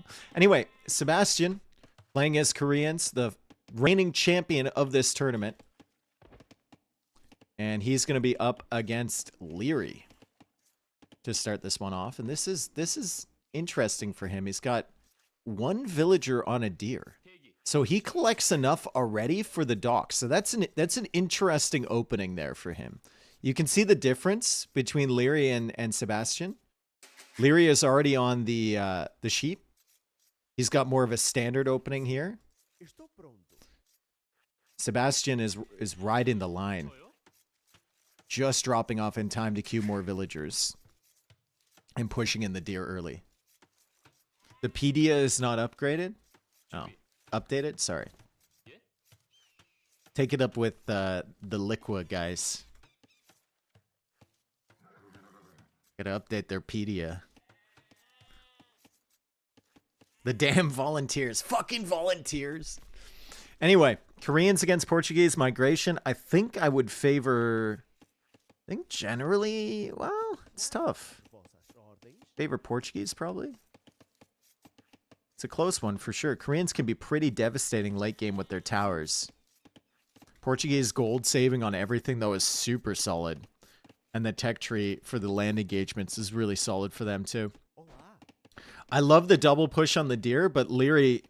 know. Anyway, Sebastian playing as Koreans, the reigning champion of this tournament. And he's going to be up against Liry to start this one off. And this is interesting for him. He's got one villager on a deer. So he collects enough already for the dock. So that's an interesting opening there for him. You can see the difference between Liry and Sebastian. Liry is already on the sheep. He's got more of a standard opening here. Sebastian is riding the line. Just dropping off in time to queue more villagers. And pushing in the deer early. The pedia is not upgraded? Oh. Updated? Sorry. Take it up with the Liqua guys. Gotta update their pedia. The damn volunteers. Fucking volunteers. Anyway, Koreans against Portuguese migration. I think I would favor... I think generally... Well, it's tough. Favor Portuguese, probably. It's a close one for sure. Koreans can be pretty devastating late game with their towers. Portuguese gold saving on everything, though, is super solid. And the tech tree for the land engagements is really solid for them, too. I love the double push on the deer, but Liry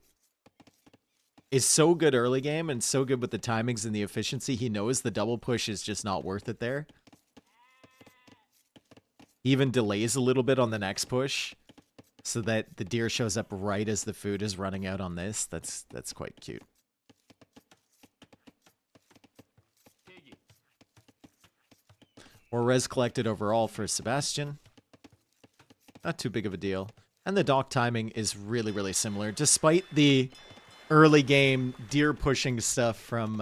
is so good early game and so good with the timings and the efficiency. He knows the double push is just not worth it there. He even delays a little bit on the next push so that the deer shows up right as the food is running out on this. That's quite cute. More res collected overall for Sebastian. Not too big of a deal. And the dock timing is really, really similar, despite the early game deer pushing stuff from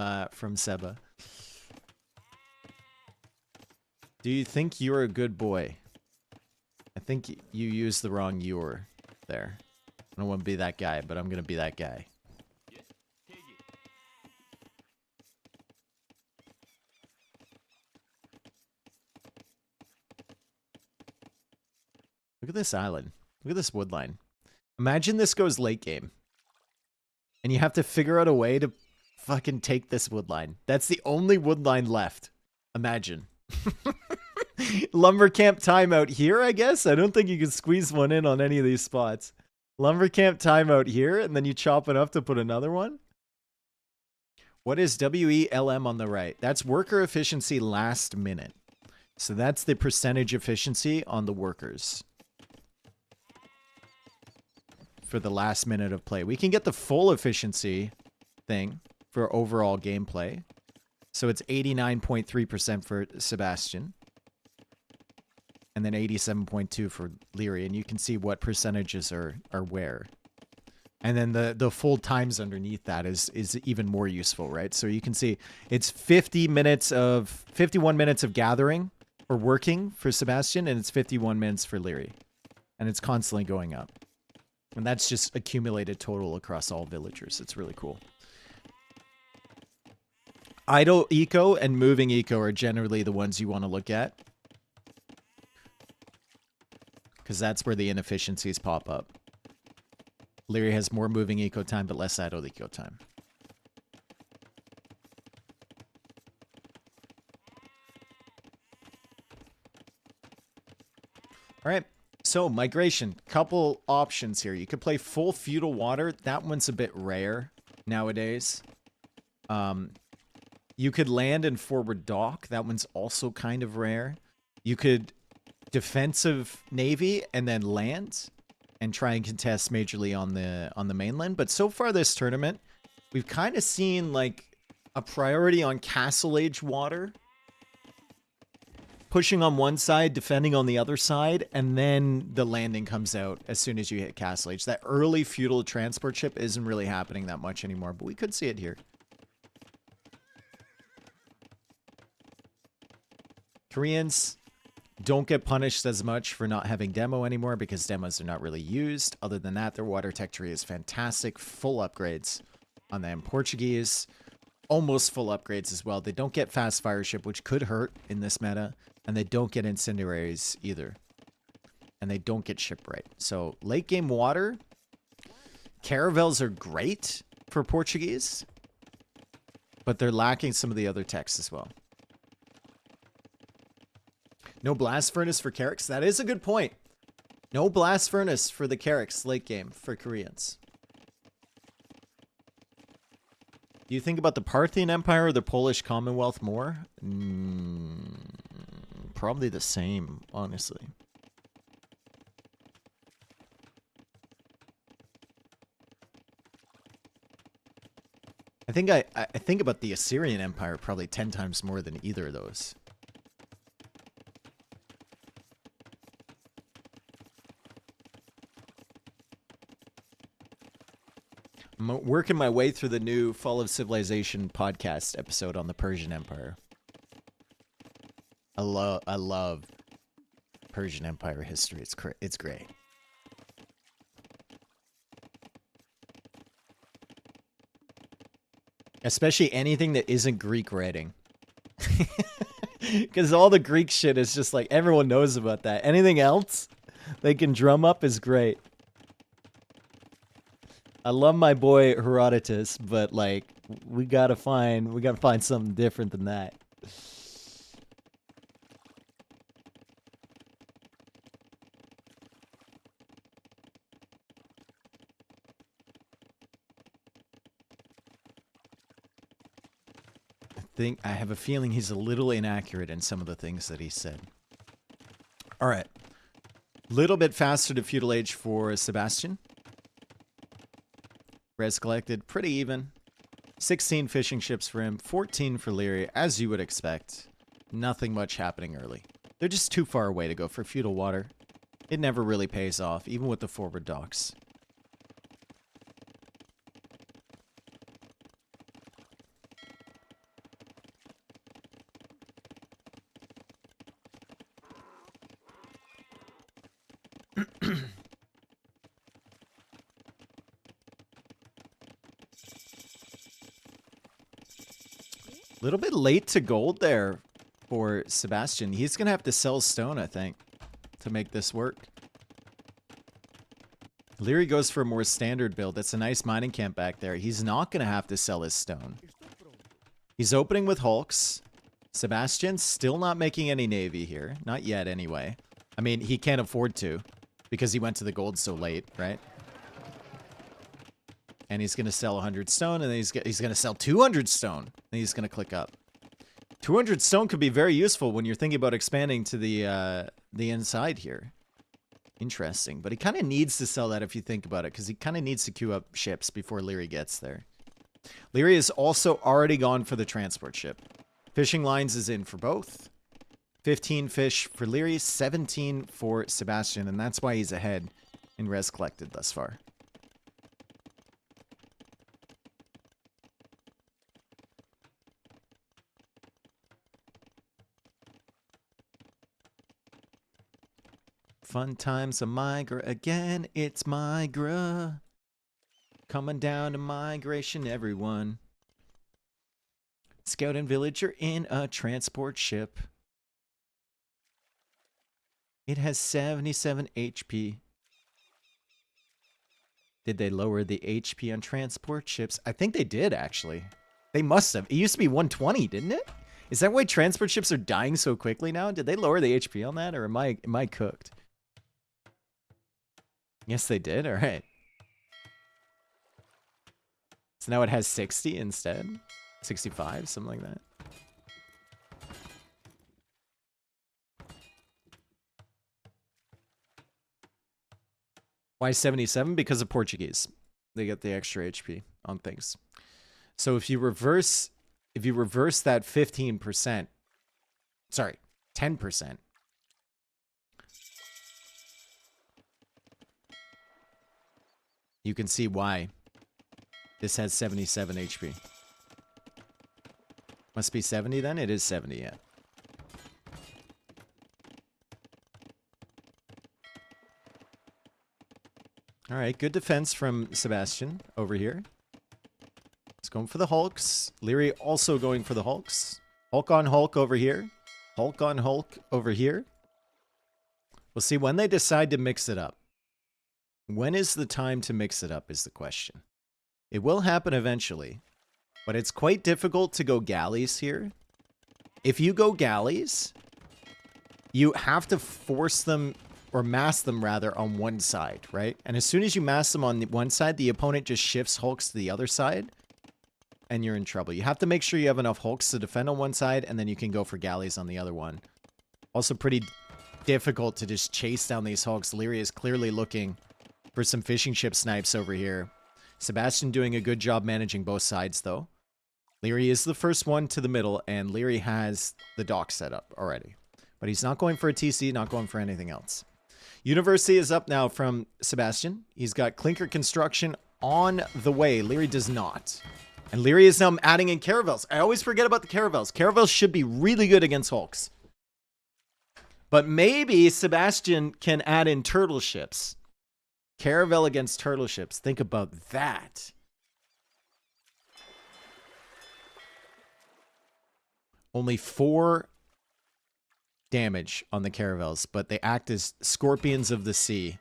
Seba. Do you think you're a good boy? I think you used the wrong "you're" there. I don't want to be that guy, but I'm going to be that guy. Look at this island. Look at this wood line. Imagine this goes late game. And you have to figure out a way to fucking take this wood line. That's the only wood line left. Imagine. Lumber camp timeout here, I guess? I don't think you can squeeze one in on any of these spots. Lumber camp timeout here, and then you chop it up to put another one? What is WELM on the right? That's worker efficiency last minute. So that's the percentage efficiency on the workers. For the last minute of play. We can get the full efficiency thing for overall gameplay. So it's 89.3% for Sebastian. And then 87.2 for Liry. And you can see what percentages are where. And then the full times underneath that is even more useful, right? So you can see it's 51 minutes of gathering or working for Sebastian, and it's 51 minutes for Liry. And it's constantly going up. And that's just accumulated total across all villagers. It's really cool. Idle eco and moving eco are generally the ones you want to look at. Because that's where the inefficiencies pop up. Liry has more moving eco time, but less idle eco time. All right. So, migration. Couple options here. You could play full feudal water. That one's a bit rare nowadays. You could land and forward dock. That one's also kind of rare. You could defensive navy and then land and try and contest majorly on the mainland. But so far this tournament, we've kind of seen like a priority on castle age water. Pushing on one side, defending on the other side, and then the landing comes out as soon as you hit castle age. That early feudal transport ship isn't really happening that much anymore, but we could see it here. Koreans don't get punished as much for not having demo anymore because demos are not really used. Other than that, their water tech tree is fantastic. Full upgrades on them. Portuguese, almost full upgrades as well. They don't get fast fire ship, which could hurt in this meta. And they don't get incendiaries either. And they don't get shipwright. So late game water, Caravels are great for Portuguese, but they're lacking some of the other techs as well. No blast furnace for Carracks? That is a good point. No blast furnace for the Carracks late game for Koreans. Do you think about the Parthian Empire or the Polish Commonwealth more? Probably the same, honestly. I think I think about the Assyrian Empire probably 10 times more than either of those. I'm working my way through the new Fall of Civilization podcast episode on the Persian Empire. I love Persian Empire history. It's great. Especially anything that isn't Greek writing. Because all the Greek shit is just like, everyone knows about that. Anything else they can drum up is great. I love my boy Herodotus, but like, we gotta find something different than that. I have a feeling he's a little inaccurate in some of the things that he said. All right. Little bit faster to feudal age for Sebastian. Res collected, pretty even. 16 fishing ships for him, 14 for Liry, as you would expect. Nothing much happening early. They're just too far away to go for feudal water. It never really pays off, even with the forward docks. A little bit late to gold there for Sebastian. He's going to have to sell stone, I think, to make this work. Liry goes for a more standard build. That's a nice mining camp back there. He's not going to have to sell his stone. He's opening with hulks. Sebastian's still not making any navy here. Not yet, anyway. I mean, he can't afford to because he went to the gold so late, right? And he's going to sell 100 stone, and then he's going to sell 200 stone. And he's going to click up. 200 stone could be very useful when you're thinking about expanding to the inside here. Interesting. But he kind of needs to sell that if you think about it, because he kind of needs to queue up ships before Liry gets there. Liry is also already gone for the transport ship. Fishing lines is in for both. 15 fish for Liry, 17 for Sebastian, and that's why he's ahead in res collected thus far. Fun times of Migra again, it's Migra. Coming down to migration, everyone. Scout and villager in a transport ship. It has 77 HP. Did they lower the HP on transport ships? I think they did, actually. They must have. It used to be 120, didn't it? Is that why transport ships are dying so quickly now? Did they lower the HP on that, or am I cooked? Yes, they did. All right. So now it has 60 instead. 65, something like that. Why 77? Because of Portuguese. They get the extra HP on things. So if you reverse that 15%, sorry, 10%. You can see why this has 77 HP. Must be 70 then? It is 70, yeah. Alright, good defense from Sebastian over here. He's going for the hulks. Liry also going for the hulks. Hulk on Hulk over here. Hulk on Hulk over here. We'll see when they decide to mix it up. When is the time to mix it up is the question. It will happen eventually, but it's quite difficult to go galleys here. If you go galleys, you have to force them, or mass them rather, on one side, right? And as soon as you mass them on one side, the opponent just shifts hulks to the other side, and you're in trouble. You have to make sure you have enough hulks to defend on one side, and then you can go for galleys on the other one. Also pretty difficult to just chase down these hulks. Liry is clearly looking for some fishing ship snipes over here. Sebastian doing a good job managing both sides, though. Liry is the first one to the middle, and Liry has the dock set up already. But he's not going for a TC, not going for anything else. University is up now from Sebastian. He's got clinker construction on the way. Liry does not. And Liry is now adding in caravels. I always forget about the caravels. Caravels should be really good against hulks. But maybe Sebastian can add in turtle ships. Caravel against turtle ships. Think about that. Only 4 damage on the caravels, but they act as scorpions of the sea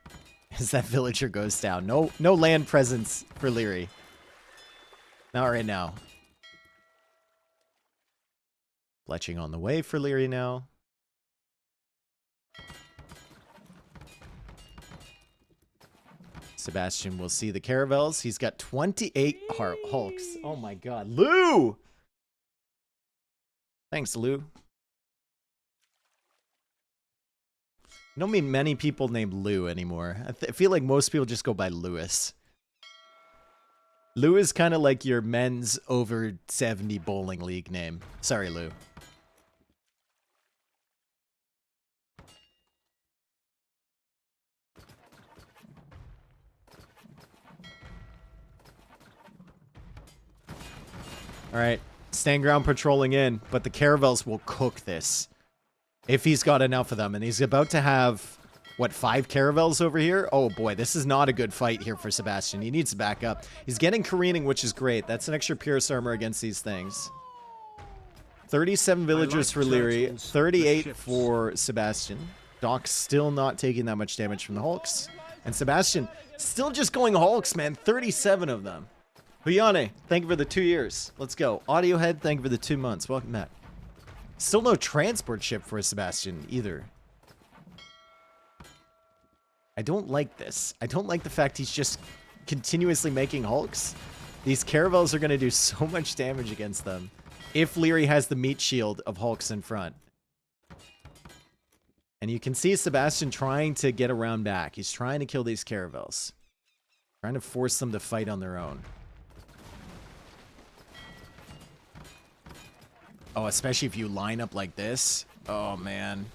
as that villager goes down. No land presence for Liry. Not right now. Fletching on the way for Liry now. Sebastian will see the caravels. He's got 28 hulks. Oh my god. Lou! Thanks, Lou. I don't meet many people named Lou anymore. I feel like most people just go by Lewis. Lou is kind of like your men's over 70 bowling league name. Sorry, Lou. All right, stand ground patrolling in, but the caravels will cook this if he's got enough of them. And he's about to have, what, 5 caravels over here? Oh boy, this is not a good fight here for Sebastian. He needs to back up. He's getting careening, which is great. That's an extra pierce armor against these things. 37 villagers for Liry, 38 for Sebastian. Doc's still not taking that much damage from the hulks. And Sebastian still just going hulks, man. 37 of them. Huyane, thank you for the 2 years. Let's go. Audiohead, thank you for the 2 months. Welcome back. Still no transport ship for Sebastian either. I don't like this. I don't like the fact he's just continuously making hulks. These caravels are going to do so much damage against them if Liry has the meat shield of hulks in front. And you can see Sebastian trying to get around back. He's trying to kill these caravels. Trying to force them to fight on their own. Oh, especially if you line up like this. Oh, man.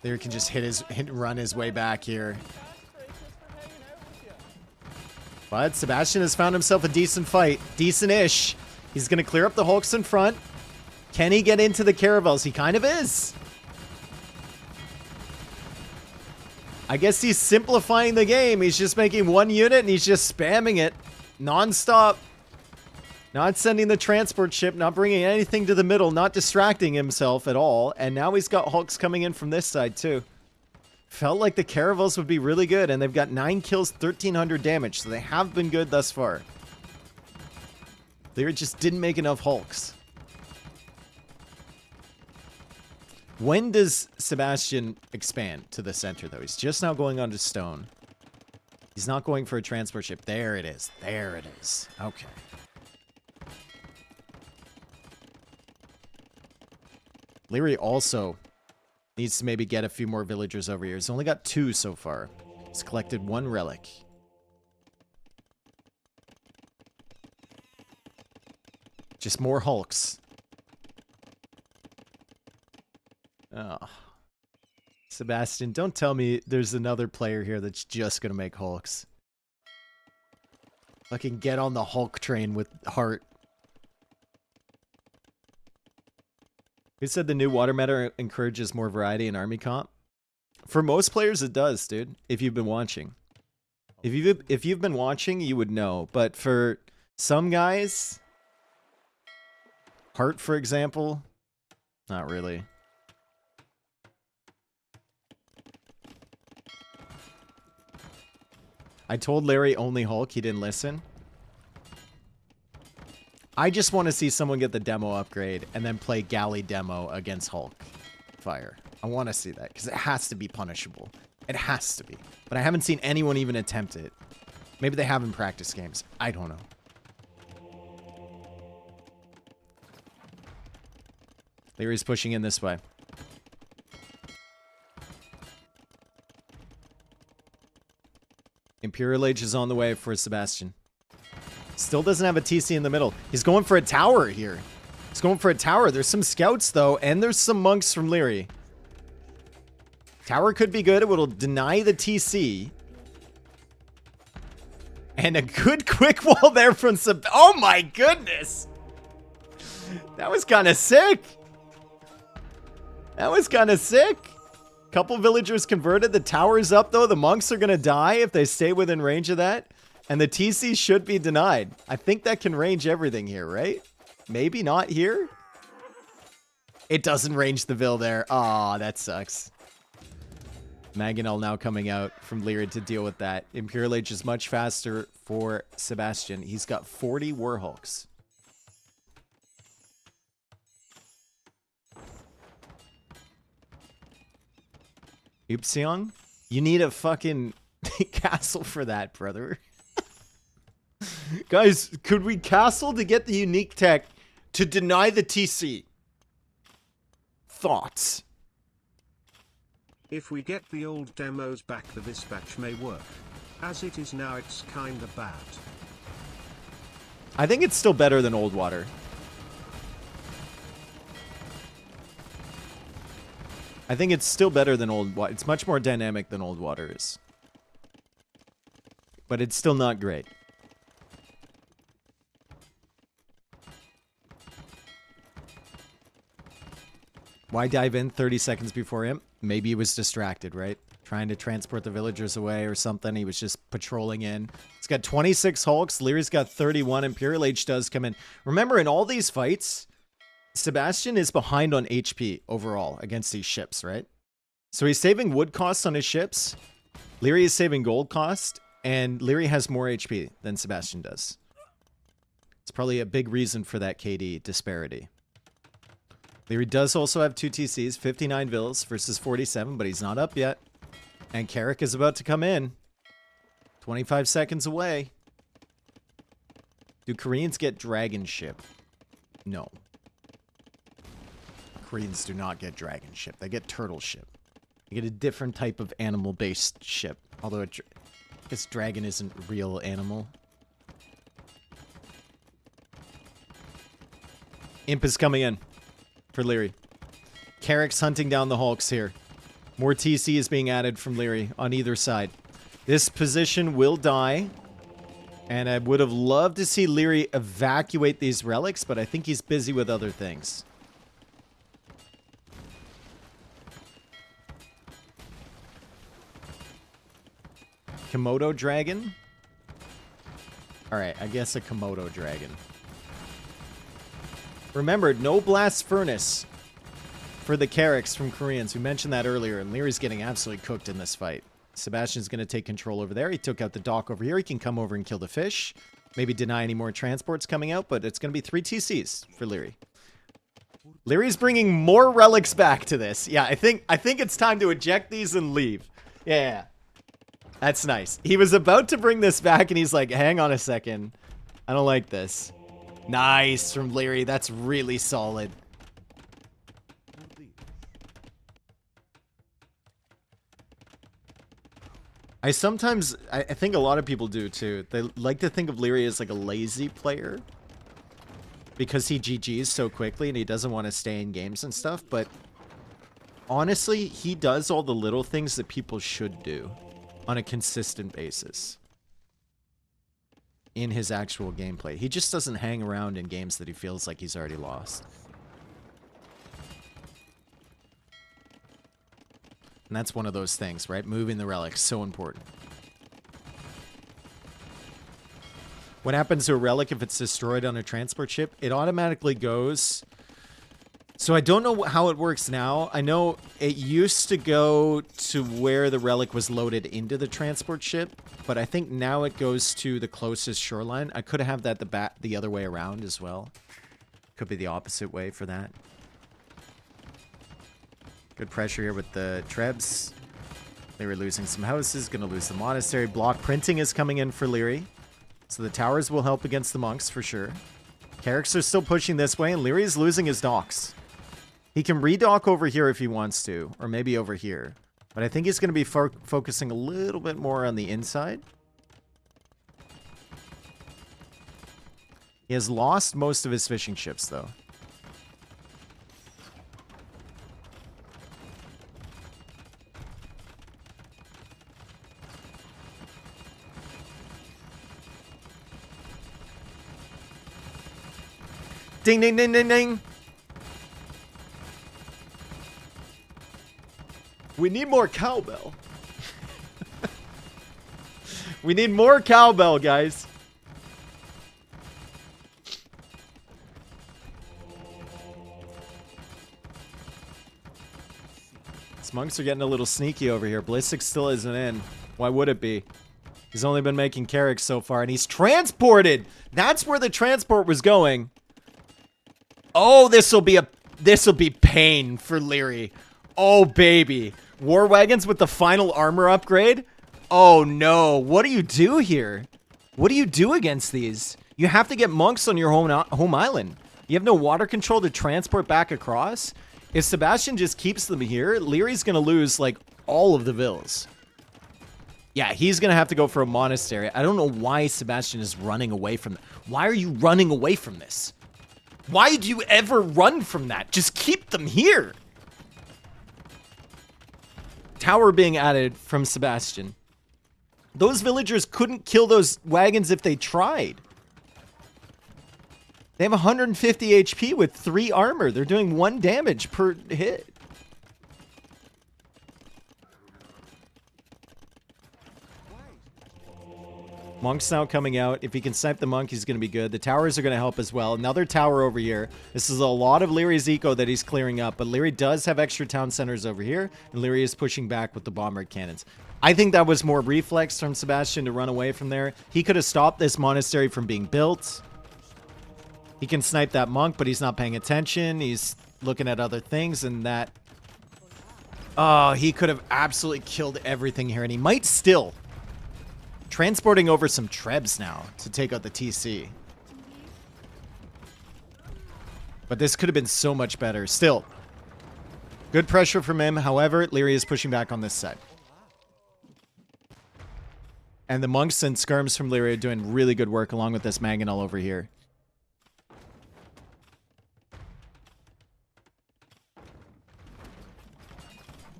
Liry can just run his way back here. But Sebastian has found himself a decent fight. Decent-ish. He's going to clear up the hulks in front. Can he get into the caravels? He kind of is. I guess he's simplifying the game. He's just making 1 unit and he's just spamming it non-stop. Not sending the transport ship, not bringing anything to the middle, not distracting himself at all. And now he's got hulks coming in from this side too. Felt like the caravels would be really good, and they've got 9 kills, 1,300 damage, so they have been good thus far. They just didn't make enough hulks. When does Sebastian expand to the center, though? He's just now going onto stone. He's not going for a transport ship. There it is. There it is. Okay. Liry also needs to maybe get a few more villagers over here. He's only got 2 so far. He's collected 1 relic. Just more hulks. Oh. Sebastian, don't tell me there's another player here that's just going to make hulks. Fucking get on the Hulk train with heart. Who said the new water meta encourages more variety in army comp? For most players, it does, dude. If you've been watching. If you've been watching, you would know. But for some guys... Heart, for example, not really. I told Liry only Hulk. He didn't listen. I just want to see someone get the demo upgrade and then play galley demo against Hulk fire. I want to see that because it has to be punishable. It has to be. But I haven't seen anyone even attempt it. Maybe they have in practice games. I don't know. Liry's pushing in this way. Imperial Age is on the way for Sebastian. Still doesn't have a TC in the middle. He's going for a tower here. He's going for a tower. There's some scouts, though, and there's some monks from Liry. Tower could be good. It will deny the TC. And a good quick wall there from Seb. Oh, my goodness. That was kind of sick. That was kind of sick. Couple villagers converted. The tower's up, though. The monks are going to die if they stay within range of that. And the TC should be denied. I think that can range everything here, right? Maybe not here. It doesn't range the Vill there. Aw, that sucks. Mangonel now coming out from Liry to deal with that. Imperial Age is much faster for Sebastian. He's got 40 Warhulks. Upsion, you need a fucking castle for that, brother. Guys, could we castle to get the unique tech to deny the TC? Thoughts? If we get the old demos back, the dispatch may work. As it is now, it's kinda bad. I think it's still better than old water. I think it's still better than old water. It's much more dynamic than old water is. But it's still not great. Why dive in 30 seconds before him? Maybe he was distracted, right? Trying to transport the villagers away or something. He was just patrolling in. He's got 26 Hulks. Liry's got 31. Imperial Age does come in. Remember, in all these fights, Sebastian is behind on HP overall against these ships, right? So he's saving wood costs on his ships. Liry is saving gold cost. And Liry has more HP than Sebastian does. It's probably a big reason for that KD disparity. Liry does also have 2 TCs, 59 Vills versus 47, but he's not up yet. And Carrick is about to come in. 25 seconds away. Do Koreans get dragon ship? No. Koreans do not get dragon ship. They get turtle ship. They get a different type of animal-based ship. Although I guess dragon isn't a real animal. Imp is coming in for Liry. Carrick's hunting down the Hulks here. More TC is being added from Liry on either side. This position will die. And I would have loved to see Liry evacuate these relics, but I think he's busy with other things. Komodo dragon? Alright, I guess a Komodo dragon. Remember, no blast furnace for the Carricks from Koreans. We mentioned that earlier, and Liry's getting absolutely cooked in this fight. Sebastian's going to take control over there. He took out the dock over here. He can come over and kill the fish. Maybe deny any more transports coming out, but it's going to be 3 TCs for Liry. Liry's bringing more relics back to this. Yeah, I think it's time to eject these and leave. Yeah. That's nice. He was about to bring this back, and he's like, hang on a second. I don't like this. Nice from Liry. That's really solid. I think a lot of people do, too. They like to think of Liry as like a lazy player. Because he GGs so quickly, and he doesn't want to stay in games and stuff. But honestly, he does all the little things that people should do on a consistent basis in his actual gameplay. He just doesn't hang around in games that he feels like he's already lost. And that's one of those things, right? Moving the relics, so important. What happens to a relic if it's destroyed on a transport ship? It automatically goes So I don't know how it works now. I know it used to go to where the relic was loaded into the transport ship, but I think now it goes to the closest shoreline. I could have that the other way around as well. Could be the opposite way for that. Good pressure here with the Trebs. They were losing some houses, gonna lose the monastery. Block printing is coming in for Liry. So the towers will help against the monks for sure. Carracks are still pushing this way, and Liry is losing his docks. He can redock over here if he wants to, or maybe over here. But I think he's going to be focusing a little bit more on the inside. He has lost most of his fishing ships, though. Ding, ding, ding, ding, ding. We need more cowbell. We need more cowbell, guys. These monks are getting a little sneaky over here. Ballistic still isn't in. Why would it be? He's only been making Carracks so far, and he's transported. That's where the transport was going. Oh, this will be pain for Liry. Oh, baby. War wagons with the final armor upgrade? Oh, no. What do you do here? What do you do against these? You have to get monks on your home island. You have no water control to transport back across. If Sebastian just keeps them here, Liry's going to lose, like, all of the villas. Yeah, he's going to have to go for a monastery. I don't know why Sebastian is running away from that. Why are you running away from this? Why do you ever run from that? Just keep them here. Tower being added from Sebastian. Those villagers couldn't kill those wagons if they tried. They have 150 HP with 3 armor. They're doing 1 damage per hit. Monk's now coming out. If he can snipe the monk, he's going to be good. The towers are going to help as well. Another tower over here. This is a lot of Liry's eco that he's clearing up, but Liry does have extra town centers over here, and Liry is pushing back with the bombard cannons. I think that was more reflex from Sebastian to run away from there. He could have stopped this monastery from being built. He can snipe that monk, but he's not paying attention. He's looking at other things, and that... Oh, he could have absolutely killed everything here, and he might still... Transporting over some Trebs now to take out the TC. But this could have been so much better. Still, good pressure from him. However, Liry is pushing back on this side. And the monks and skirms from Liry are doing really good work along with this mangonel over here.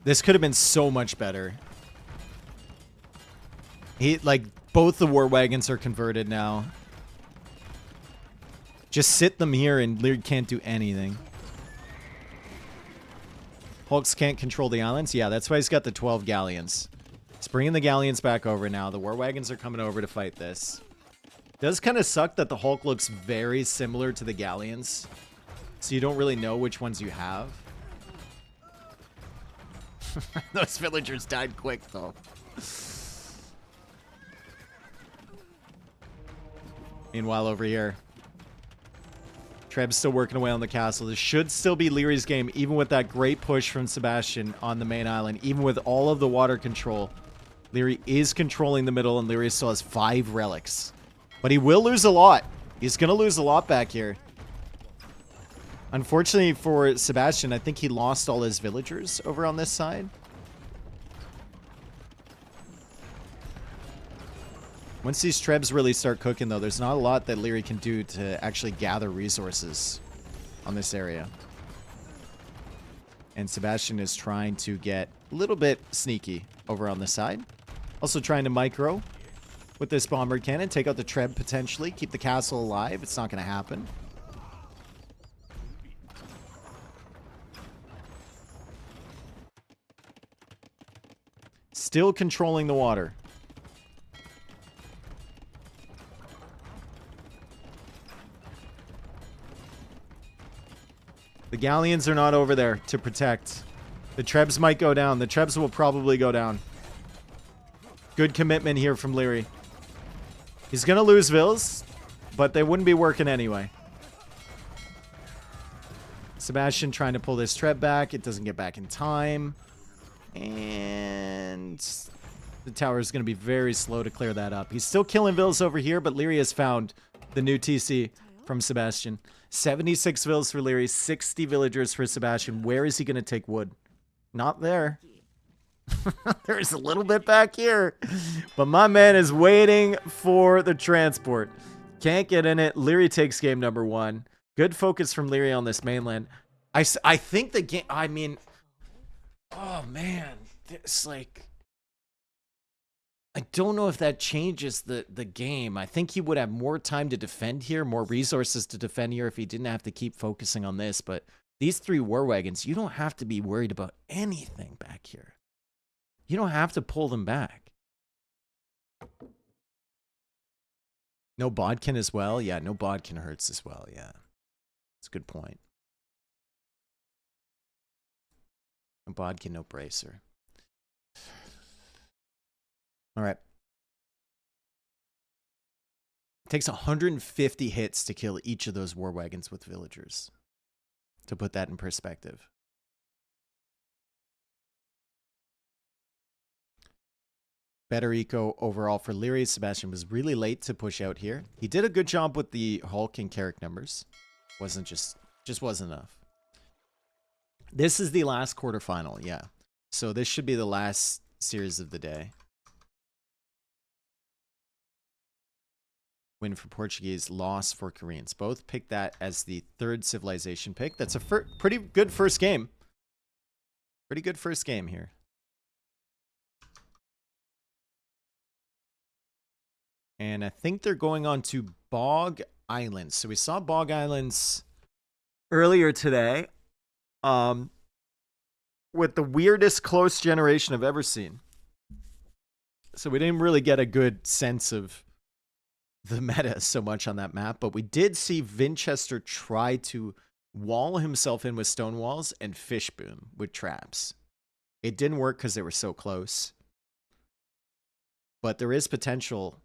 This could have been so much better. Both the war wagons are converted now. Just sit them here and Liry can't do anything. Hulks can't control the islands? Yeah, that's why he's got the 12 galleons. He's bringing the galleons back over now. The war wagons are coming over to fight this. Does kind of suck that the Hulk looks very similar to the galleons. So you don't really know which ones you have. Those villagers died quick, though. Meanwhile, over here, Treb's still working away on the castle. This should still be Liry's game, even with that great push from Sebastian on the main island. Even with all of the water control, Liry is controlling the middle, and Liry still has 5 relics. But he will lose a lot. He's going to lose a lot back here. Unfortunately for Sebastian, I think he lost all his villagers over on this side. Once these Trebs really start cooking, though, there's not a lot that Liry can do to actually gather resources on this area. And Sebastian is trying to get a little bit sneaky over on this side. Also trying to micro with this bombard cannon. Take out the Treb potentially. Keep the castle alive. It's not going to happen. Still controlling the water. The galleons are not over there to protect. The Trebs might go down. The Trebs will probably go down. Good commitment here from Liry. He's going to lose Vils, but they wouldn't be working anyway. Sebastian trying to pull this Treb back. It doesn't get back in time. And the tower is going to be very slow to clear that up. He's still killing Vils over here, but Liry has found the new TC from Sebastian. 76 Vils for Liry, 60 villagers for Sebastian. Where is he going to take wood? Not there. There's a little bit back here. But my man is waiting for the transport. Can't get in it. Liry takes game number 1. Good focus from Liry on this mainland. I think the game... I mean... Oh, man. It's like... I don't know if that changes the game. I think he would have more time to defend here, more resources to defend here if he didn't have to keep focusing on this. But these 3 war wagons, you don't have to be worried about anything back here. You don't have to pull them back. No Bodkin as well? Yeah, no Bodkin hurts as well, yeah. That's a good point. No Bodkin, no Bracer. All right. It takes 150 hits to kill each of those war wagons with villagers. To put that in perspective. Better eco overall for Liry. Sebastian was really late to push out here. He did a good job with the Hulk and Carrick numbers. Wasn't just wasn't enough. This is the last quarterfinal, yeah. So this should be the last series of the day. Win for Portuguese, loss for Koreans. Both picked that as the 3rd civilization pick. That's a pretty good first game. Pretty good first game here. And I think they're going on to Bog Islands. So we saw Bog Islands earlier today. With the weirdest close generation I've ever seen. So we didn't really get a good sense of the meta so much on that map, but we did see Winchester try to wall himself in with stone walls and Fishboom with traps. It didn't work because they were so close. But there is potential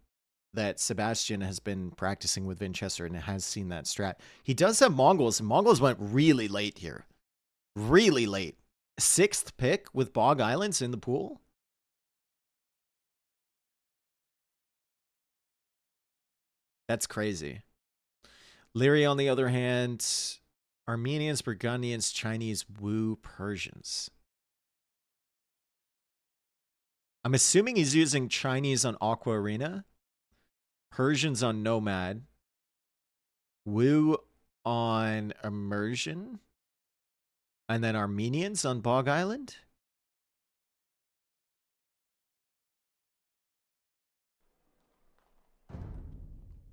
that Sebastian has been practicing with Winchester and has seen that strat. He does have Mongols, and Mongols went really late here. Really late. 6th pick with Bog Islands in the pool. That's crazy. Liry, on the other hand, Armenians, Burgundians, Chinese, Wu, Persians. I'm assuming he's using Chinese on Aqua Arena, Persians on Nomad, Wu on Immersion, and then Armenians on Bog Island.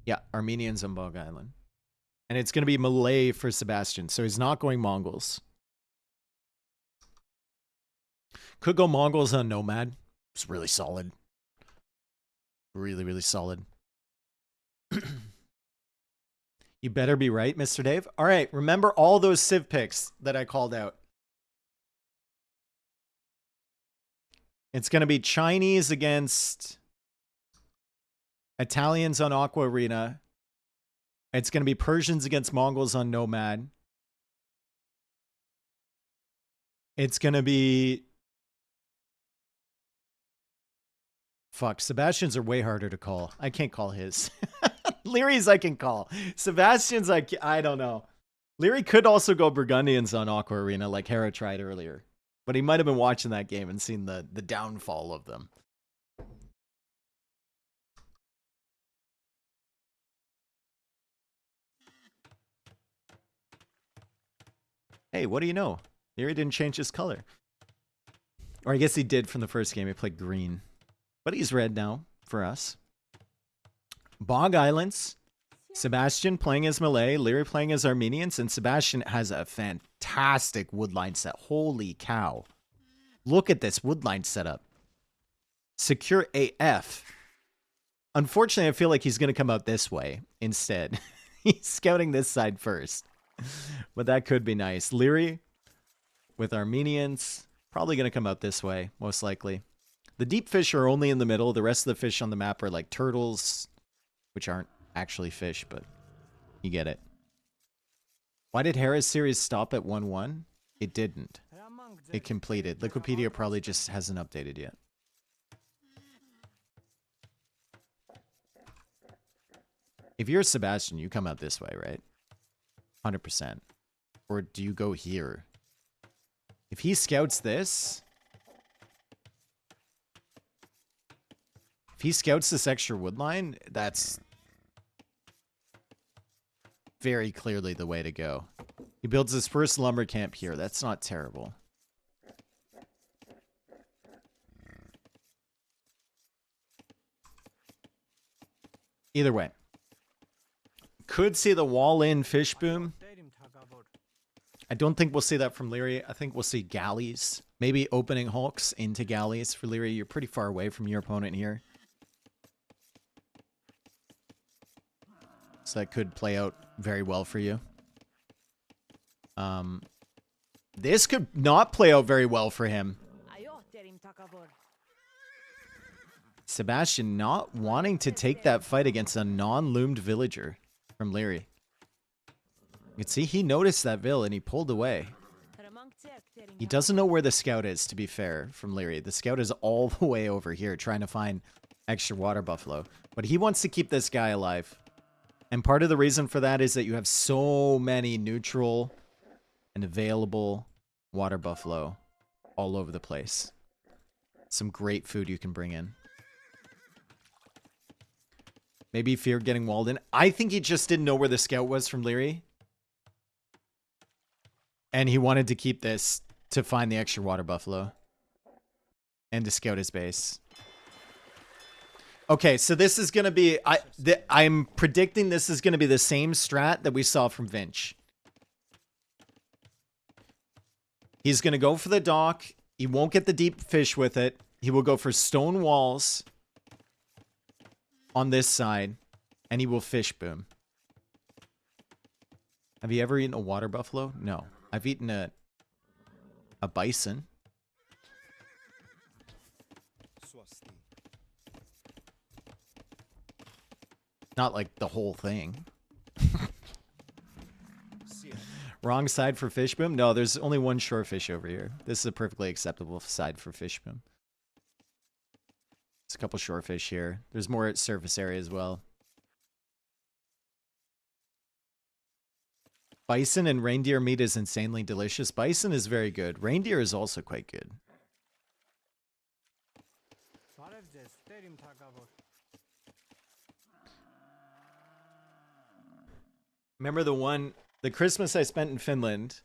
Yeah, Armenians on Bog Island. And it's going to be Malay for Sebastian, so he's not going Mongols. Could go Mongols on Nomad. It's really solid. Really, really solid. You better be right, Mr. Dave. All right, remember all those Civ picks that I called out. It's going to be Chinese against Italians on Aqua Arena. It's going to be Persians against Mongols on Nomad. It's going to be... Fuck, Sebastian's are way harder to call. I can't call his. Liry's I can call. Sebastian's I don't know. Liry could also go Burgundians on Aqua Arena like Hera tried earlier. But he might have been watching that game and seen the downfall of them. Hey, what do you know? Liry didn't change his color. Or I guess he did from the first game. He played green. But he's red now for us. Bog Islands. Sebastian playing as Malay. Liry playing as Armenians. And Sebastian has a fantastic woodline set. Holy cow. Look at this woodline setup. Secure AF. Unfortunately, I feel like he's going to come out this way instead. He's scouting this side first. But that could be nice. Liry with Armenians. Probably going to come out this way, most likely. The deep fish are only in the middle. The rest of the fish on the map are like turtles, which aren't actually fish, but you get it. Why did Harris series stop at 1-1? It didn't. It completed. Liquipedia probably just hasn't updated yet. If you're Sebastian, you come out this way, right? 100%. Or do you go here? If he scouts this... If he scouts this extra wood line, that's very clearly the way to go. He builds his first lumber camp here. That's not terrible. Either way. Could see the wall-in fish boom. I don't think we'll see that from Liry. I think we'll see galleys. Maybe opening hulks into galleys for Liry. You're pretty far away from your opponent here. So that could play out very well for you. This could not play out very well for him. Sebastian not wanting to take that fight against a non-loomed villager from Liry. You can see he noticed that vill and he pulled away. He doesn't know where the scout is, to be fair, from Liry. The scout is all the way over here trying to find extra water buffalo. But he wants to keep this guy alive. And part of the reason for that is that you have so many neutral and available water buffalo all over the place. Some great food you can bring in. Maybe fear getting walled in. I think he just didn't know where the scout was from Liry. And he wanted to keep this to find the extra water buffalo. And to scout his base. Okay, so this is going to be... I'm predicting this is going to be the same strat that we saw from Vinch. He's going to go for the dock. He won't get the deep fish with it. He will go for stone walls on this side. And he will fish boom. Have you ever eaten a water buffalo? No. I've eaten a bison. Not like the whole thing. Wrong side for fish boom? No, there's only one shore fish over here. This is a perfectly acceptable side for fish boom. There's a couple shore fish here. There's more at surface area as well. Bison and reindeer meat is insanely delicious. Bison is very good. Reindeer is also quite good. Remember the Christmas I spent in Finland?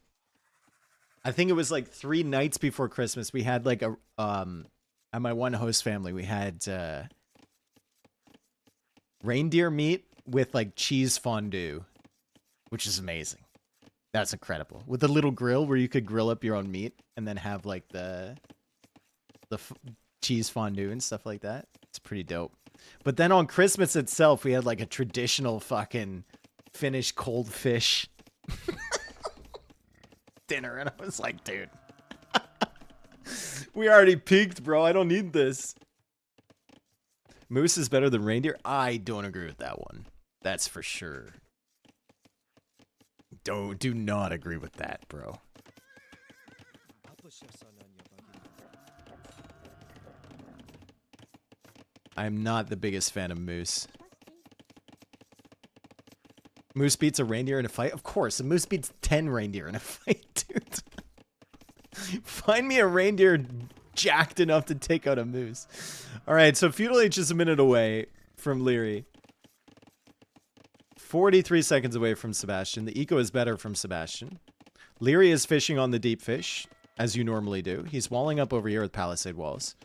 I think it was like 3 nights before Christmas. We had like at my one host family, we had reindeer meat with like cheese fondue, which is amazing. That's incredible. With a little grill where you could grill up your own meat and then have like the cheese fondue and stuff like that. It's pretty dope. But then on Christmas itself, we had like a traditional fucking Finnish cold fish dinner. And I was like, dude, we already peaked, bro. I don't need this. Moose is better than reindeer? I don't agree with that one. That's for sure. Do not agree with that, bro. I'm not the biggest fan of moose. Moose beats a reindeer in a fight? Of course, a moose beats 10 reindeer in a fight, dude. Find me a reindeer jacked enough to take out a moose. Alright, so Feudal H is a minute away from Liry. 43 seconds away from Sebastian. The eco is better from Sebastian. Liry is fishing on the deep fish, as you normally do. He's walling up over here with palisade walls.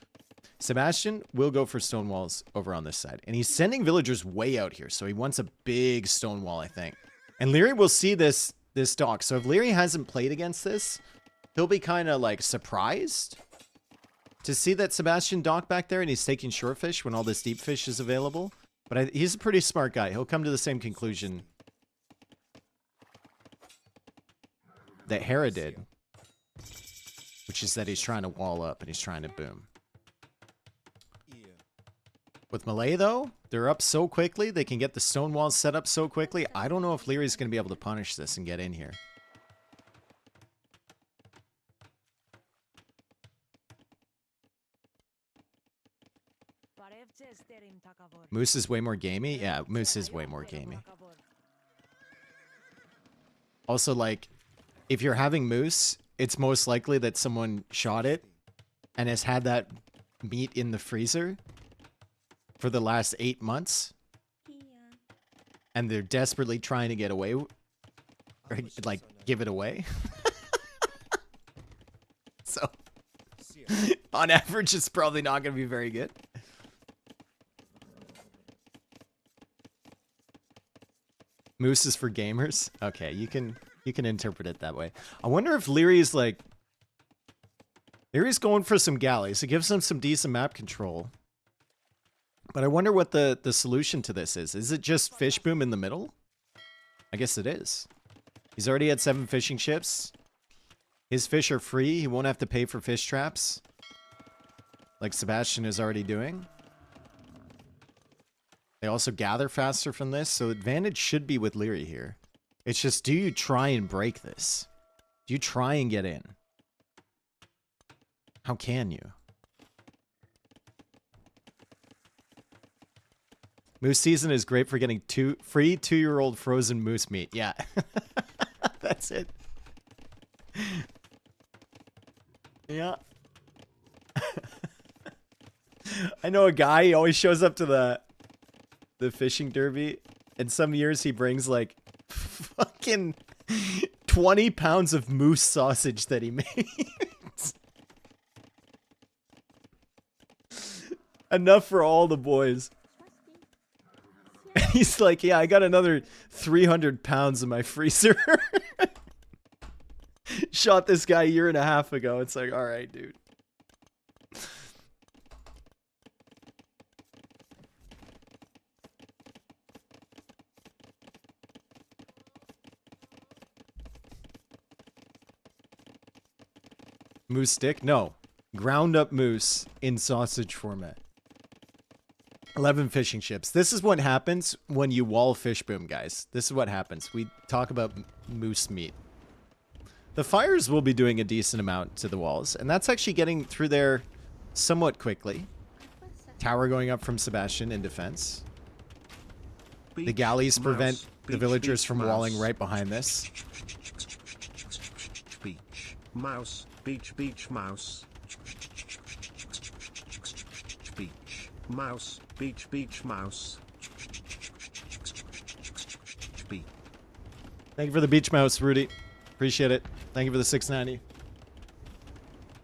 Sebastian will go for stone walls over on this side. And he's sending villagers way out here, so he wants a big stone wall, I think. And Liry will see this dock. So if Liry hasn't played against this, he'll be kind of like surprised to see that Sebastian docked back there and he's taking short fish when all this deep fish is available. But he's a pretty smart guy. He'll come to the same conclusion that Hera did. Which is that he's trying to wall up and he's trying to boom. With Malay, though, they're up so quickly. They can get the stone walls set up so quickly. I don't know if Lierey's going to be able to punish this and get in here. Moose is way more gamey? Yeah, Moose is way more gamey. Also, like, if you're having Moose, it's most likely that someone shot it and has had that meat in the freezer for the last 8 months. And they're desperately trying to get away, or, like, give it away. So, on average, it's probably not going to be very good. Moose is for gamers. Okay, you can interpret it that way. I wonder if Lierey's like... Lierey's going for some galleys. It gives him some decent map control. But I wonder what the solution to this is. Is it just fish boom in the middle? I guess it is. He's already had 7 fishing ships. His fish are free. He won't have to pay for fish traps. Like Sebastian is already doing. They also gather faster from this, so advantage should be with Liry here. It's just, do you try and break this? Do you try and get in? How can you? Moose season is great for getting free 2-year-old frozen moose meat. Yeah. That's it. Yeah. I know a guy, he always shows up to the fishing derby, and some years he brings like fucking 20 pounds of moose sausage that he makes. Enough for all the boys. He's like, yeah, I got another 300 pounds in my freezer. Shot this guy 1.5 years ago. It's like, all right, dude. Moose stick? No. Ground up moose in sausage format. 11 fishing ships. This is what happens when you wall fish boom, guys. This is what happens. We talk about moose meat. The fires will be doing a decent amount to the walls, and that's actually getting through there somewhat quickly. Tower going up from Sebastian in defense. The galleys prevent the villagers from walling right behind this. Beach, mouse, beach, mouse. Beach, mouse, beach, mouse. Beach. Thank you for the beach mouse, Rudy. Appreciate it. Thank you for the 690.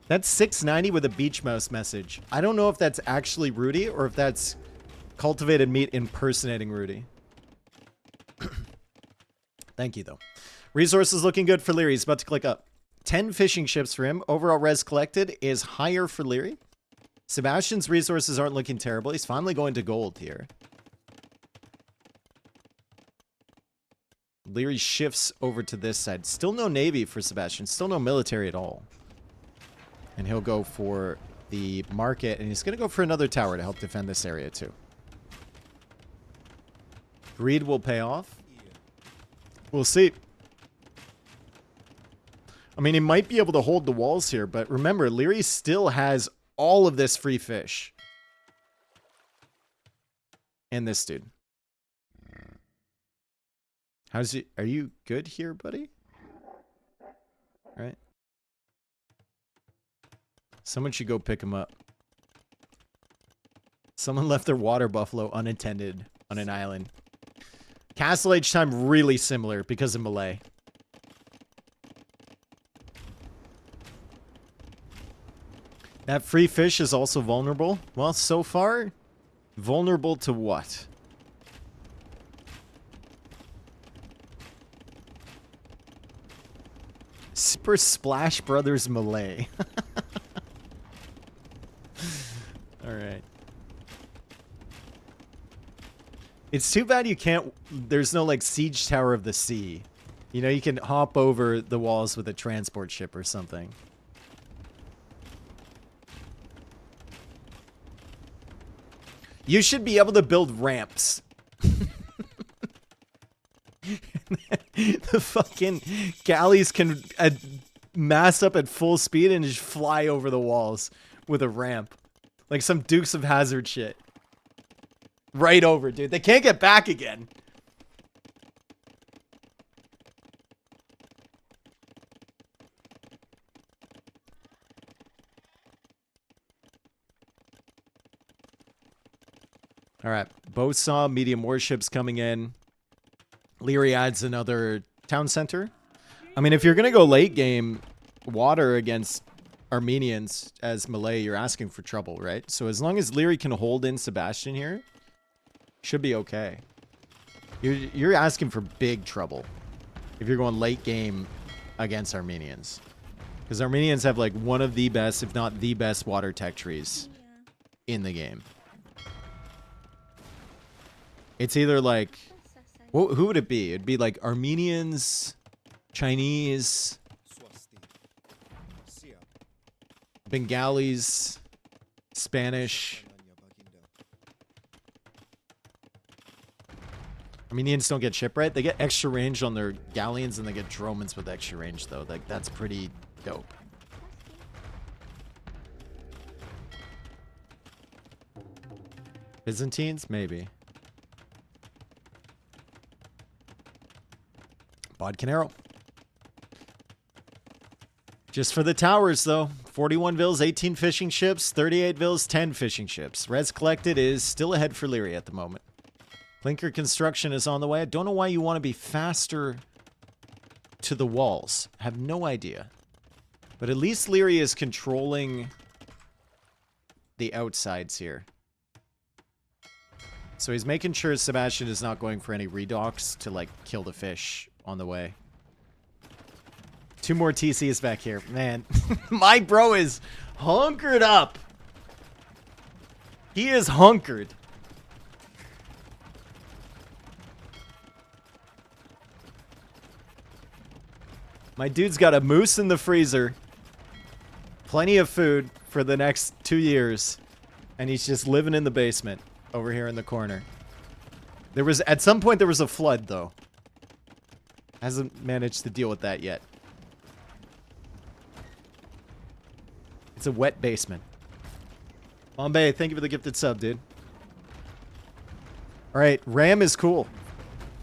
That's 690 with a beach mouse message. I don't know if that's actually Rudy or if that's cultivated meat impersonating Rudy. Thank you, though. Resources looking good for Liry. He's about to click up. 10 fishing ships for him. Overall res collected is higher for Liry. Sebastian's resources aren't looking terrible. He's finally going to gold here. Liry shifts over to this side. Still no navy for Sebastian. Still no military at all. And he'll go for the market. And he's going to go for another tower to help defend this area too. Greed will pay off. We'll see. I mean, he might be able to hold the walls here. But remember, Liry still has all of this free fish. And this dude. How's it? Are you good here, buddy? Right? Someone should go pick him up. Someone left their water buffalo unattended on an island. Castle Age time really similar because of Malay. That free fish is also vulnerable. Well, so far, vulnerable to what? Super Splash Brothers Malay. Alright. It's too bad you can't... There's no, like, Siege Tower of the Sea. You know, you can hop over the walls with a transport ship or something. You should be able to build ramps. The fucking galleys can mass up at full speed and just fly over the walls with a ramp. Like some Dukes of Hazzard shit. Right over, dude. They can't get back again. All right. Both saw medium warships coming in. Liry adds another town center. I mean, if you're going to go late game water against Armenians as Malay, you're asking for trouble, right? So as long as Liry can hold in Sebastian here, should be okay. You're asking for big trouble if you're going late game against Armenians. Because Armenians have like one of the best, if not the best, water tech trees in the game. It's either like, who would it be? It'd be like Armenians, Chinese, Bengalis, Spanish. Armenians don't get shipwright. They get extra range on their galleons and they get dromans with extra range though. Like that's pretty dope. Byzantines? Maybe. Bodkin Arrow. Just for the towers, though. 41 vills, 18 fishing ships, 38 vills, 10 fishing ships. Res collected is still ahead for Liry at the moment. Clinker construction is on the way. I don't know why you want to be faster to the walls. I have no idea. But at least Liry is controlling the outsides here. So he's making sure Sebastian is not going for any redocks to, like, kill the fish on the way. 2 more TCs back here. Man, my bro is hunkered up. He is hunkered. My dude's got a moose in the freezer. Plenty of food for the next 2 years. And he's just living in the basement over here in the corner. There was, at some point, there was a flood, though. Hasn't managed to deal with that yet. It's a wet basement. Bombay, thank you for the gifted sub, dude. Alright, Ram is cool.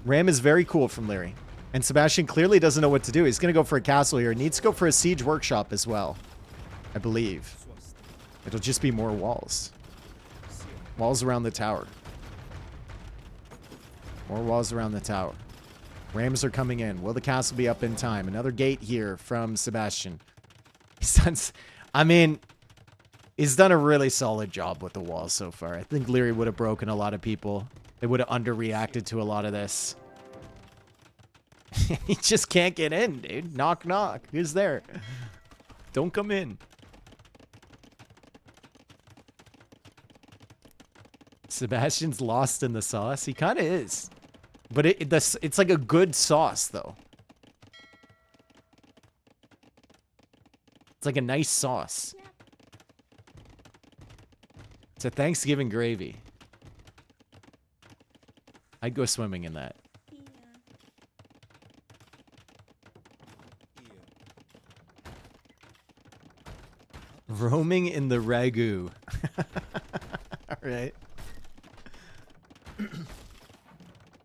Ram is very cool from Liry. And Sebastian clearly doesn't know what to do. He's going to go for a castle here. He needs to go for a siege workshop as well. I believe. It'll just be more walls. Walls around the tower. More walls around the tower. Rams are coming in. Will the castle be up in time? Another gate here from Sebastian. He's done, I mean, he's done a really solid job with the walls so far. I think Liry would have broken a lot of people. They would have underreacted to a lot of this. He just can't get in, dude. Knock, knock. Who's there? Don't come in. Sebastian's lost in the sauce. He kind of is. But it's like a good sauce, though. It's like a nice sauce. It's a Thanksgiving gravy. I'd go swimming in that. Roaming in the ragu. All right.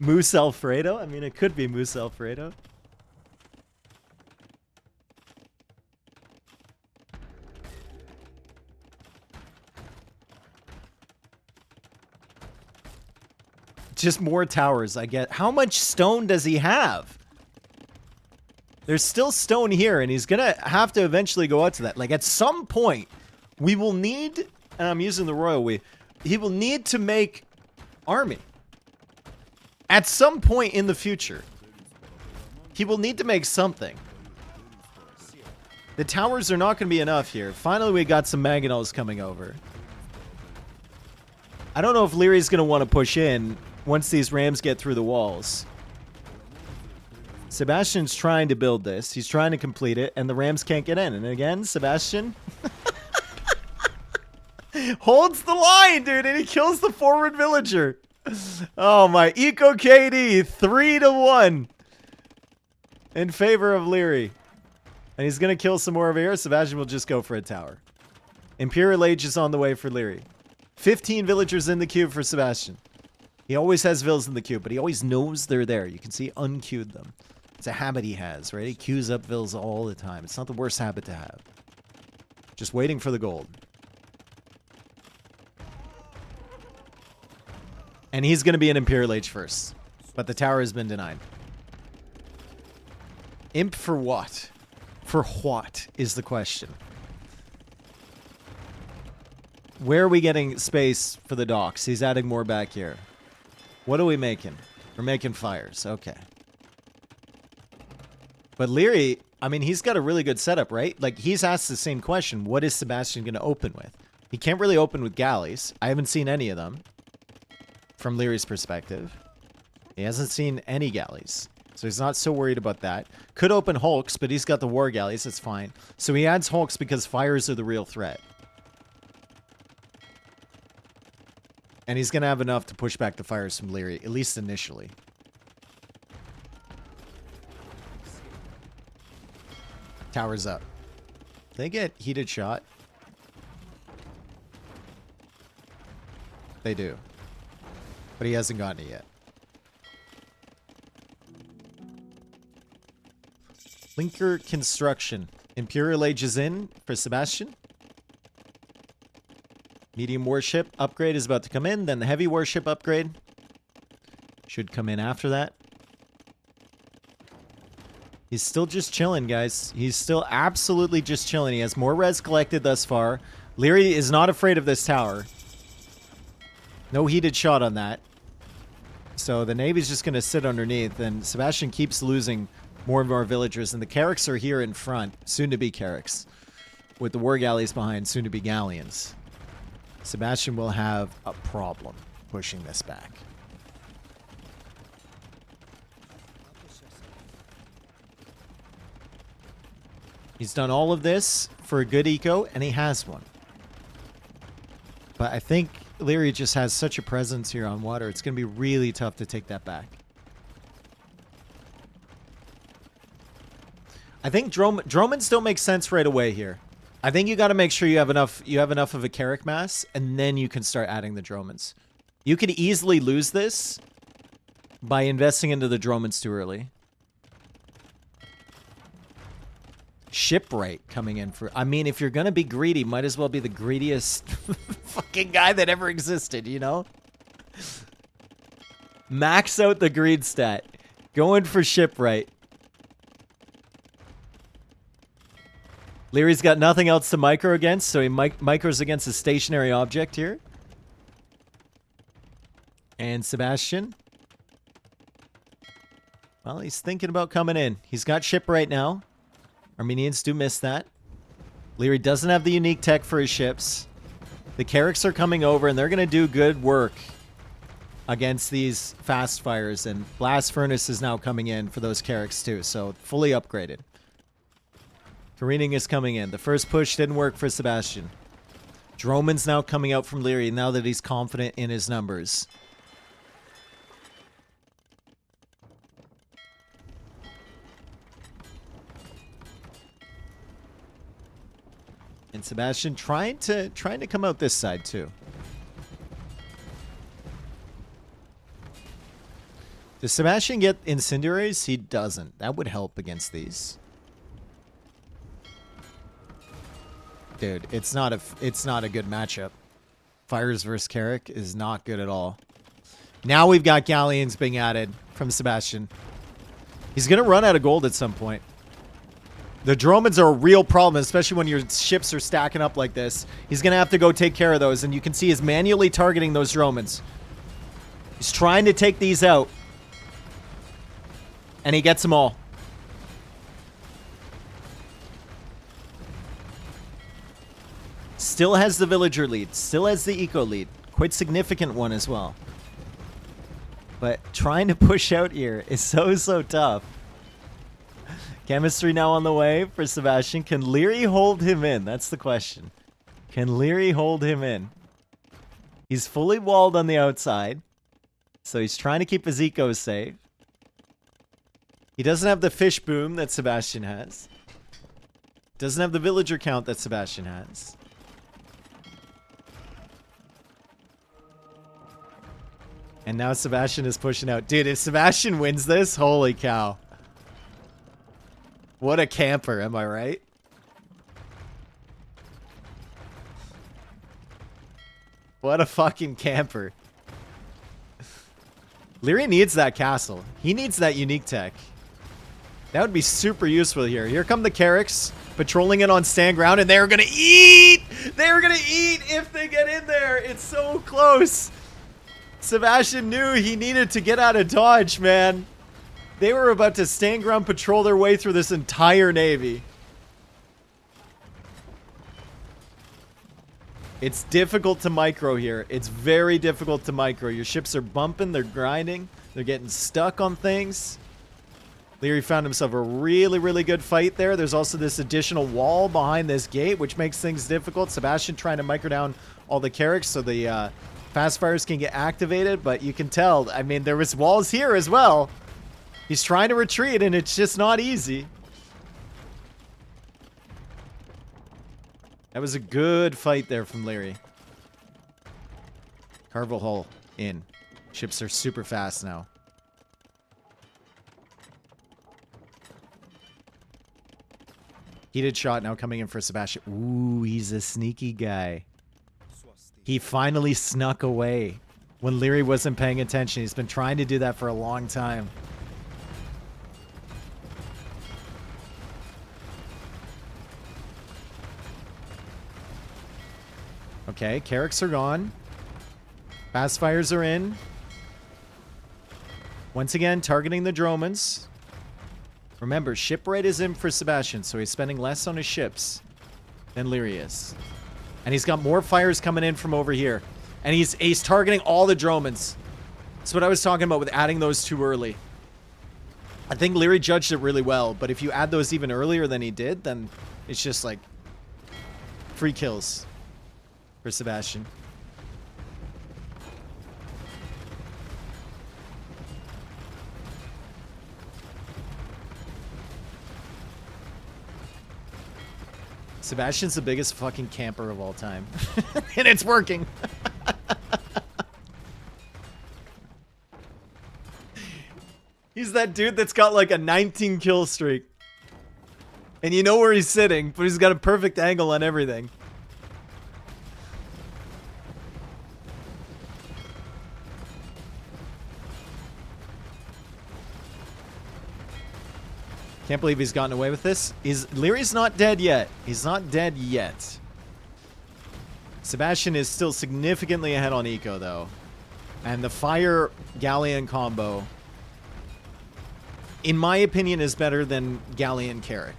Moose Alfredo? I mean, it could be Moose Alfredo. Just more towers, I get. How much stone does he have? There's still stone here, and he's gonna have to eventually go out to that. Like, at some point, we will need, and I'm using the royal we, he will need to make army. At some point in the future, he will need to make something. The towers are not going to be enough here. Finally, we got some mangonels coming over. I don't know if Liry's going to want to push in once these rams get through the walls. Sebastian's trying to build this. He's trying to complete it, and the Rams can't get in. And again, Sebastian holds the line, dude, and he kills the forward villager. Oh my, Eco KD 3-1 in favor of Liry. And he's going to kill some more over here. Sebastian will just go for a tower. Imperial Age is on the way for Liry. 15 villagers in the cube for Sebastian. He always has vills in the queue, but he always knows they're there. You can see unqueued them. It's a habit he has, right? He queues up vills all the time. It's not the worst habit to have. Just waiting for the gold. And he's going to be an Imperial Age first. But the tower has been denied. Imp for what? For what is the question. Where are we getting space for the docks? He's adding more back here. What are we making? We're making fires. Okay. But Liry, I mean, he's got a really good setup, right? Like, he's asked the same question. What is Sebastian going to open with? He can't really open with galleys. I haven't seen any of them. From Liry's perspective. He hasn't seen any galleys. So he's not so worried about that. Could open hulks, but he's got the war galleys. That's fine. So he adds hulks because fires are the real threat. And he's going to have enough to push back the fires from Liry, at least initially. Tower's up. They get heated shot. They do. But he hasn't gotten it yet. Linker construction. Imperial Age is in for Sebastian. Medium warship upgrade is about to come in. Then the heavy warship upgrade should come in after that. He's still just chilling, guys. He's still absolutely just chilling. He has more res collected thus far. Liry is not afraid of this tower. No heated shot on that. So the Navy's just going to sit underneath, and Sebastian keeps losing more and more villagers, and the Carracks are here in front, soon to be Carracks, with the war galleys behind, soon to be galleons. Sebastian will have a problem pushing this back. He's done all of this for a good eco, and he has one. But I think Liry just has such a presence here on water, it's going to be really tough to take that back. I think Dromans don't make sense right away here. I think you got to make sure you have enough of a Carrack mass, and then you can start adding the Dromans. You could easily lose this by investing into the Dromans too early. Shipwright coming in for... I mean, if you're going to be greedy, might as well be the greediest fucking guy that ever existed, you know? Max out the greed stat. Going for Shipwright. Liry's got nothing else to micro against, so he micros against a stationary object here. And Sebastian. Well, he's thinking about coming in. He's got Shipwright now. Armenians do miss that. Liry doesn't have the unique tech for his ships. The Carracks are coming over, and they're going to do good work against these fast fires. And Blast Furnace is now coming in for those Carracks too, so fully upgraded. Careening is coming in. The first push didn't work for Sebastian. Droman's now coming out from Liry now that he's confident in his numbers. And Sebastian trying to come out this side too. Does Sebastian get incendiaries? He doesn't. That would help against these. Dude, it's not a good matchup. Fires versus Carrack is not good at all. Now we've got galleons being added from Sebastian. He's gonna run out of gold at some point. The Dromans are a real problem, especially when your ships are stacking up like this. He's going to have to go take care of those, and you can see he's manually targeting those Dromans. He's trying to take these out. And he gets them all. Still has the villager lead. Still has the eco lead. Quite significant one as well. But trying to push out here is so tough. Chemistry now on the way for Sebastian. Can Liry hold him in? That's the question. Can Liry hold him in? He's fully walled on the outside. So he's trying to keep his ecos safe. He doesn't have the fish boom that Sebastian has. Doesn't have the villager count that Sebastian has. And now Sebastian is pushing out. Dude, if Sebastian wins this, holy cow. What a camper, am I right? What a fucking camper. Liry needs that castle. He needs that unique tech. That would be super useful here. Here come the Carracks patrolling it on stand ground, and they're gonna eat! They're gonna eat if they get in there! It's so close! Sebastian knew he needed to get out of dodge, man. They were about to stand ground patrol their way through this entire navy. It's difficult to micro here. It's very difficult to micro. Your ships are bumping, they're grinding, they're getting stuck on things. Liry found himself a really, really good fight there. There's also this additional wall behind this gate, which makes things difficult. Sebastian trying to micro down all the Carracks so the fast fires can get activated, but you can tell, I mean, there was walls here as well. He's trying to retreat, and it's just not easy. That was a good fight there from Liry. Carvel Hull in. Ships are super fast now. Heated shot now coming in for Sebastian. Ooh, he's a sneaky guy. He finally snuck away when Liry wasn't paying attention. He's been trying to do that for a long time. Okay, Carracks are gone. Fast fires are in. Once again, targeting the Dromans. Remember, shipwright is in for Sebastian, so he's spending less on his ships than Liry is. And he's got more fires coming in from over here. And he's targeting all the Dromans. That's what I was talking about with adding those too early. I think Liry judged it really well, but if you add those even earlier than he did, then it's just like free kills for Sebastian. Sebastian's the biggest fucking camper of all time. And it's working. He's that dude that's got like a 19 kill streak. And you know where he's sitting, but he's got a perfect angle on everything. Can't believe he's gotten away with this. Liry's not dead yet. He's not dead yet. Sebastian is still significantly ahead on eco, though. And the fire galleon combo, in my opinion, is better than galleon Carrack.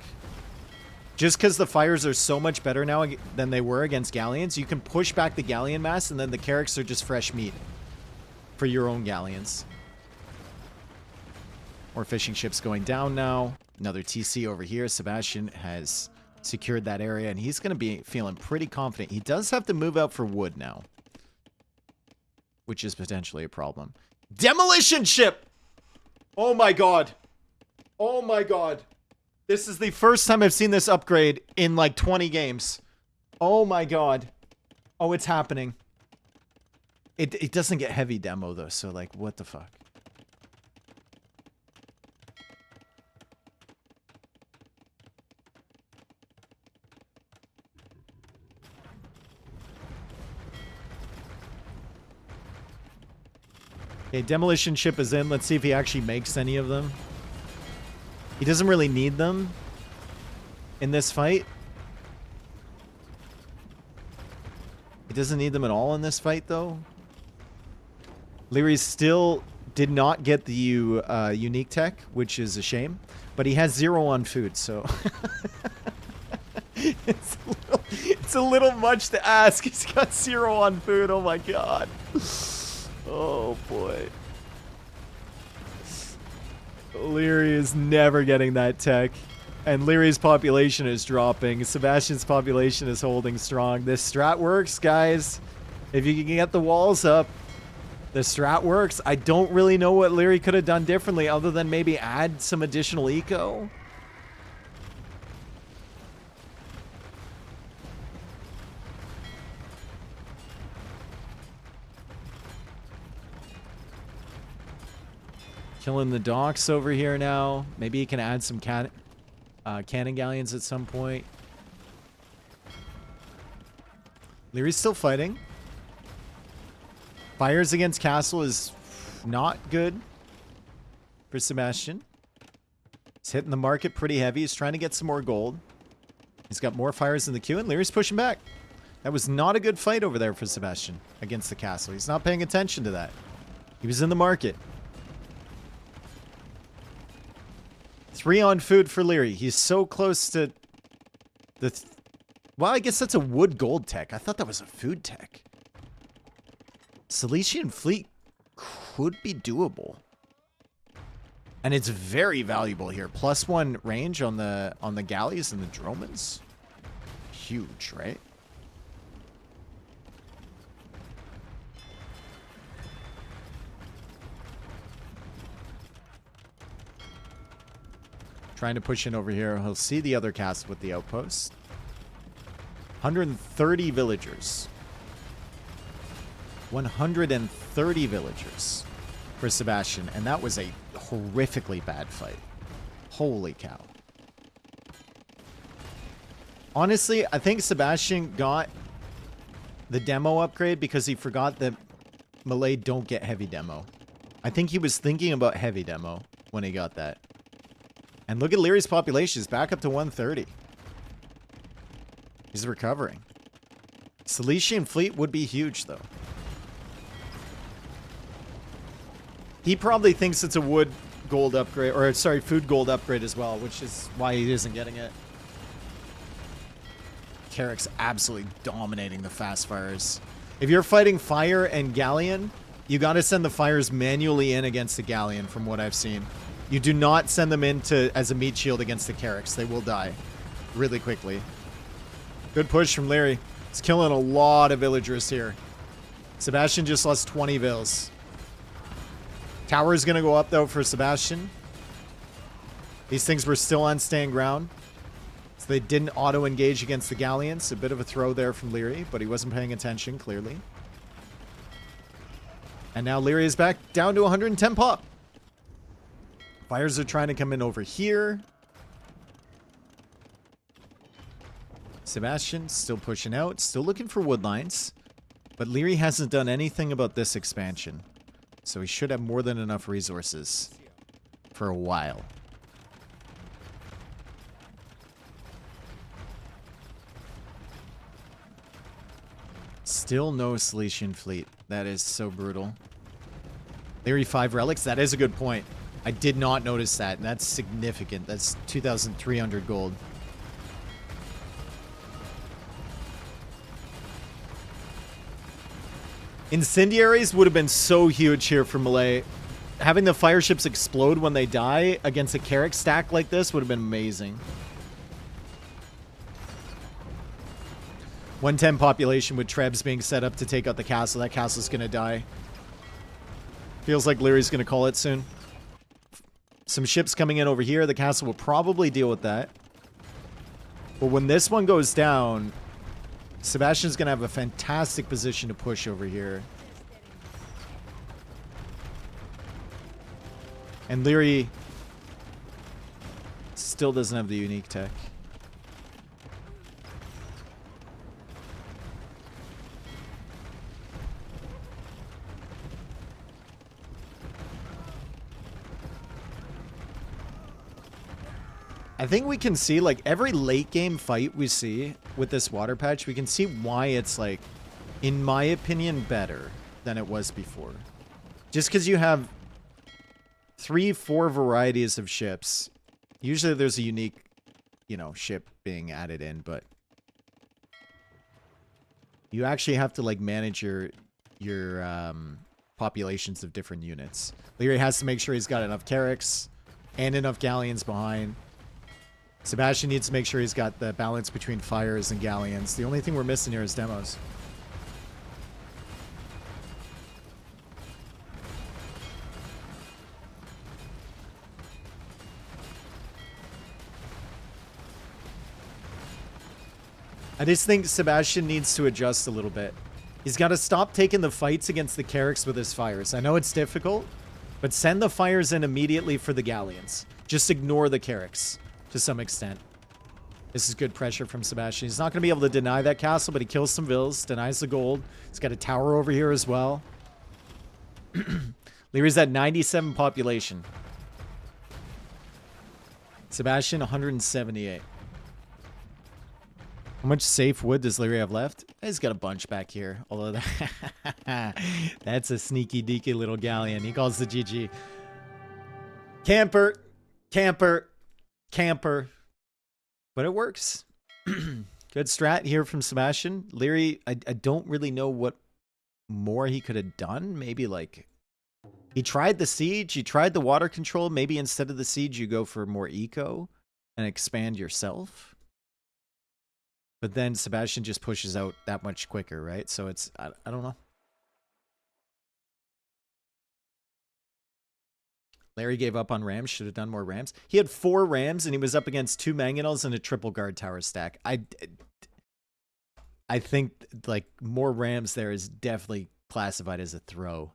Just because the fires are so much better now than they were against galleons, you can push back the galleon mass, and then the Carracks are just fresh meat for your own galleons. More fishing ships going down now. Another TC over here. Sebastian has secured that area, and he's going to be feeling pretty confident. He does have to move out for wood now, which is potentially a problem. Demolition ship! Oh my god. Oh my god. This is the first time I've seen this upgrade in like 20 games. Oh my god. Oh, it's happening. It doesn't get heavy demo, though, so like, what the fuck? Okay, demolition ship is in. Let's see if he actually makes any of them. He doesn't really need them in this fight. He doesn't need them at all in this fight, though. Liry still did not get the unique tech, which is a shame. But he has 0 on food, so... it's a little much to ask. He's got 0 on food. Oh my god. Oh boy. Liry is never getting that tech. And Lyrey's population is dropping. Sebastian's population is holding strong. This strat works, guys. If you can get the walls up, the strat works. I don't really know what Liry could have done differently other than maybe add some additional eco. Killing the docks over here now. Maybe he can add some cannon galleons at some point. Liry's still fighting. Fires against castle is not good for Sebastian. He's hitting the market pretty heavy. He's trying to get some more gold. He's got more fires in the queue, and Liry's pushing back. That was not a good fight over there for Sebastian against the castle. He's not paying attention to that. He was in the market. 3 on food for Liry. He's so close to the... well, I guess that's a wood gold tech. I thought that was a food tech. Cilician fleet could be doable. And it's very valuable here. +1 range on the galleys and the dromons. Huge, right? Trying to push in over here. He'll see the other castle with the outpost. 130 villagers. 130 villagers for Sebastian. And that was a horrifically bad fight. Holy cow. Honestly, I think Sebastian got the demo upgrade because he forgot that Malay don't get heavy demo. I think he was thinking about heavy demo when he got that. And look at Lyrey's population. He's back up to 130. He's recovering. Cilician fleet would be huge, though. He probably thinks it's a wood gold upgrade, or sorry, food gold upgrade as well, which is why he isn't getting it. Carrick's absolutely dominating the fast fires. If you're fighting fire and galleon, you got to send the fires manually in against the galleon, from what I've seen. You do not send them in as a meat shield against the Carricks. They will die really quickly. Good push from Liry. He's killing a lot of villagers here. Sebastian just lost 20 vills. Tower is going to go up, though, for Sebastian. These things were still on staying ground. So they didn't auto-engage against the galleons. A bit of a throw there from Liry, but he wasn't paying attention, clearly. And now Liry is back down to 110 pop. Fires are trying to come in over here. Sebastian still pushing out, still looking for wood lines. But Liry hasn't done anything about this expansion. So he should have more than enough resources for a while. Still no Cilician fleet. That is so brutal. Liry 5 relics, that is a good point. I did not notice that, and that's significant. That's 2,300 gold. Incendiaries would have been so huge here for Malay. Having the fire ships explode when they die against a Carrick stack like this would have been amazing. 110 population with Trebs being set up to take out the castle. That castle's going to die. Feels like Liry's going to call it soon. Some ships coming in over here. The castle will probably deal with that. But when this one goes down, Sebastian's going to have a fantastic position to push over here. And Liry still doesn't have the unique tech. I think we can see, like, every late game fight we see with this water patch, we can see why it's, like, in my opinion, better than it was before. Just because you have 3-4 varieties of ships. Usually there's a unique, you know, ship being added in, but you actually have to, like, manage your populations of different units. Liry has to make sure he's got enough Carricks and enough galleons behind. Sebastian needs to make sure he's got the balance between fires and galleons. The only thing we're missing here is demos. I just think Sebastian needs to adjust a little bit. He's got to stop taking the fights against the Carracks with his fires. I know it's difficult, but send the fires in immediately for the galleons. Just ignore the Carracks to some extent. This is good pressure from Sebastian. He's not going to be able to deny that castle, but he kills some vills, denies the gold. He's got a tower over here as well. Liry's at 97 population. Sebastian, 178. How much safe wood does Liry have left? He's got a bunch back here. Although that's a sneaky deaky little galleon. He calls the GG. Camper. Camper. Camper. But it works. Good strat here from Sebastian. Liry, I don't really know what more he could have done. Maybe like... He tried the siege. He tried the water control. Maybe instead of the siege, you go for more eco and expand yourself. But then Sebastian just pushes out that much quicker, right? So it's, I don't know. Liry gave up on rams. Should have done more rams. He had 4 rams and he was up against 2 mangonels and a triple guard tower stack. I think like more rams there is definitely classified as a throw.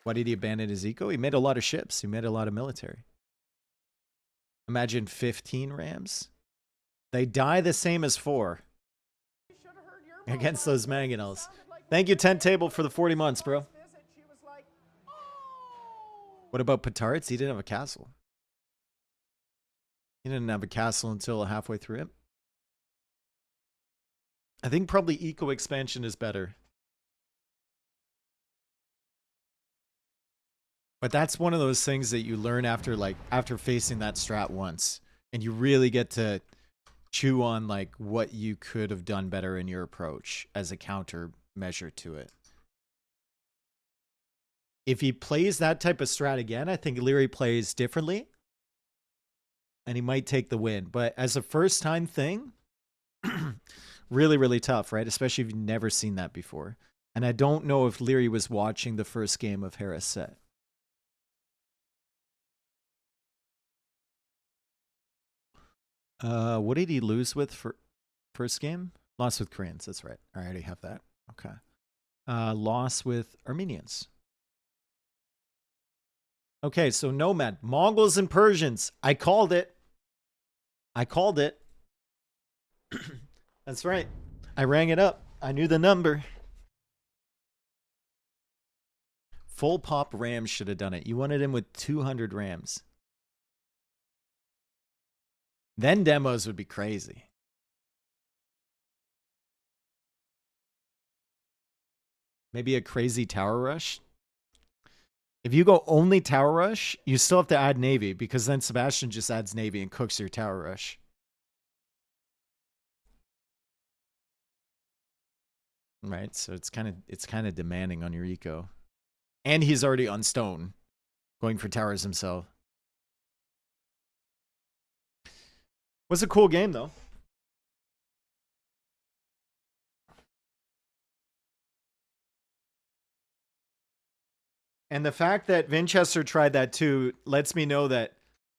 Why did he abandon his eco? He made a lot of ships. He made a lot of military. Imagine 15 rams. They die the same as 4 against those mangonels. Thank you, Tent Table, for the 40 months, bro. What about Petards? He didn't have a castle. He didn't have a castle until halfway through it. I think probably eco expansion is better. But that's one of those things that you learn after facing that strat once. And you really get to chew on like what you could have done better in your approach as a counter measure to it. If he plays that type of strat again, I think Liry plays differently. And he might take the win. But as a first time thing, really, really tough, right? Especially if you've never seen that before. And I don't know if Liry was watching the first game of Harris set. What did he lose with for first game? Lost with Koreans, that's right. I already have that. Okay. Loss with Armenians. Okay, so Nomad. Mongols and Persians. I called it. I called it. That's right. I rang it up. I knew the number. Full pop Rams should have done it. You wanted him with 200 Rams. Then demos would be crazy. Maybe a crazy tower rush. If you go only tower rush, you still have to add navy because then Sebastian just adds navy and cooks your tower rush. Right, so it's kind of demanding on your eco. And he's already on stone, going for towers himself. Was a cool game though. And the fact that Vinchester tried that too lets me know that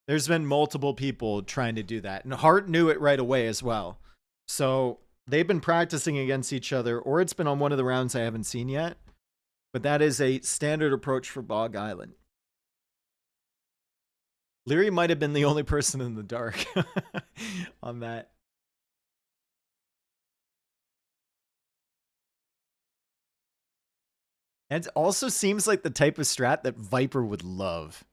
there's been multiple people trying to do that. And Hart knew it right away as well. So they've been practicing against each other, or it's been on one of the rounds I haven't seen yet. But that is a standard approach for Bog Island. Liry might have been the only person in the dark on that. And it also seems like the type of strat that Viper would love.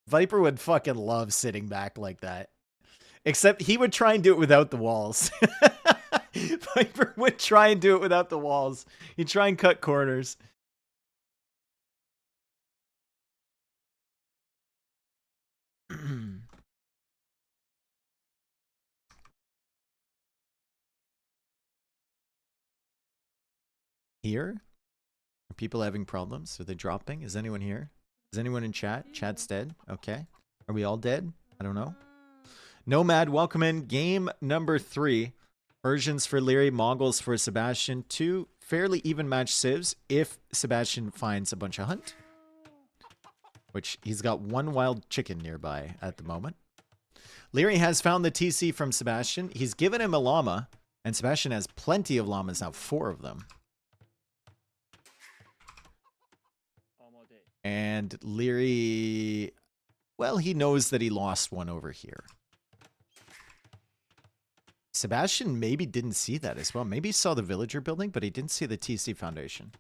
Viper would fucking love sitting back like that. Except he would try and do it without the walls. Viper would try and do it without the walls. He'd try and cut corners. Here? Are people having problems? Are they dropping? Is anyone here? Is anyone in chat? Chat's dead. Okay. Are we all dead? I don't know. Nomad, welcome in. Game number 3. Persians for Liry, Mongols for Sebastian. 2 fairly even match civs if Sebastian finds a bunch of hunt. Which he's got 1 wild chicken nearby at the moment. Liry has found the TC from Sebastian. He's given him a llama. And Sebastian has plenty of llamas now, 4 of them. And Liry, well, he knows that he lost one over here. Sebastian maybe didn't see that as well. Maybe he saw the villager building, but he didn't see the TC foundation.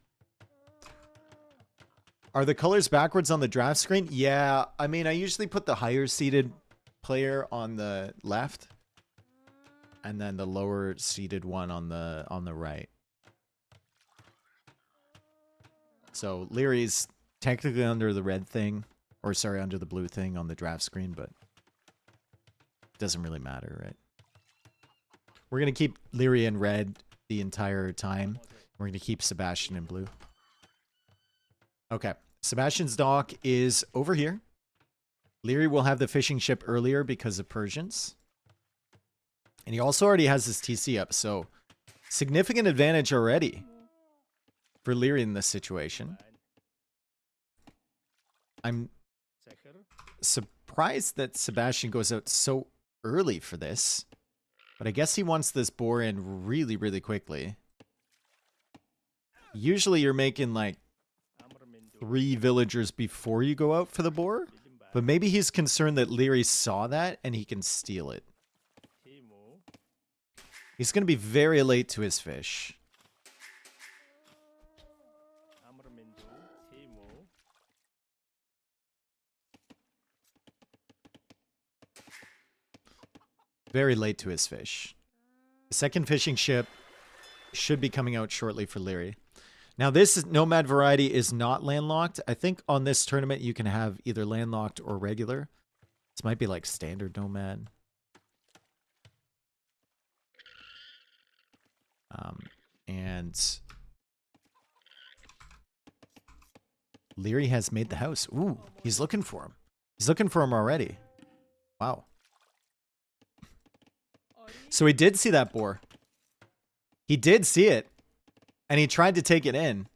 Are the colors backwards on the draft screen? Yeah, I mean, I usually put the higher seeded player on the left. And then the lower seeded one on the right. So Liry's technically under the red thing, or sorry, under the blue thing on the draft screen, but it doesn't really matter, right? We're going to keep Liry in red the entire time. We're going to keep Sebastian in blue. Okay, Sebastian's dock is over here. Liry will have the fishing ship earlier because of Persians. And he also already has his TC up, so significant advantage already for Liry in this situation. I'm surprised that Sebastian goes out so early for this. But I guess he wants this boar in really, really quickly. Usually you're making like 3 villagers before you go out for the boar. But maybe he's concerned that Liry saw that and he can steal it. He's going to be very late to his fish. Very late to his fish. The second fishing ship should be coming out shortly for Liry. Now this Nomad variety is not landlocked. I think on this tournament you can have either landlocked or regular. This might be like standard Nomad. And Liry has made the house. Ooh, he's looking for him. He's looking for him already. Wow. So he did see that boar. He did see it. And he tried to take it in.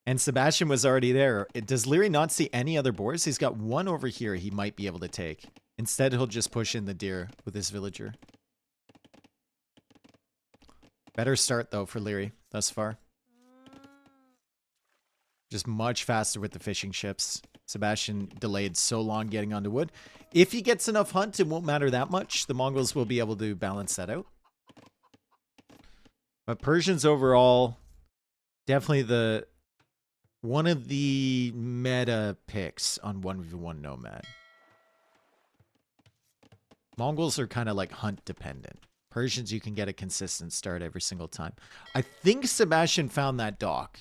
And Sebastian was already there. Does Liry not see any other boars? He's got one over here he might be able to take. Instead, he'll just push in the deer with his villager. Better start, though, for Liry thus far. Just much faster with the fishing ships. Sebastian delayed so long getting onto wood. If he gets enough hunt, it won't matter that much. The Mongols will be able to balance that out. But Persians overall, definitely one of the meta picks on 1v1 Nomad. Mongols are kind of like hunt dependent. Persians, you can get a consistent start every single time. I think Sebastian found that dock.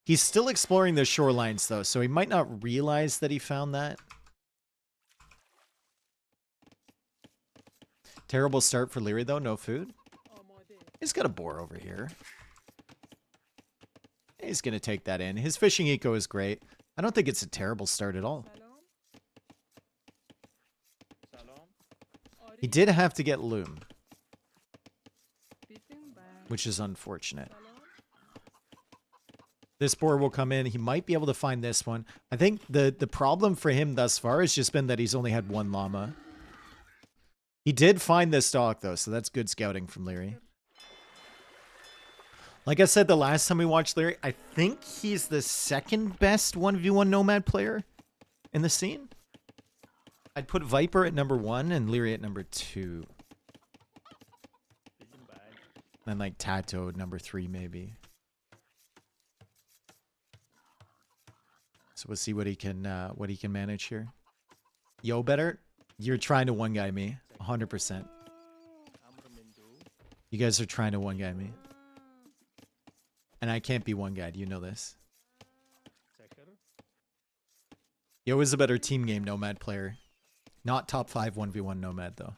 He's still exploring the shorelines, though, so he might not realize that he found that. Terrible start for Liry, though. No food. He's got a boar over here. He's going to take that in. His fishing eco is great. I don't think it's a terrible start at all. He did have to get loom, which is unfortunate. This boar will come in. He might be able to find this one. I think the problem for him thus far has just been that he's only had 1 llama. He did find this dock, though, so that's good scouting from Liry. Like I said the last time we watched Liry, I think he's the second best 1v1 Nomad player in the scene. I'd put Viper at number 1 and Liry at number 2. Then like Tato at number 3 maybe. So we'll see what he can manage here. Yo, better. You're trying to one guy me, 100%. You guys are trying to one guy me, and I can't be one guy. You know this. Yo is a better team game Nomad player, not top 5 1v1 Nomad though.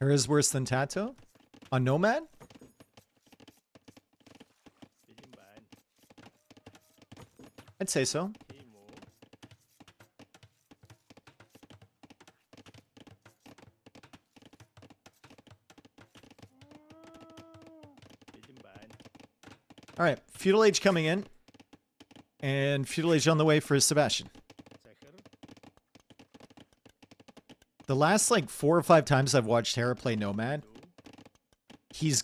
Her is worse than Tato? On Nomad? I'd say so. All right, Feudal Age coming in. And Feudal Age on the way for Sebastian. The last like 4 or 5 times I've watched Hera play Nomad, he's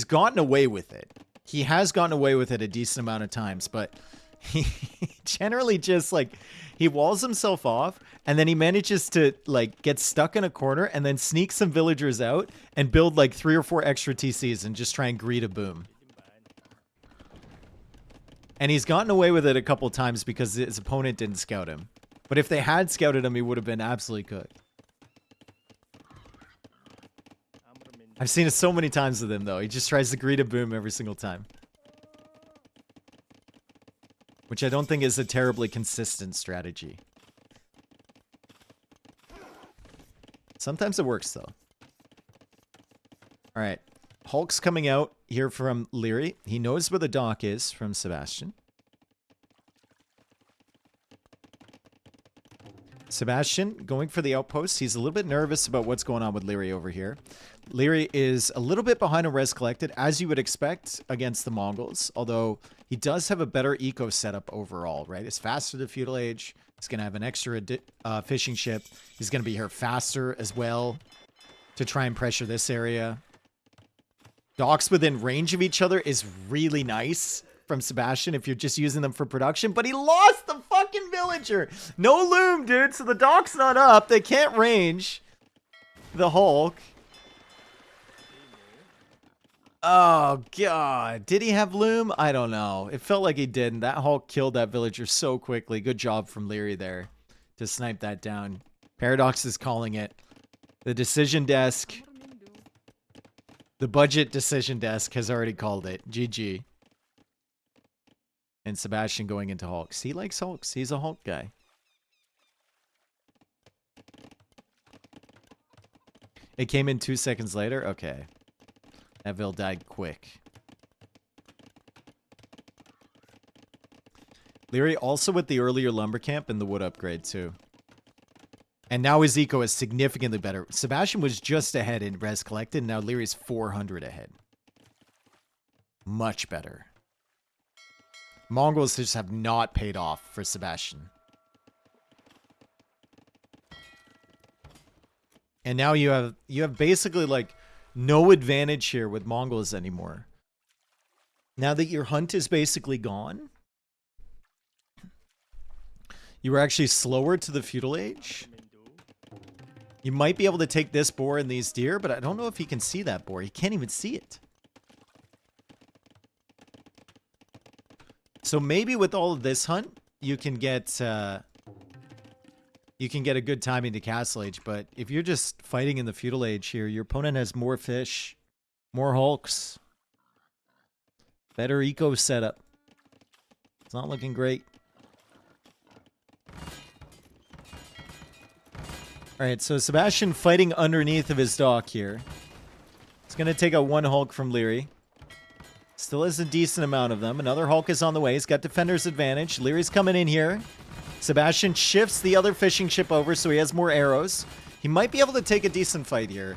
gotten away with it. He has gotten away with it a decent amount of times, but he generally just like he walls himself off and then he manages to like get stuck in a corner and then sneak some villagers out and build like 3 or 4 extra TCs and just try and greet a boom. And he's gotten away with it a couple times because his opponent didn't scout him. But if they had scouted him, he would have been absolutely cooked. I've seen it so many times with him, though. He just tries to greet a boom every single time. Which I don't think is a terribly consistent strategy. Sometimes it works, though. Alright. Hulk's coming out here from Liry. He knows where the dock is from Sebastian. Sebastian going for the outpost. He's a little bit nervous about what's going on with Liry over here. Liry is a little bit behind on res collected, as you would expect against the Mongols, although he does have a better eco setup overall, right? It's faster to Feudal Age. He's going to have an extra fishing ship. He's going to be here faster as well to try and pressure this area. Docks within range of each other is really nice from Sebastian if you're just using them for production, but he lost the fucking villager. No loom, dude, so the dock's not up. They can't range the Hulk. Oh, God. Did he have loom? I don't know. It felt like he didn't. That Hulk killed that villager so quickly. Good job from Liry there to snipe that down. Paradox is calling it. The decision desk, the budget decision desk has already called it. GG. And Sebastian going into Hulks. He likes Hulks. He's a Hulk guy. It came in 2 seconds later? Okay. That Vil died quick. Liry also with the earlier lumber camp and the wood upgrade too. And now his eco is significantly better. Sebastian was just ahead in res collected. Now Liry's 400 ahead. Much better. Mongols just have not paid off for Sebastian. And now you have basically like no advantage here with Mongols anymore. Now that your hunt is basically gone, you were actually slower to the Feudal Age. You might be able to take this boar and these deer, but I don't know if he can see that boar. He can't even see it. So maybe with all of this hunt, you can get a good time into Castle Age, but if you're just fighting in the Feudal Age here, your opponent has more fish, more Hulks, better eco setup. It's not looking great. Alright, so Sebastian fighting underneath of his dock here. It's going to take out one Hulk from Liry. Still has a decent amount of them. Another Hulk is on the way. He's got defender's advantage. Liry's coming in here. Sebastian shifts the other fishing ship over so he has more arrows. He might be able to take a decent fight here.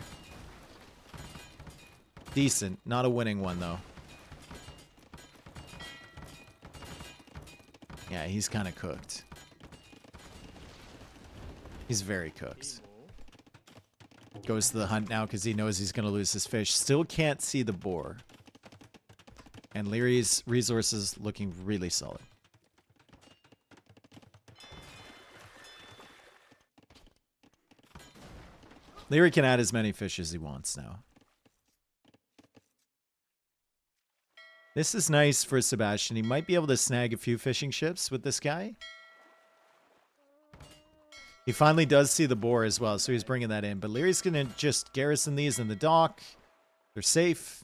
Decent. Not a winning one, though. Yeah, he's kind of cooked. He's very cooked. Goes to the hunt now because he knows he's going to lose his fish. Still can't see the boar. And Liry's resources looking really solid. Liry can add as many fish as he wants now. This is nice for Sebastian. He might be able to snag a few fishing ships with this guy. He finally does see the boar as well, so he's bringing that in. But Liry's going to just garrison these in the dock. They're safe.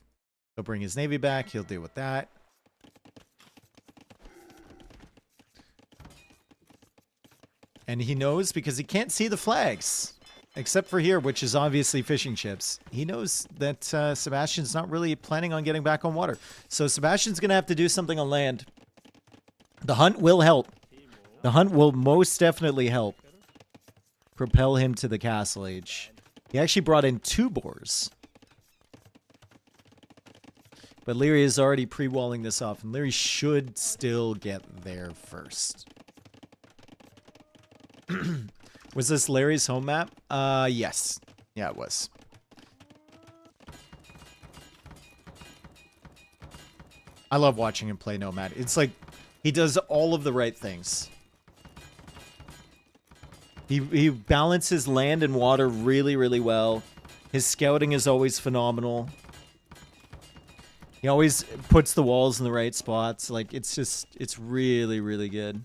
He'll bring his navy back. He'll deal with that. And he knows because he can't see the flags. Except for here, which is obviously fishing chips. He knows that Sebastian's not really planning on getting back on water. So Sebastian's going to have to do something on land. The hunt will help. The hunt will most definitely help propel him to the castle age. He actually brought in 2 boars. But Liry is already pre-walling this off, and Liry should still get there first. Was this Larry's home map? Yes. Yeah, it was. I love watching him play Nomad. It's like, he does all of the right things. He balances land and water really, really well. His scouting is always phenomenal. He always puts the walls in the right spots. Like, it's really, really good.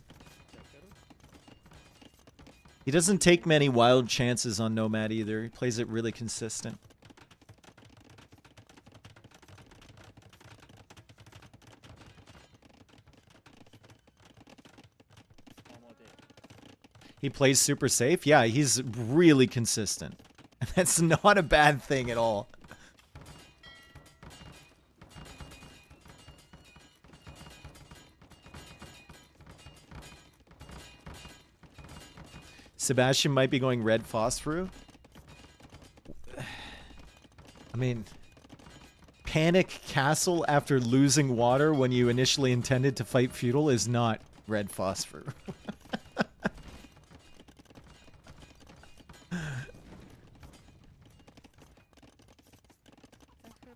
He doesn't take many wild chances on Nomad either. He plays it really consistent. He plays super safe. Yeah, he's really consistent. That's not a bad thing at all. Sebastian might be going red phosphor. I mean, panic castle after losing water when you initially intended to fight Feudal is not red phosphor.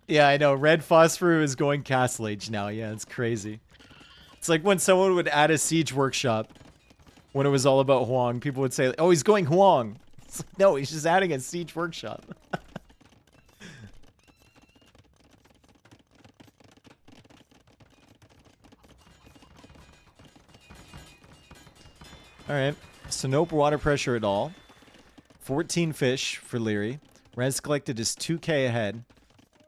Yeah, I know. Red phosphor is going castle age now. Yeah, it's crazy. It's like when someone would add a siege workshop. When it was all about Huang, people would say, oh, he's going Huang. It's like, no, he's just adding a siege workshop. Alright, so no water pressure at all. 14 fish for Liry. Res collected is 2k ahead.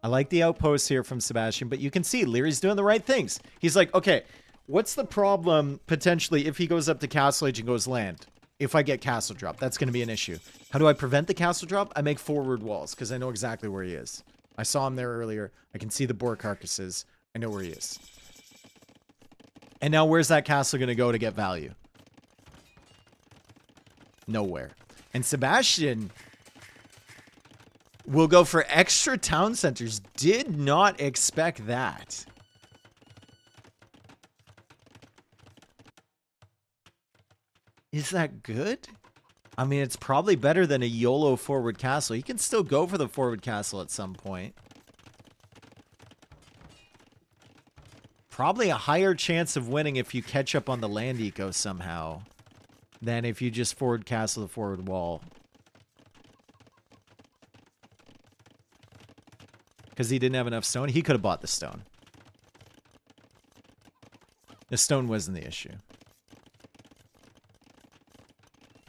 I like the outpost here from Sebastian, but you can see Liry's doing the right things. He's like, okay, what's the problem, potentially, if he goes up to Castle Age and goes land? If I get Castle Drop, that's going to be an issue. How do I prevent the Castle Drop? I make forward walls, because I know exactly where he is. I saw him there earlier. I can see the boar carcasses. I know where he is. And now where's that castle going to go to get value? Nowhere. And Sebastian will go for extra town centers. Did not expect that. Is that good? I mean, it's probably better than a YOLO forward castle. You can still go for the forward castle at some point. Probably a higher chance of winning if you catch up on the land eco somehow than if you just forward castle the forward wall. Because he didn't have enough stone. He could have bought the stone. The stone wasn't the issue.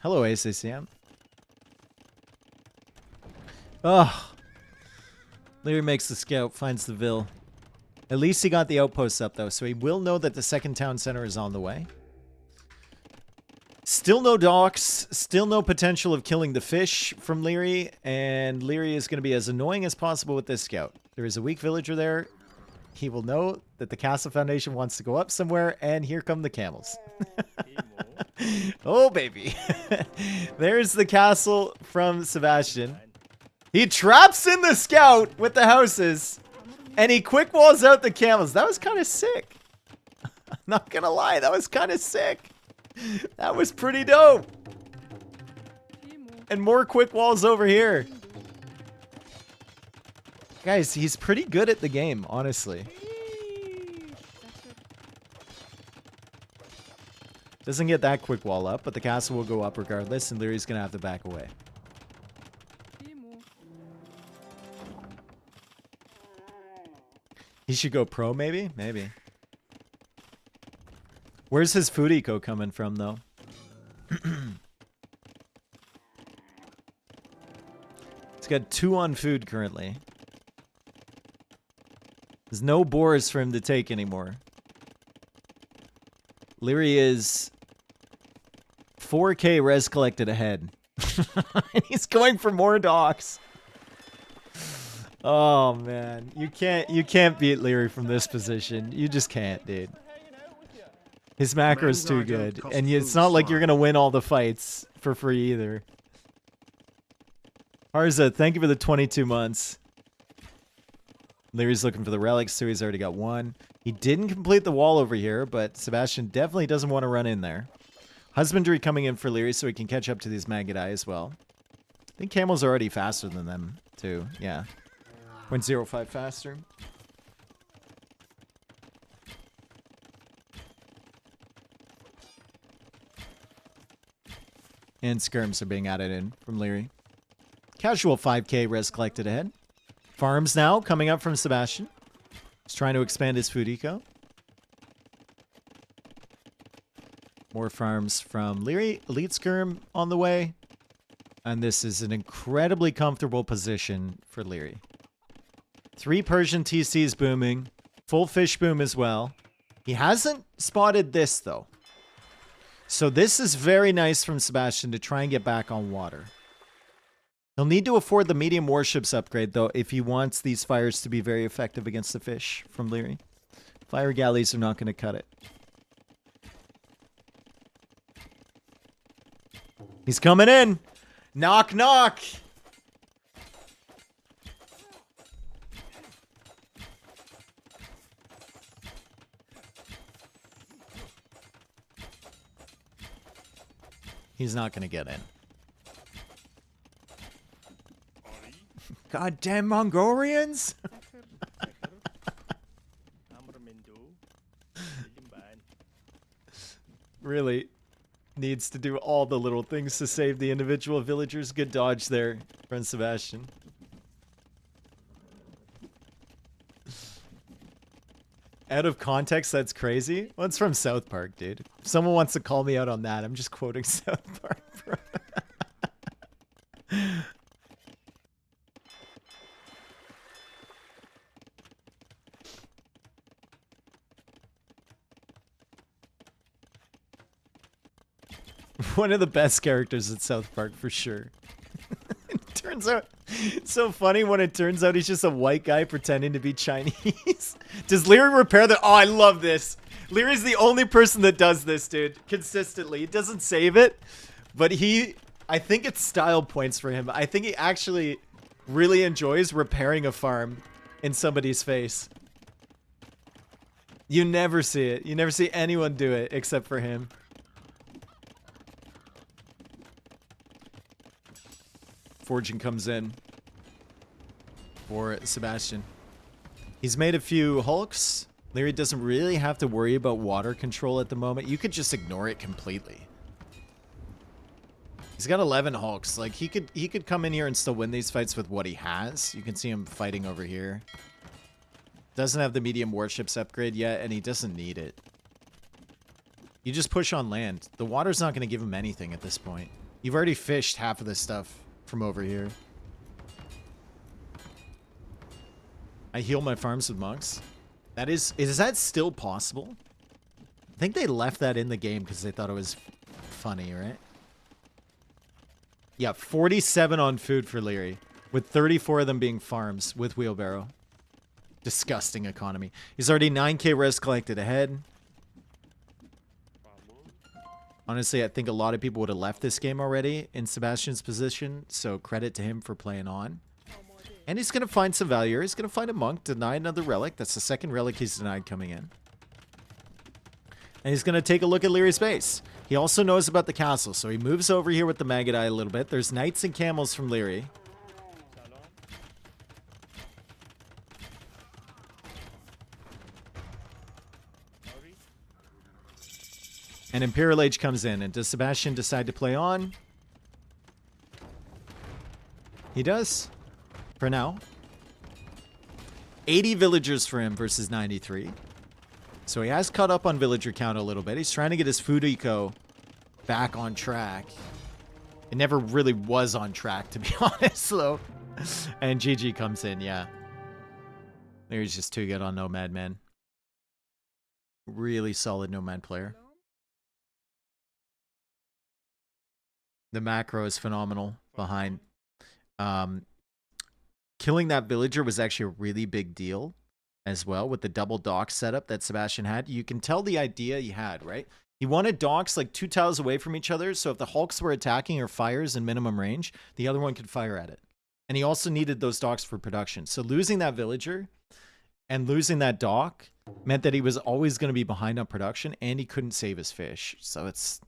Hello, ACCM. Oh. Liry makes the scout, finds the Vil. At least he got the outposts up, though, so he will know that the second town center is on the way. Still no docks, still no potential of killing the fish from Liry, and Liry is going to be as annoying as possible with this scout. There is a weak villager there. He will know that the castle foundation wants to go up somewhere, and here come the camels. Oh, baby. There's the castle from Sebastian. He traps in the scout with the houses, and he quick walls out the camels. That was kind of sick. I'm not going to lie. That was kind of sick. That was pretty dope. And more quick walls over here. Guys, he's pretty good at the game, honestly. Doesn't get that quick wall up, but the castle will go up regardless, and Liry's going to have to back away. He should go pro, maybe? Maybe. Where's his food eco coming from, though? He's got 2 on food currently. There's no boars for him to take anymore. Liry is 4k res collected ahead. He's going for more docks. Oh man, you can't beat Liry from this position. You just can't, dude. His macro is too good, and it's not like you're gonna win all the fights for free either. Harza, thank you for the 22 months. Liry's looking for the relics, so he's already got one. He didn't complete the wall over here, but Sebastian definitely doesn't want to run in there. Husbandry coming in for Liry so he can catch up to these Magidai as well. I think Camel's already faster than them, too. Yeah. 0.05 faster. And skirms are being added in from Liry. Casual 5k res collected ahead. Farms now coming up from Sebastian. He's trying to expand his food eco. More farms from Liry. Elite skirm on the way. And this is an incredibly comfortable position for Liry. 3 Persian TCs booming. Full fish boom as well. He hasn't spotted this though. So this is very nice from Sebastian to try and get back on water. He'll need to afford the medium warships upgrade though if he wants these fires to be very effective against the fish from Liry. Fire galleys are not going to cut it. He's coming in. Knock, knock. He's not going to get in. Goddamn Mongolians! Really needs to do all the little things to save the individual villagers. Good dodge there, friend Sebastian. Out of context, that's crazy. Well, it's from South Park, dude. If someone wants to call me out on that, I'm just quoting South Park, bro. One of the best characters in South Park, for sure. It turns out, it's so funny when it turns out he's just a white guy pretending to be Chinese. Does Liry repair the... Oh, I love this. Liry's the only person that does this, dude. Consistently. He doesn't save it, but I think it's style points for him. I think he actually really enjoys repairing a farm in somebody's face. You never see it. You never see anyone do it except for him. Fortune comes in for Sebastian. He's made a few hulks. Liry doesn't really have to worry about water control at the moment. You could just ignore it completely. He's got 11 hulks. Like he could come in here and still win these fights with what he has. You can see him fighting over here. Doesn't have the medium warships upgrade yet, and he doesn't need it. You just push on land. The water's not going to give him anything at this point. You've already fished half of this stuff from over here. I heal my farms with monks. Is that still possible? I think they left that in the game because they thought it was funny, right? Yeah, 47 on food for Liry, with 34 of them being farms with wheelbarrow. Disgusting economy. He's already 9k res collected ahead. Honestly, I think a lot of people would have left this game already in Sebastian's position, so credit to him for playing on. And he's going to find some value. He's going to find a monk, deny another relic. That's the second relic he's denied coming in. And he's going to take a look at Liry's base. He also knows about the castle, so he moves over here with the Magidai a little bit. There's knights and camels from Liry. And Imperial Age comes in, and does Sebastian decide to play on? He does, for now. 80 villagers for him versus 93. So he has caught up on villager count a little bit. He's trying to get his food eco back on track. It never really was on track, to be honest, though. And GG comes in, yeah. He's just too good on Nomad, man. Really solid Nomad player. The macro is phenomenal behind. Killing that villager was actually a really big deal as well with the double dock setup that Sebastian had. You can tell the idea he had, right? He wanted docks like 2 tiles away from each other, so if the Hulks were attacking or fires in minimum range, the other one could fire at it. And he also needed those docks for production. So losing that villager and losing that dock meant that he was always going to be behind on production, and he couldn't save his fish. So it's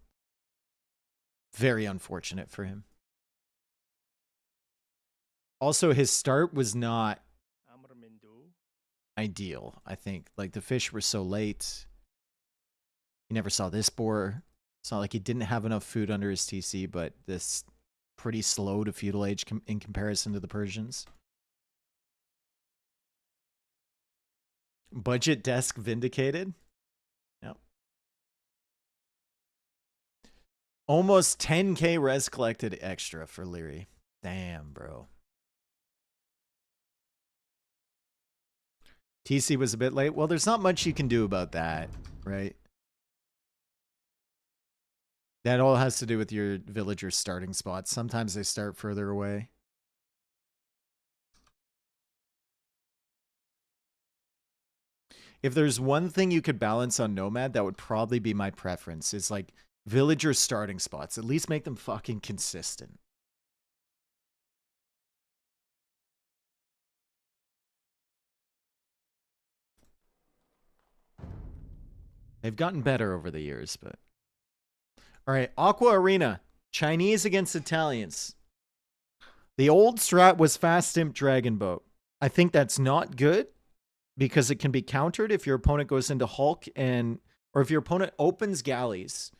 very unfortunate for him. Also, his start was not ideal, I think. Like, the fish were so late. He never saw this boar. It's not like he didn't have enough food under his TC, but this pretty slow to feudal age in comparison to the Persians. Budget desk vindicated. Yep. Almost 10k res collected extra for Liry. Damn, bro. TC was a bit late. Well, there's not much you can do about that, right? That all has to do with your villager starting spots. Sometimes they start further away. If there's one thing you could balance on Nomad, that would probably be my preference. Is like villager starting spots. At least make them fucking consistent. They've gotten better over the years, but... All right, Aqua Arena. Chinese against Italians. The old strat was fast imp dragon boat. I think that's not good because it can be countered if your opponent goes into Hulk and... Or if your opponent opens galleys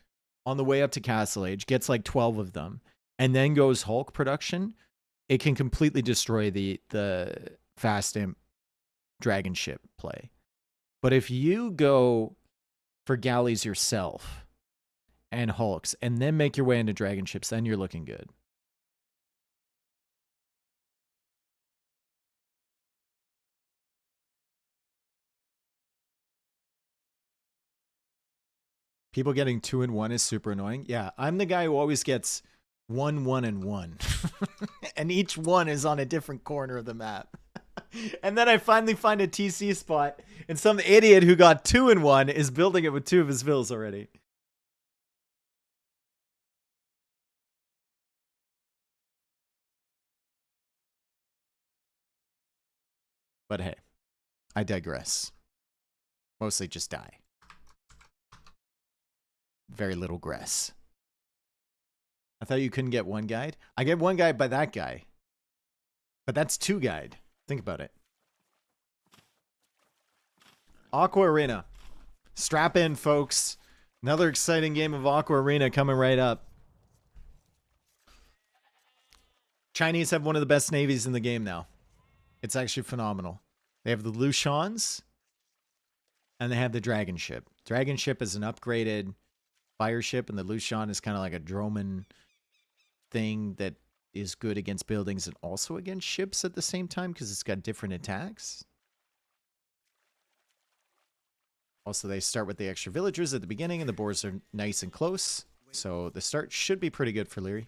on the way up to Castle Age, gets like 12 of them, and then goes Hulk production, it can completely destroy the fast imp dragon ship play. But if you go for galleys yourself and Hulks and then make your way into dragon ships, then you're looking good. People getting 2 and 1 is super annoying. Yeah, I'm the guy who always gets 1, 1, and 1. And each one is on a different corner of the map. And then I finally find a TC spot, and some idiot who got 2 and 1 is building it with 2 of his vills already. But hey, I digress. Mostly just die. Very little grass. I thought you couldn't get 1 guide. I get 1 guide by that guy. But that's 2 guide. Think about it. Aqua Arena. Strap in, folks. Another exciting game of Aqua Arena coming right up. Chinese have one of the best navies in the game now. It's actually phenomenal. They have the Lushans, and they have the Dragon Ship. Dragon Ship is an upgraded fire ship, and the Lushan is kind of like a droman thing that is good against buildings and also against ships at the same time because it's got different attacks. Also, they start with the extra villagers at the beginning, and the boards are nice and close. So the start should be pretty good for Liry.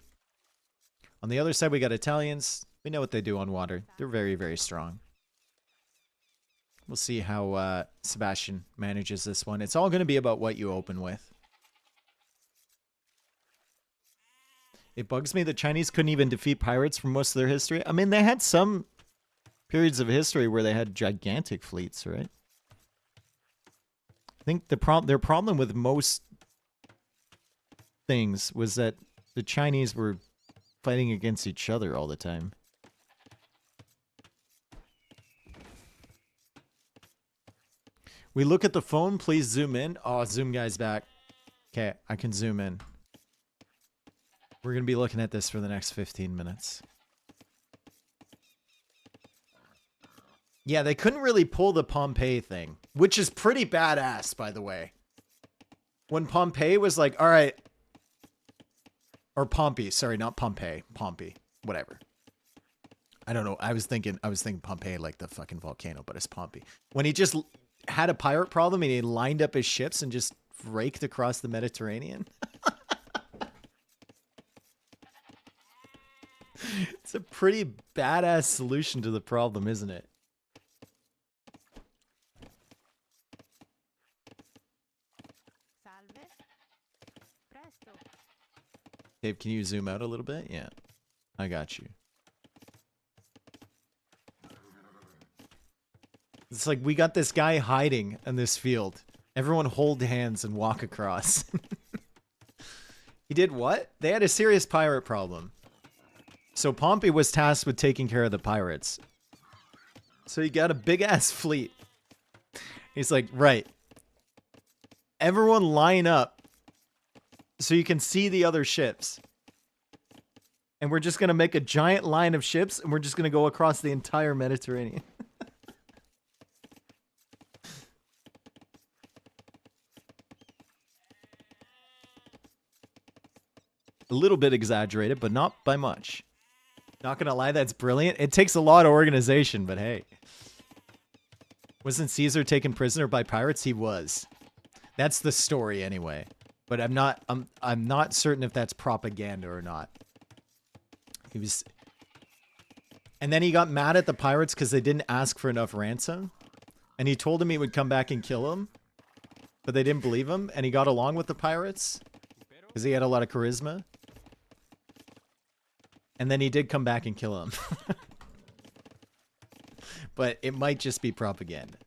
On the other side, we got Italians. We know what they do on water. They're very, very strong. We'll see how Sebastian manages this one. It's all going to be about what you open with. It bugs me that Chinese couldn't even defeat pirates for most of their history. I mean, they had some periods of history where they had gigantic fleets, right? I think their problem with most things was that the Chinese were fighting against each other all the time. We look at the phone, please zoom in. Oh, zoom guy's back. Okay, I can zoom in. We're going to be looking at this for the next 15 minutes. Yeah, they couldn't really pull the Pompeii thing, which is pretty badass, by the way. When Pompeii was like, all right, or Pompey, sorry, not Pompeii, Pompey, whatever. I don't know. I was thinking Pompeii like the fucking volcano, but it's Pompey. When he just had a pirate problem and he lined up his ships and just raked across the Mediterranean. It's a pretty badass solution to the problem, isn't it? Salve. Presto. Dave, can you zoom out a little bit? Yeah, I got you. It's like we got this guy hiding in this field. Everyone hold hands and walk across. He did what? They had a serious pirate problem. So Pompey was tasked with taking care of the pirates. So he got a big ass fleet. He's like, right. Everyone line up so you can see the other ships. And we're just going to make a giant line of ships and we're just going to go across the entire Mediterranean. A little bit exaggerated, but not by much. Not gonna lie, that's brilliant. It takes a lot of organization, but hey. Wasn't Caesar taken prisoner by pirates? He was. That's the story anyway. But I'm not certain if that's propaganda or not. He was. And then he got mad at the pirates because they didn't ask for enough ransom. And he told him he would come back and kill him. But they didn't believe him, and he got along with the pirates. Because he had a lot of charisma. And then he did come back and kill him. But it might just be propaganda.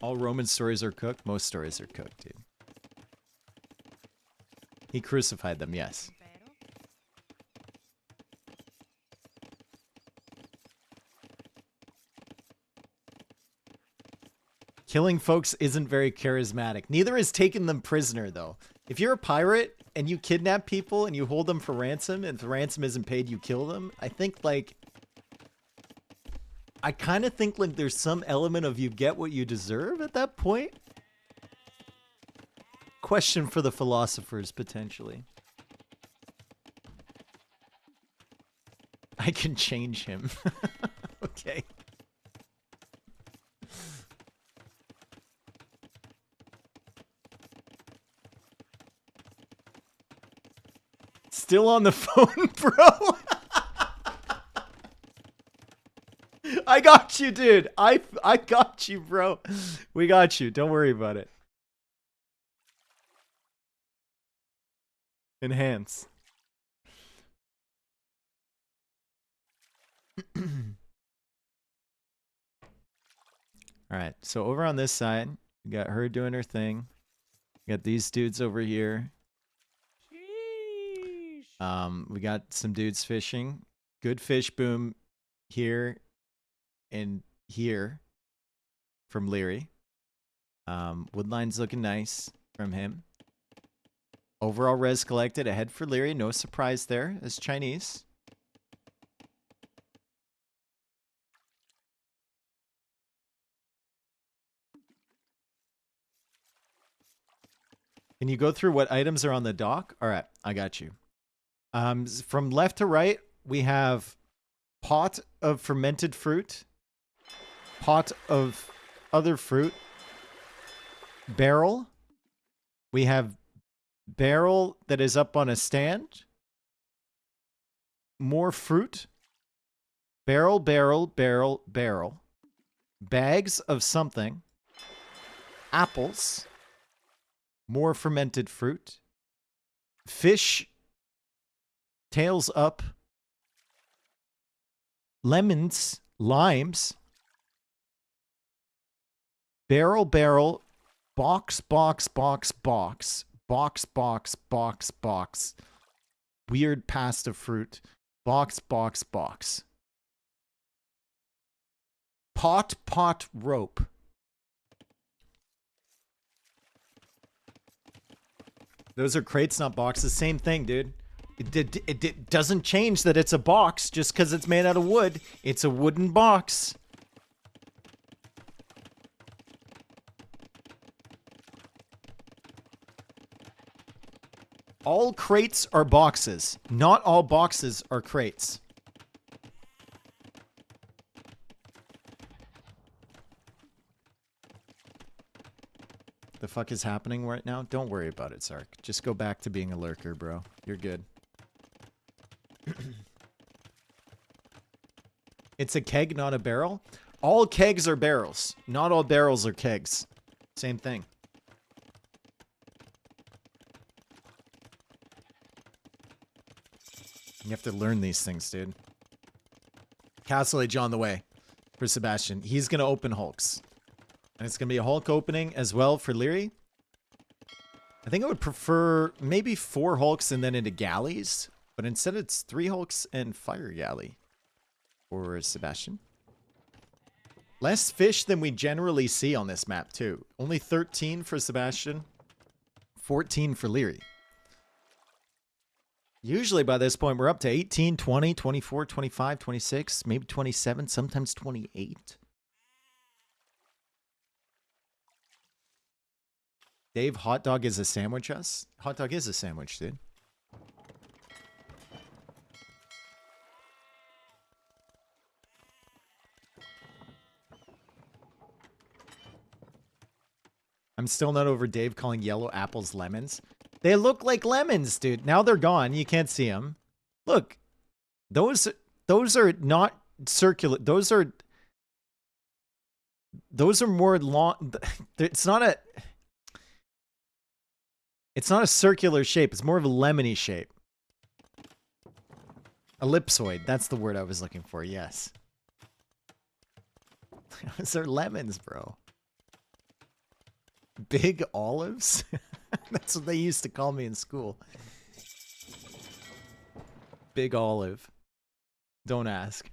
All Roman stories are cooked. Most stories are cooked, dude. He crucified them, yes. Killing folks isn't very charismatic. Neither is taking them prisoner, though. If you're a pirate and you kidnap people and you hold them for ransom, and if the ransom isn't paid, you kill them, I think, like... I kind of think, like, there's some element of you get what you deserve at that point. Question for the philosophers, potentially. I can change him. Okay. Still on the phone, bro. I got you, dude. I got you, bro. We got you. Don't worry about it. Enhance. All right. So over on this side, we got her doing her thing. We got these dudes over here. We got some dudes fishing. Good fish boom here and here from Liry. Woodline's looking nice from him. Overall res collected ahead for Liry. No surprise there as Chinese. Can you go through what items are on the dock? All right, I got you. From left to right, we have pot of fermented fruit, pot of other fruit, barrel. We have barrel that is up on a stand, more fruit, barrel, barrel, barrel, barrel, bags of something, apples, more fermented fruit, fish, tails up, lemons, limes, barrel, barrel, box, box, box, box, box, box, box, box, weird pasta fruit, box, box, box, pot, pot, rope. Those are crates, not boxes. Same thing, dude. It doesn't change that it's a box just because it's made out of wood. It's a wooden box. All crates are boxes. Not all boxes are crates. The fuck is happening right now? Don't worry about it, Sark. Just go back to being a lurker, bro. You're good. It's a keg, not a barrel. All kegs are barrels. Not all barrels are kegs. Same thing. You have to learn these things, dude. Castle Age on the way for Sebastian. He's going to open hulks. And it's going to be a hulk opening as well for Liry. I think I would prefer maybe 4 hulks and then into galleys. But instead it's 3 hulks and fire galley for Sebastian. Less fish than we generally see on this map, too. Only 13 for Sebastian. 14 for Liry. Usually by this point, we're up to 18, 20, 24, 25, 26, maybe 27, sometimes 28. Dave, hot dog is a sandwich, us? Hot dog is a sandwich, dude. I'm still not over Dave calling yellow apples lemons. They look like lemons, dude. Now they're gone. You can't see them. Look. Those are not circular. Those are more long. It's not a circular shape. It's more of a lemony shape. Ellipsoid. That's the word I was looking for. Yes. Those are lemons, bro. Big olives? That's what they used to call me in school. Big olive. Don't ask.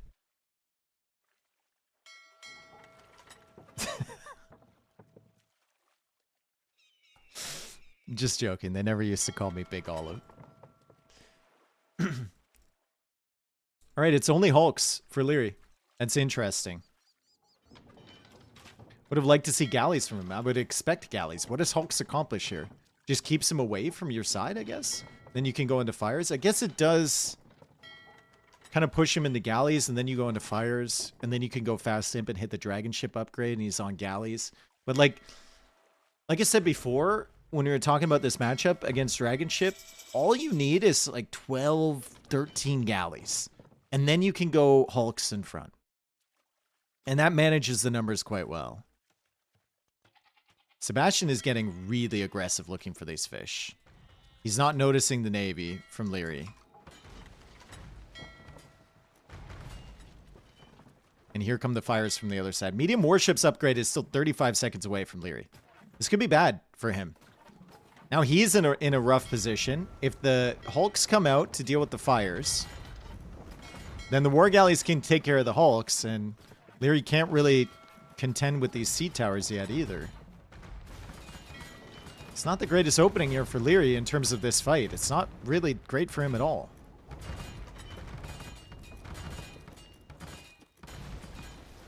Just joking. They never used to call me Big Olive. All right, it's only hulks for Liry. That's interesting. Would have liked to see galleys from him. I would expect galleys. What does hulks accomplish here? Just keeps him away from your side, I guess? Then you can go into fires. I guess it does kind of push him into galleys, and then you go into fires, and then you can go fast imp and hit the dragon ship upgrade, and he's on galleys. But like I said before, when we were talking about this matchup against dragon ship, all you need is like 12, 13 galleys. And then you can go hulks in front. And that manages the numbers quite well. Sebastian is getting really aggressive looking for these fish. He's not noticing the navy from Liry. And here come the fires from the other side. Medium warships upgrade is still 35 seconds away from Liry. This could be bad for him. Now he's in a rough position. If the hulks come out to deal with the fires, then the war galleys can take care of the hulks, and Liry can't really contend with these sea towers yet either. It's not the greatest opening here for Liry in terms of this fight. It's not really great for him at all.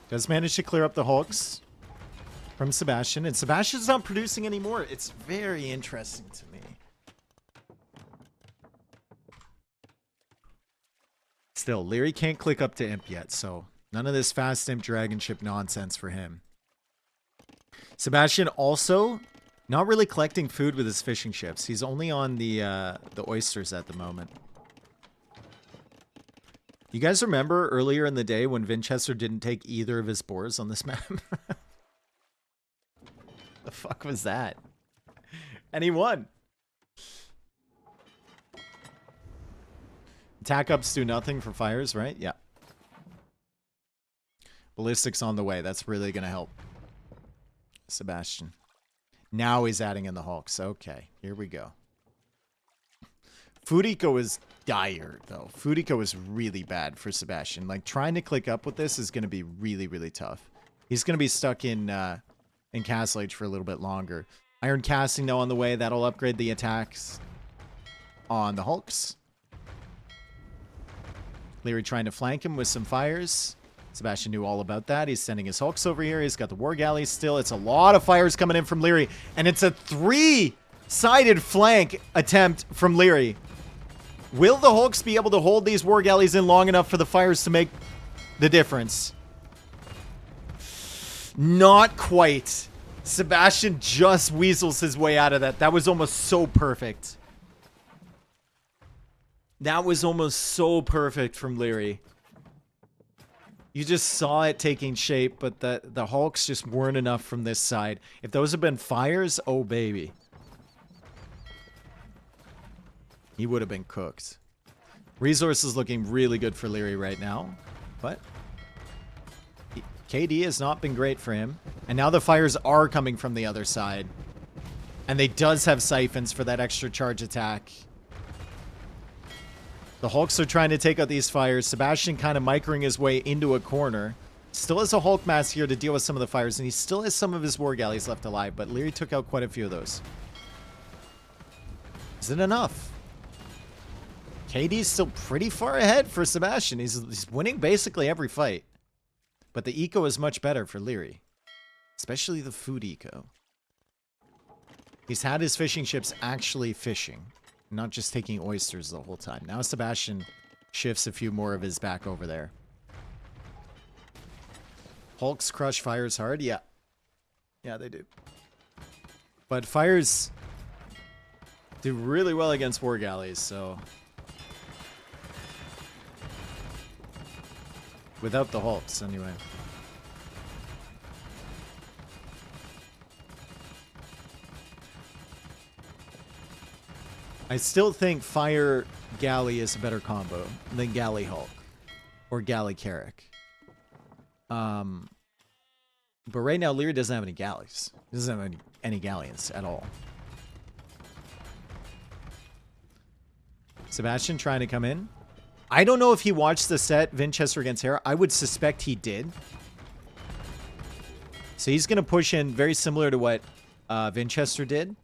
Does manage to clear up the hulks from Sebastian, and Sebastian's not producing anymore. It's very interesting to me. Still, Liry can't click up to imp yet, so none of this fast imp dragon ship nonsense for him. Sebastian also not really collecting food with his fishing ships. He's only on the oysters at the moment. You guys remember earlier in the day when Vinchester didn't take either of his boars on this map? The fuck was that? And he won. Attack ups do nothing for fires, right? Yeah. Ballistics on the way. That's really going to help Sebastian. Now he's adding in the hulks. Okay, here we go. Food eco is dire, though. Food eco is really bad for Sebastian. Like, trying to click up with this is going to be really, really tough. He's going to be stuck in Castle Age for a little bit longer. Iron casting, though, on the way. That'll upgrade the attacks on the hulks. Liry trying to flank him with some fires. Sebastian knew all about that. He's sending his hulks over here. He's got the war galleys still. It's a lot of fires coming in from Liry. And it's a 3-sided flank attempt from Liry. Will the hulks be able to hold these war galleys in long enough for the fires to make the difference? Not quite. Sebastian just weasels his way out of that. That was almost so perfect. That was almost so perfect from Liry. You just saw it taking shape, but the hulks just weren't enough from this side. If those had been fires, oh baby. He would have been cooked. Resources looking really good for Liry right now, but KD has not been great for him. And now the fires are coming from the other side. And they does have siphons for that extra charge attack. The Hulks are trying to take out these fires. Sebastian kind of microing his way into a corner. Still has a Hulk mass here to deal with some of the fires, and he still has some of his war galleys left alive, but Liry took out quite a few of those. Is it enough? KD's still pretty far ahead for Sebastian. He's winning basically every fight. But the eco is much better for Liry. Especially the food eco. He's had his fishing ships actually fishing. Not just taking oysters the whole time. Now Sebastian shifts a few more of his back over there. Hulks crush fires hard? Yeah. Yeah, they do. But fires do really well against war galleys, so... Without the Hulks, anyway. I still think Fire Galley is a better combo than Galley Hulk. Or Galley Carrack. But right now, Liry doesn't have any galleys. He doesn't have any galleons at all. Sebastian trying to come in. I don't know if he watched the set Winchester against Hera. I would suspect he did. So he's going to push in very similar to what Winchester did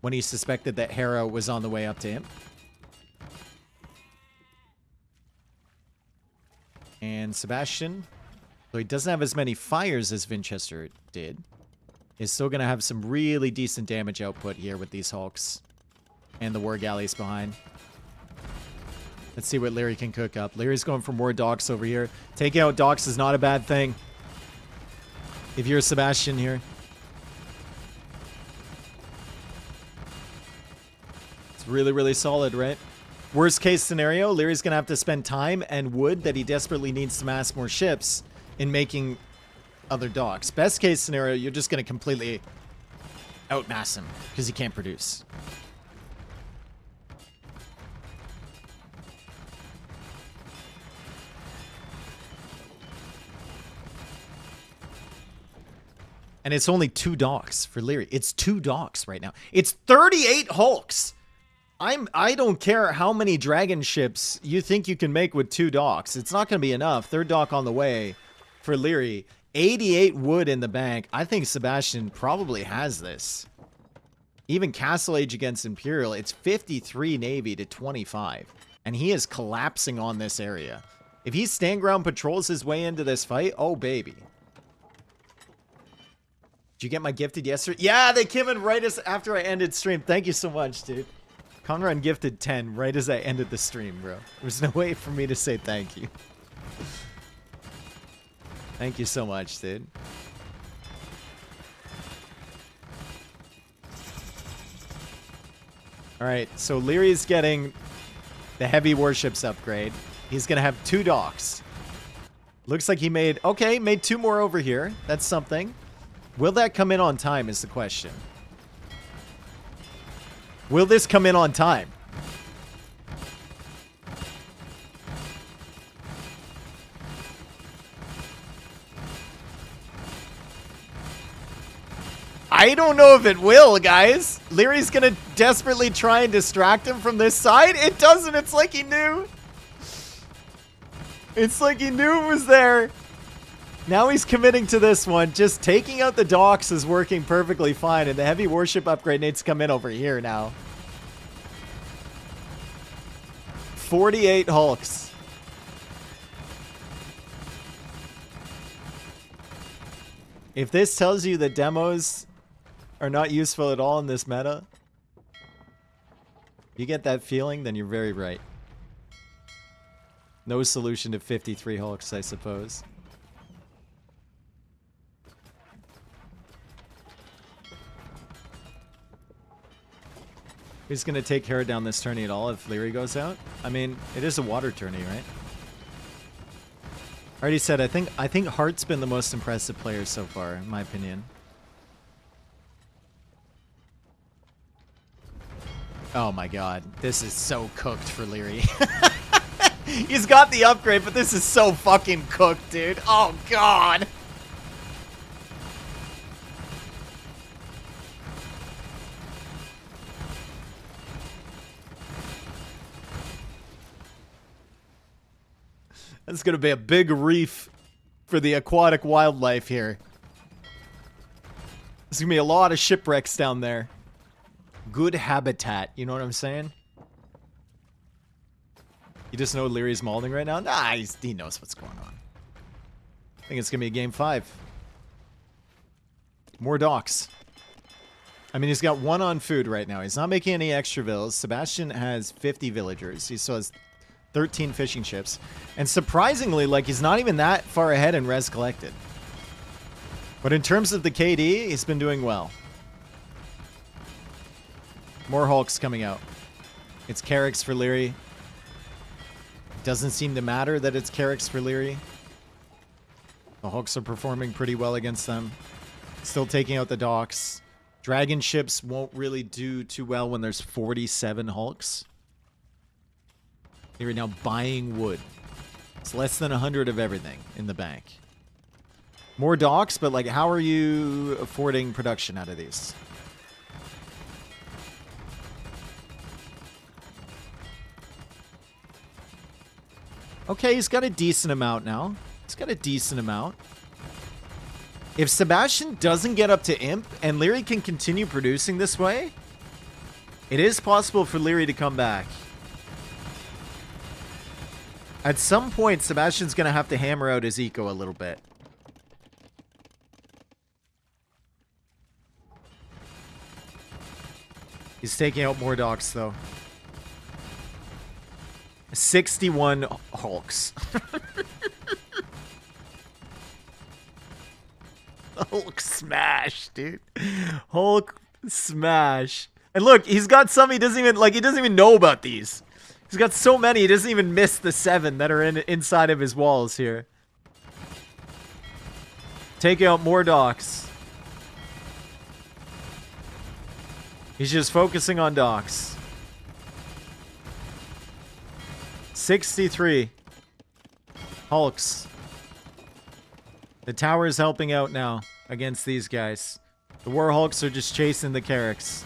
when he suspected that Hera was on the way up to him. And Sebastian, though he doesn't have as many fires as Winchester did, is still going to have some really decent damage output here with these Hulks and the war galleys behind. Let's see what Liry can cook up. Liry's going for more docks over here. Taking out docks is not a bad thing if you're Sebastian here. It's really, really solid, right? Worst case scenario, Liry's going to have to spend time and wood that he desperately needs to mass more ships in making other docks. Best case scenario, you're just going to completely outmass him because he can't produce. And it's only 2 docks for Liry. It's 2 docks right now. It's 38 Hulks. I don't care how many dragon ships you think you can make with 2 docks. It's not going to be enough. 3rd dock on the way for Liry. 88 wood in the bank. I think Sebastian probably has this. Even Castle Age against Imperial, it's 53 Navy to 25. And he is collapsing on this area. If he stand ground patrols his way into this fight, oh baby. Did you get my gifted yesterday? Yeah, they came in right as after I ended stream. Thank you so much, dude. Conrad gifted 10 right as I ended the stream, bro. There's no way for me to say thank you. Thank you so much, dude. Alright, so Liry's getting the heavy warships upgrade. He's going to have 2 docks. Looks like he made... Okay, made 2 more over here. That's something. Will that come in on time is the question. Will this come in on time? I don't know if it will, guys. Liry's gonna desperately try and distract him from this side. It doesn't. It's like he knew. It's like he knew it was there. Now he's committing to this one. Just taking out the docks is working perfectly fine, and the heavy warship upgrade needs to come in over here now. 48 Hulks. If this tells you that demos are not useful at all in this meta, you get that feeling, then you're very right. No solution to 53 Hulks, I suppose. Who's going to take care of down this tourney at all if Liry goes out? I mean, it is a water tourney, right? I already said, I think Hart's been the most impressive player so far, in my opinion. Oh my god. This is so cooked for Liry. He's got the upgrade, but this is so fucking cooked, dude. Oh god. That's going to be a big reef for the aquatic wildlife here. There's going to be a lot of shipwrecks down there. Good habitat, you know what I'm saying? You just know Liry's mauling right now? Nah, he knows what's going on. I think it's going to be a game 5. More docks. I mean, he's got 1 on food right now. He's not making any extra villas. Sebastian has 50 villagers. He still has 13 fishing ships. And surprisingly, like, he's not even that far ahead in res collected. But in terms of the KD, he's been doing well. More Hulks coming out. It's Carracks for Liry. Doesn't seem to matter that it's Carracks for Liry. The Hulks are performing pretty well against them. Still taking out the docks. Dragon ships won't really do too well when there's 47 Hulks. They're now buying wood. It's less than 100 of everything in the bank. More docks, but like, how are you affording production out of these? Okay, he's got a decent amount now. He's got a decent amount. If Sebastian doesn't get up to Imp and Liry can continue producing this way, it is possible for Liry to come back. At some point, Sebastian's going to have to hammer out his eco a little bit. He's taking out more docks, though. 61 Hulks. Hulk smash, dude. Hulk smash. And look, he's got some he doesn't even know about these. He's got so many, he doesn't even miss the 7 that are inside of his walls here. Take out more docks. He's just focusing on docks. 63 Hulks. The tower is helping out now against these guys. The War Hulks are just chasing the Carracks.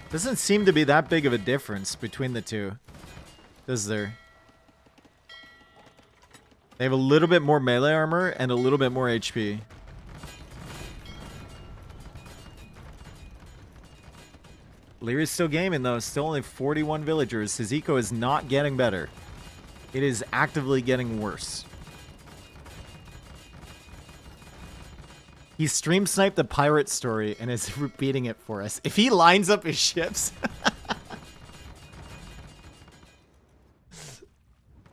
Doesn't seem to be that big of a difference between the two, does there? They have a little bit more melee armor and a little bit more HP. Liry's still gaming though, still only 41 villagers. His eco is not getting better. It is actively getting worse. He stream sniped the pirate story and is repeating it for us. If he lines up his ships...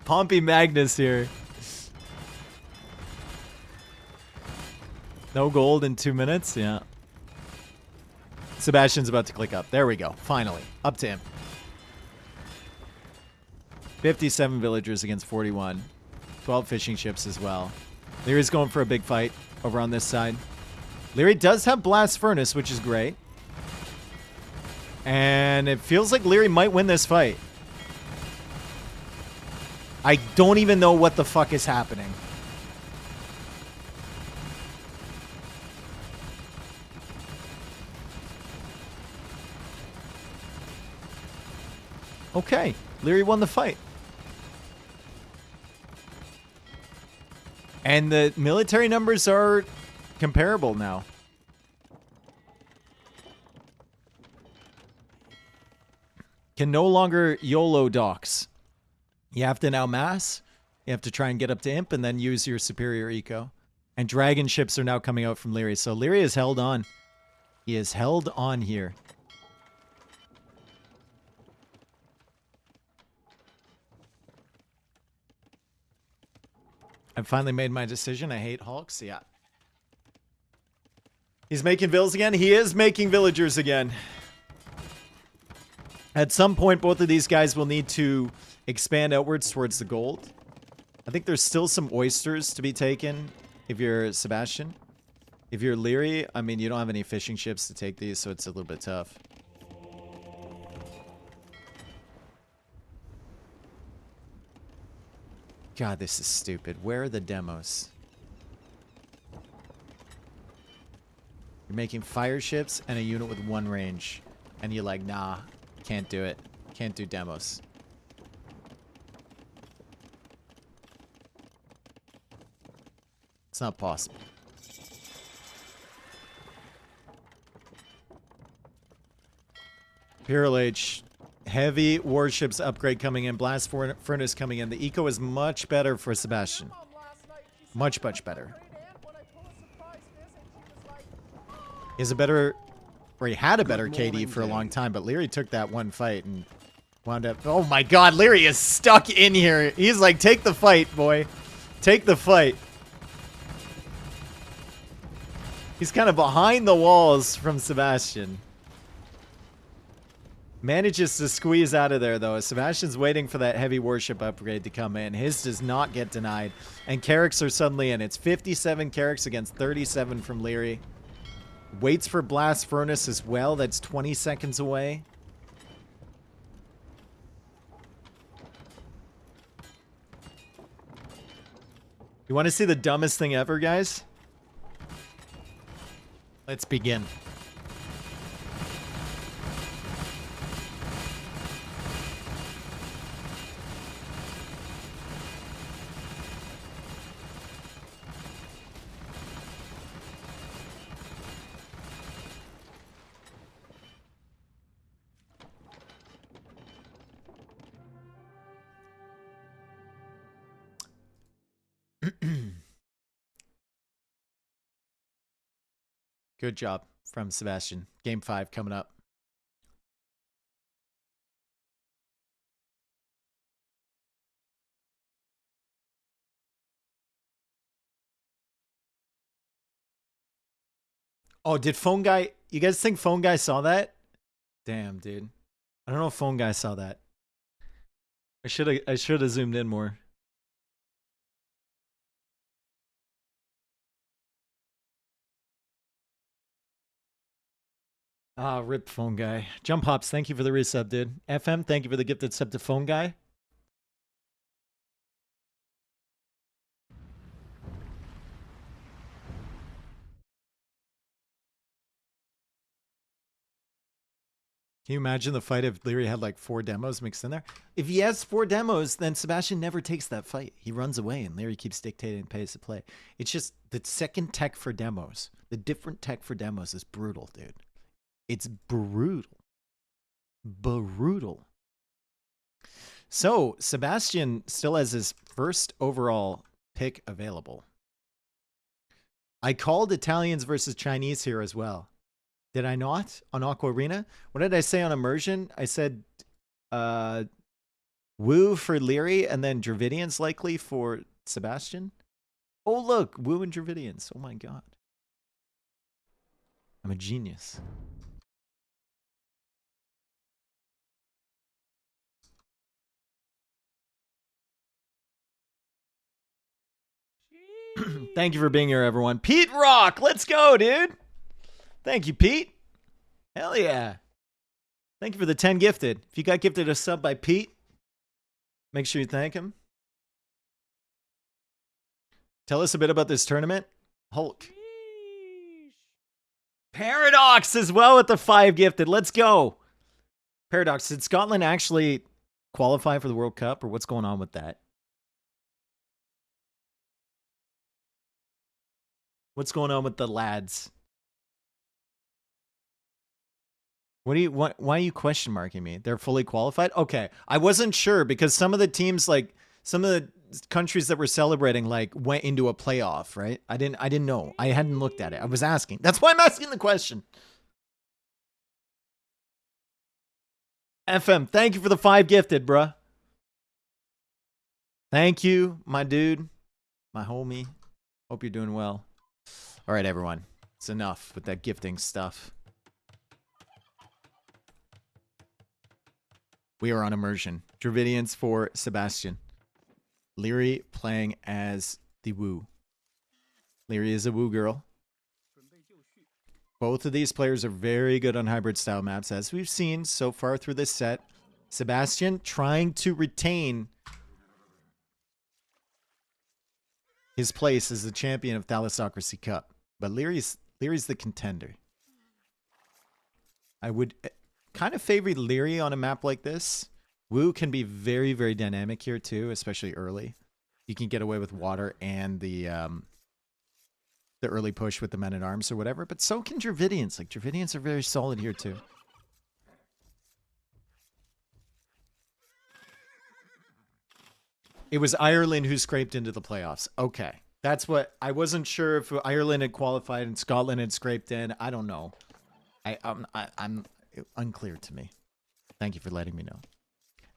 Pompey Magnus here. No gold in 2 minutes? Yeah. Sebastian's about to click up. There we go. Finally. Up to him. 57 villagers against 41. 12 fishing ships as well. Liry's going for a big fight over on this side. Liry does have Blast Furnace, which is great. And it feels like Liry might win this fight. I don't even know what the fuck is happening. Okay, Liry won the fight. And the military numbers are comparable now. Can no longer YOLO docks. You have to now mass. You have to try and get up to Imp and then use your superior eco. And dragon ships are now coming out from Liry. So Liry is held on. He is held on here. I've finally made my decision. I hate Hulks. Yeah. He's making villas again? He is making villagers again. At some point, both of these guys will need to expand outwards towards the gold. I think there's still some oysters to be taken if you're Sebastian. If you're Liry, I mean, you don't have any fishing ships to take these, so it's a little bit tough. God, this is stupid. Where are the demos? You're making fire ships and a unit with 1 range. And you're like, nah, can't do it. Can't do demos. It's not possible. Imperial Age. Heavy warships upgrade coming in. Blast furnace coming in. The eco is much better for Sebastian. Much, much better. He has a better... Or he had a better KD for a long time, but Liry took that one fight and wound up... Oh my god, Liry is stuck in here. He's like, take the fight, boy. Take the fight. He's kind of behind the walls from Sebastian. Manages to squeeze out of there, though. Sebastian's waiting for that heavy warship upgrade to come in. His does not get denied. And Carracks are suddenly in. It's 57 Carracks against 37 from Liry. Waits for Blast Furnace as well. That's 20 seconds away. You want to see the dumbest thing ever, guys? Let's begin. Good job from Sebastian. Game 5 coming up. Oh, did Phone Guy... You guys think Phone Guy saw that? Damn, dude. I don't know if Phone Guy saw that. I should have zoomed in more. Ah, rip Phone Guy. Jump Hops, thank you for the resub, dude. FM, thank you for the gifted sub to Phone Guy. Can you imagine the fight if Liry had like 4 demos mixed in there? If he has 4 demos, then Sebastian never takes that fight. He runs away and Liry keeps dictating pace of play. It's just the second tech for demos. The different tech for demos is brutal, dude. It's brutal. Brutal. So, Sebastian still has his first overall pick available. I called Italians versus Chinese here as well. Did I not? On Aqua Arena? What did I say on Immersion? I said Wu for Liry and then Dravidians likely for Sebastian. Oh, look. Wu and Dravidians. Oh, my God. I'm a genius. Thank you for being here, everyone. Pete Rock, let's go, dude. Thank you, Pete. Hell yeah. Thank you for the 10 gifted. If you got gifted a sub by Pete, make sure you thank him. Tell us a bit about this tournament. Hulk. Paradox as well with the 5 gifted. Let's go. Paradox, did Scotland actually qualify for the World Cup, or what's going on with that? What's going on with the lads? What do you why are you question marking me? They're fully qualified? Okay. I wasn't sure because some of the teams, like some of the countries that were celebrating, like went into a playoff, right? I didn't know. I hadn't looked at it. I was asking. That's why I'm asking the question. FM, thank you for the 5 gifted, bruh. Thank you, my dude, my homie. Hope you're doing well. All right, everyone. It's enough with that gifting stuff. We are on immersion. Dravidians for Sebastian. Liry playing as the Wu. Liry is a Wu girl. Both of these players are very good on hybrid style maps, as we've seen so far through this set. Sebastian trying to retain his place as the champion of Thalassocracy Cup. But Liry's the contender. I would kind of favor Liry on a map like this. Wu can be very, very dynamic here too, especially early. You can get away with water and the early push with the men-at-arms or whatever, but so can Dravidians. Like, Dravidians are very solid here too. It was Ireland who scraped into the playoffs. Okay. That's what I wasn't sure if Ireland had qualified and Scotland had scraped in. I don't know. I'm unclear to me. Thank you for letting me know.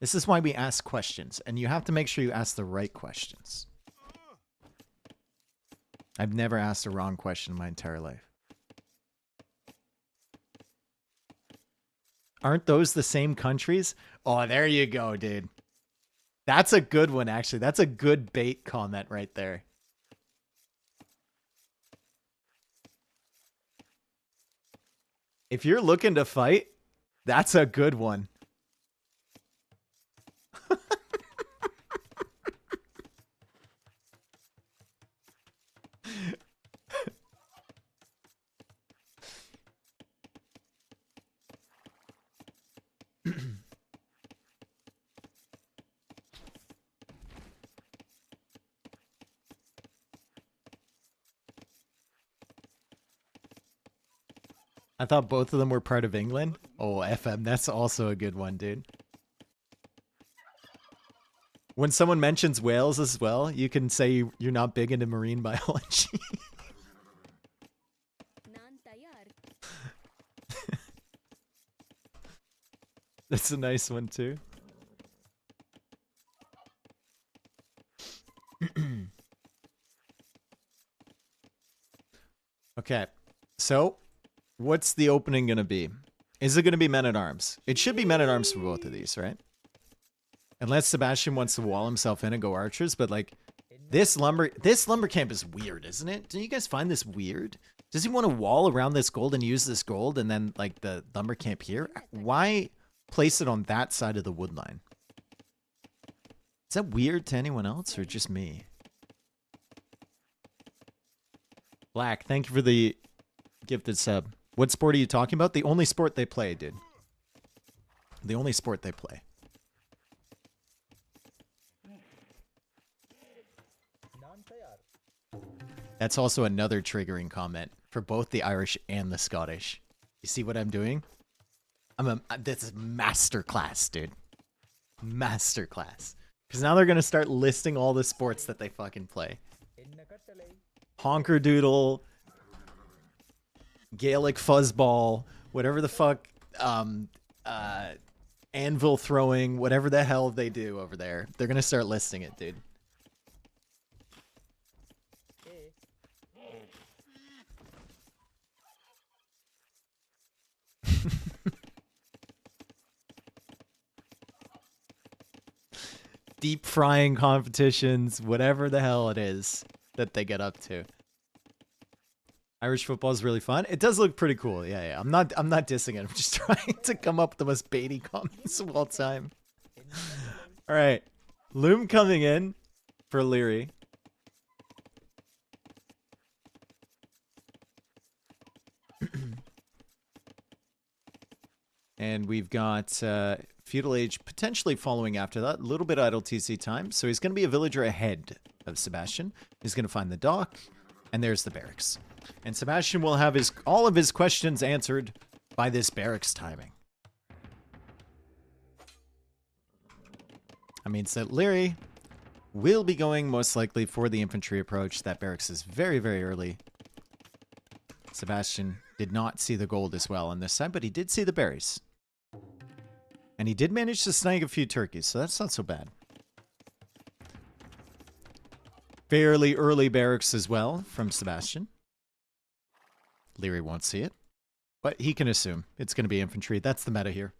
This is why we ask questions, and you have to make sure you ask the right questions. I've never asked a wrong question in my entire life. Aren't those the same countries? Oh, there you go, dude. That's a good one, actually. That's a good bait comment right there. If you're looking to fight, that's a good one. I thought both of them were part of England. Oh, FM, that's also a good one, dude. When someone mentions whales as well, you can say you're not big into marine biology. That's a nice one, too. Okay, so what's the opening going to be? Is it going to be men-at-arms? It should be men-at-arms for both of these, right? Unless Sebastian wants to wall himself in and go archers, but like this lumber camp is weird, isn't it? Do you guys find this weird? Does he want to wall around this gold and use this gold and then like the lumber camp here? Why place it on that side of the wood line? Is that weird to anyone else or just me? Black, thank you for the gifted sub. What sport are you talking about? The only sport they play, dude. The only sport they play. That's also another triggering comment for both the Irish and the Scottish. You see what I'm doing? This is masterclass, dude. Masterclass. Because now they're going to start listing all the sports that they fucking play. Honker doodle, Gaelic fuzzball, whatever the fuck, anvil throwing, whatever the hell they do over there. They're going to start listing it, dude. Deep frying competitions, whatever the hell it is that they get up to. Irish football is really fun. It does look pretty cool. Yeah. I'm not dissing it. I'm just trying to come up with the most baity comments of all time. All right. Loom coming in for Liry. And we've got Feudal Age potentially following after that. A little bit idle TC time. So he's going to be a villager ahead of Sebastian. He's going to find the dock. And there's the barracks. And Sebastian will have all of his questions answered by this barracks timing. That means that Liry will be going most likely for the infantry approach. That barracks is very, very early. Sebastian did not see the gold as well on this side, but he did see the berries. And he did manage to snag a few turkeys, so that's not so bad. Fairly early barracks as well from Sebastian. Liry won't see it. But he can assume it's going to be infantry. That's the meta here.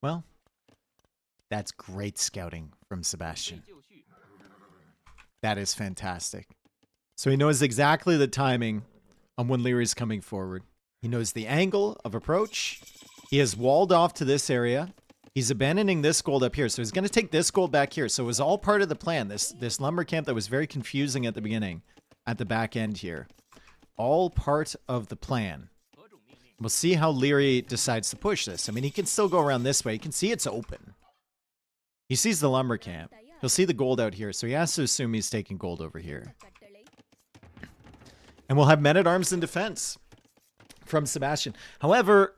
Well, that's great scouting from Sebastian. That is fantastic. So he knows exactly the timing on when Liry's coming forward. He knows the angle of approach. He has walled off to this area. He's abandoning this gold up here. So he's going to take this gold back here. So it was all part of the plan. This lumber camp that was very confusing at the beginning, at the back end here. All part of the plan. We'll see how Liry decides to push this. I mean, he can still go around this way. You can see it's open. He sees the lumber camp. He'll see the gold out here, so he has to assume he's taking gold over here. And we'll have men-at-arms in defense from Sebastian. However,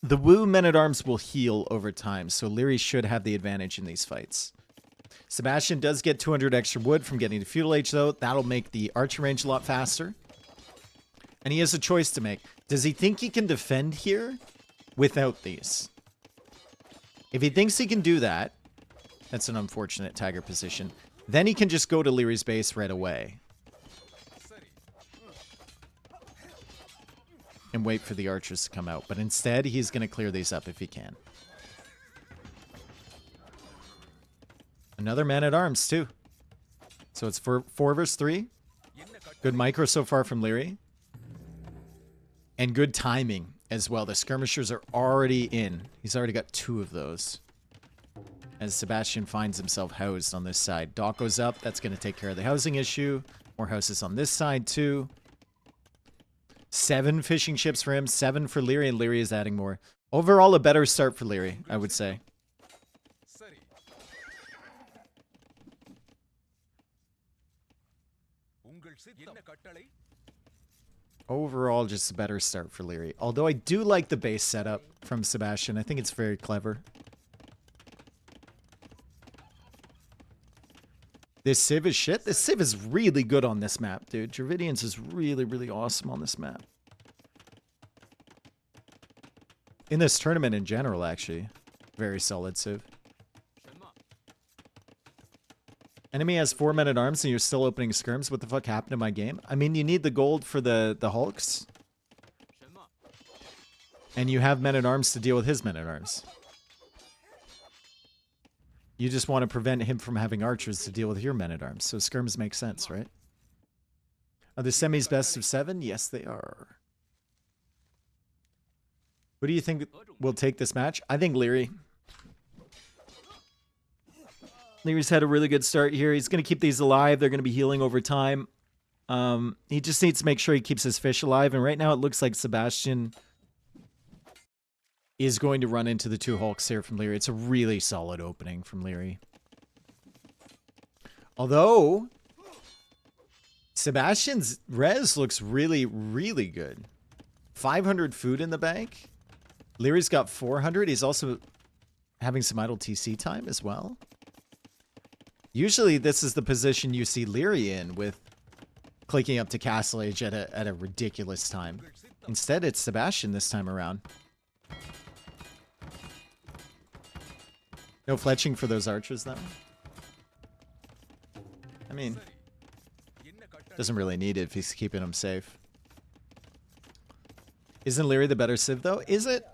the Wu men-at-arms will heal over time, so Liry should have the advantage in these fights. Sebastian does get 200 extra wood from getting to Feudal Age, though. That'll make the archer range a lot faster. And he has a choice to make. Does he think he can defend here without these? If he thinks he can do that, that's an unfortunate Tiger position. Then he can just go to Liry's base right away. And wait for the archers to come out. But instead, he's going to clear these up if he can. Another man-at-arms, too. So it's 4 versus 3. Good micro so far from Liry. And good timing as well. The skirmishers are already in. He's already got 2 of those. As Sebastian finds himself housed on this side. Dock goes up. That's going to take care of the housing issue. More houses on this side too. 7 fishing ships for him. 7 for Liry, and Liry is adding more. Overall, a better start for Liry, I would say. Overall, just a better start for Liry. Although I do like the base setup from Sebastian. I think it's very clever. This Civ is shit. This Civ is really good on this map, dude. Dravidians is really, really awesome on this map. In this tournament in general, actually. Very solid Civ. Enemy has 4 men-at-arms and you're still opening skirms. What the fuck happened to my game? I mean, you need the gold for the hulks. And you have men-at-arms to deal with his men-at-arms. You just want to prevent him from having archers to deal with your men-at-arms. So skirms make sense, right? Are the semis best of 7? Yes, they are. Who do you think will take this match? I think Liry. Liry's had a really good start here. He's going to keep these alive. They're going to be healing over time. He just needs to make sure he keeps his fish alive. And right now it looks like Sebastian is going to run into the 2 hulks here from Liry. It's a really solid opening from Liry. Although, Sebastian's res looks really, really good. 500 food in the bank. Liry's got 400. He's also having some idle TC time as well. Usually this is the position you see Liry in, with clicking up to Castle Age at a ridiculous time. Instead, it's Sebastian this time around. No fletching for those archers, though. I mean, doesn't really need it if he's keeping them safe. Isn't Liry the better Civ, though? Is it?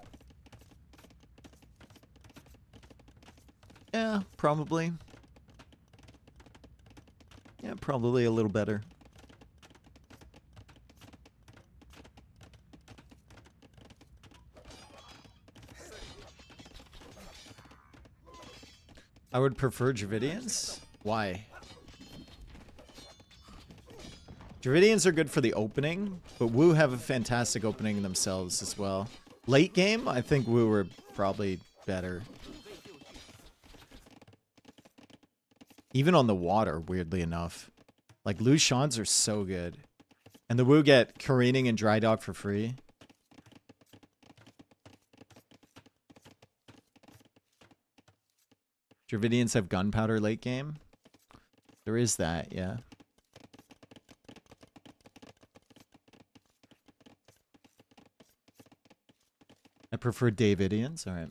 Yeah, probably. Yeah, probably a little better. I would prefer Dravidians. Why? Dravidians are good for the opening, but Wu have a fantastic opening themselves as well. Late game, I think Wu were probably better. Even on the water, weirdly enough. Like, Lushans are so good. And the Wu get careening and dry dock for free. Dravidians have gunpowder late game. There is that, yeah. I prefer Davidians. All right.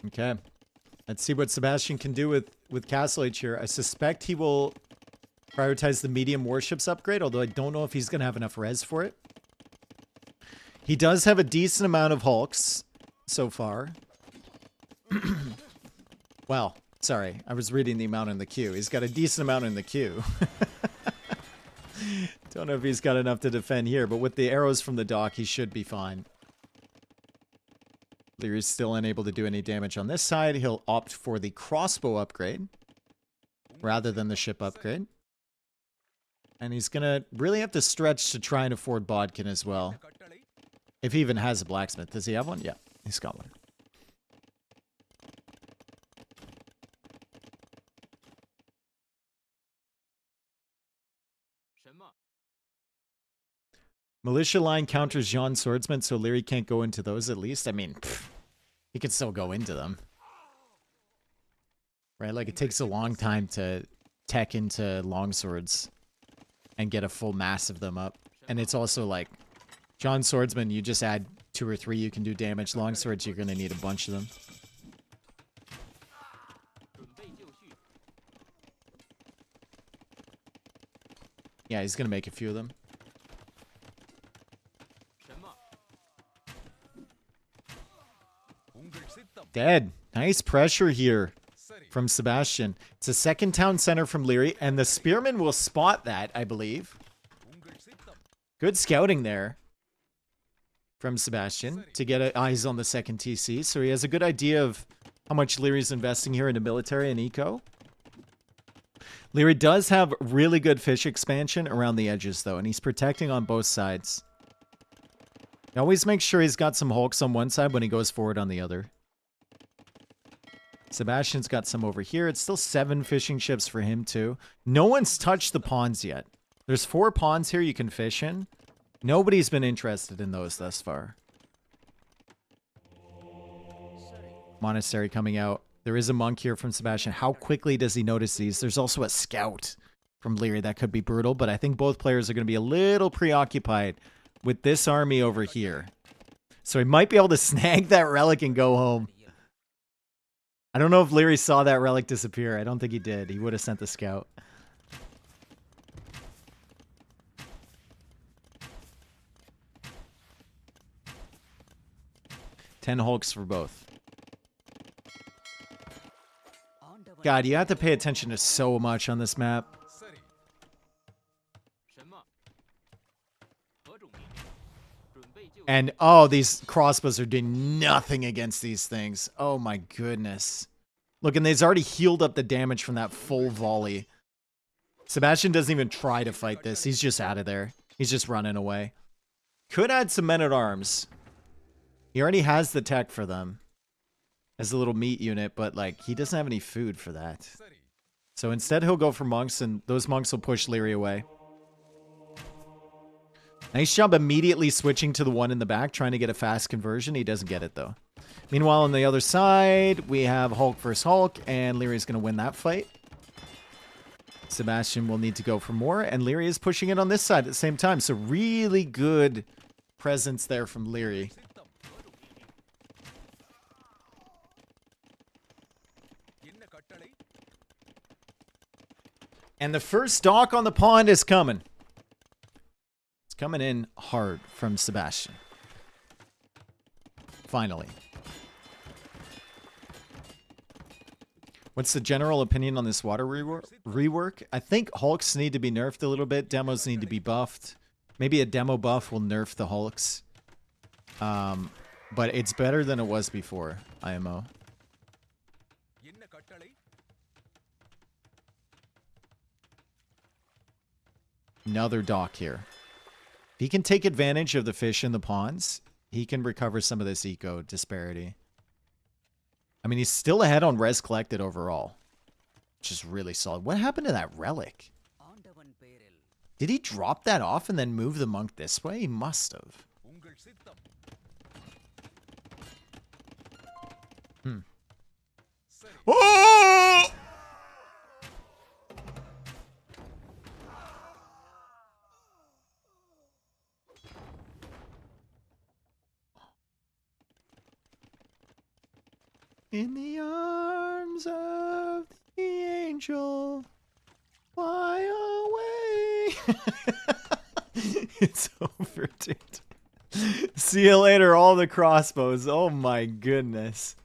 Okay. Let's see what Sebastian can do with Castle Age here. I suspect he will prioritize the medium warships upgrade, although I don't know if he's going to have enough res for it. He does have a decent amount of hulks so far. Well, sorry. I was reading the amount in the queue. He's got a decent amount in the queue. Don't know if he's got enough to defend here, but with the arrows from the dock, he should be fine. Liry's still unable to do any damage on this side. He'll opt for the crossbow upgrade rather than the ship upgrade. And he's going to really have to stretch to try and afford Bodkin as well. If he even has a blacksmith. Does he have one? Yeah, he's got one. Militia line counters Jean Swordsman, so Liry can't go into those at least. I mean, he can still go into them. Right? Like, it takes a long time to tech into longswords and get a full mass of them up. And it's also like, Jean Swordsman, you just add 2 or 3, you can do damage. Longswords, you're going to need a bunch of them. Yeah, he's going to make a few of them. Dead. Nice pressure here from Sebastian. It's a second town center from Liry, and the spearman will spot that, I believe. Good scouting there from Sebastian to get eyes on the second TC. So he has a good idea of how much Liry's investing here into military and eco. Liry does have really good fish expansion around the edges, though, and he's protecting on both sides. He always makes sure he's got some hulks on one side when he goes forward on the other. Sebastian's got some over here. It's still 7 fishing ships for him, too. No one's touched the ponds yet. There's 4 ponds here you can fish in. Nobody's been interested in those thus far. Monastery coming out. There is a monk here from Sebastian. How quickly does he notice these? There's also a scout from Liry. That could be brutal, but I think both players are going to be a little preoccupied with this army over here. So he might be able to snag that relic and go home. I don't know if Liry saw that relic disappear. I don't think he did. He would have sent the scout. $10 hulks for both. God, you have to pay attention to so much on this map. And, oh, these crossbows are doing nothing against these things. Oh, my goodness. Look, and they've already healed up the damage from that full volley. Sebastian doesn't even try to fight this. He's just out of there. He's just running away. Could add some men-at-arms. He already has the tech for them. As a little meat unit, but, like, he doesn't have any food for that. So instead, he'll go for monks, and those monks will push Liry away. Nice job immediately switching to the one in the back, trying to get a fast conversion. He doesn't get it, though. Meanwhile, on the other side, we have Hulk versus Hulk, and Liry's going to win that fight. Sebastian will need to go for more, and Liry is pushing it on this side at the same time. So really good presence there from Liry. And the first dock on the pond is coming. It's coming in hard from Sebastian. Finally. What's the general opinion on this water rework? I think Hulks need to be nerfed a little bit. Demos need to be buffed. Maybe a demo buff will nerf the Hulks. But it's better than it was before, IMO. Another dock here. If he can take advantage of the fish in the ponds, he can recover some of this eco disparity. I mean, he's still ahead on res collected overall, which is really solid. What happened to that relic? Did he drop that off and then move the monk this way? He must have. In the arms of the angel, fly away. It's over, dude. See you later, all the crossbows. Oh my goodness.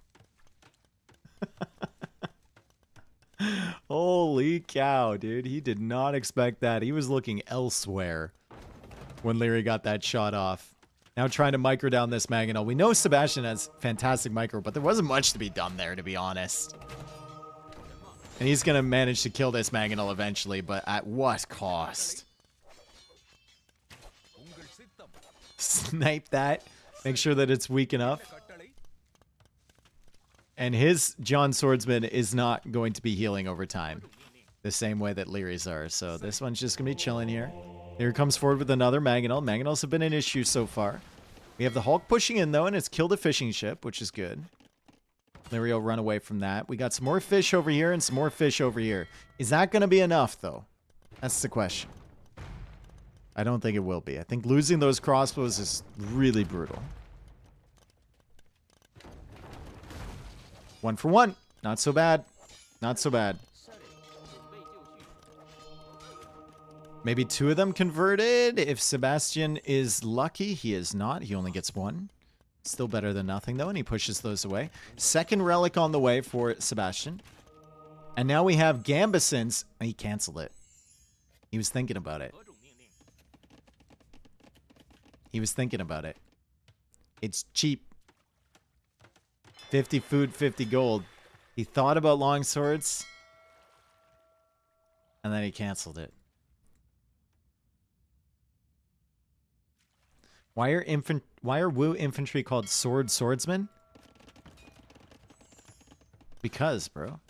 Holy cow, dude. He did not expect that. He was looking elsewhere when Liry got that shot off. Now trying to micro down this Mangonel. We know Sebastian has fantastic micro, but there wasn't much to be done there, to be honest. And he's going to manage to kill this Mangonel eventually, but at what cost? Snipe that. Make sure that it's weak enough. And his John Swordsman is not going to be healing over time. The same way that Lyrey's are. So this one's just going to be chilling here. Here comes forward with another Mangonel. Mangonels have been an issue so far. We have the Hulk pushing in, though, and it's killed a fishing ship, which is good. Liry will run away from that. We got some more fish over here and some more fish over here. Is that going to be enough, though? That's the question. I don't think it will be. I think losing those crossbows is really brutal. 1 for 1. Not so bad. Not so bad. Maybe 2 of them converted. If Sebastian is lucky, he is not. He only gets 1. Still better than nothing, though, and he pushes those away. Second relic on the way for Sebastian. And now we have Gambeson's. He canceled it. He was thinking about it. He was thinking about it. It's cheap. 50 food, 50 gold. He thought about longswords. And then he canceled it. Why are Wu infantry called swordsmen? Because, bro.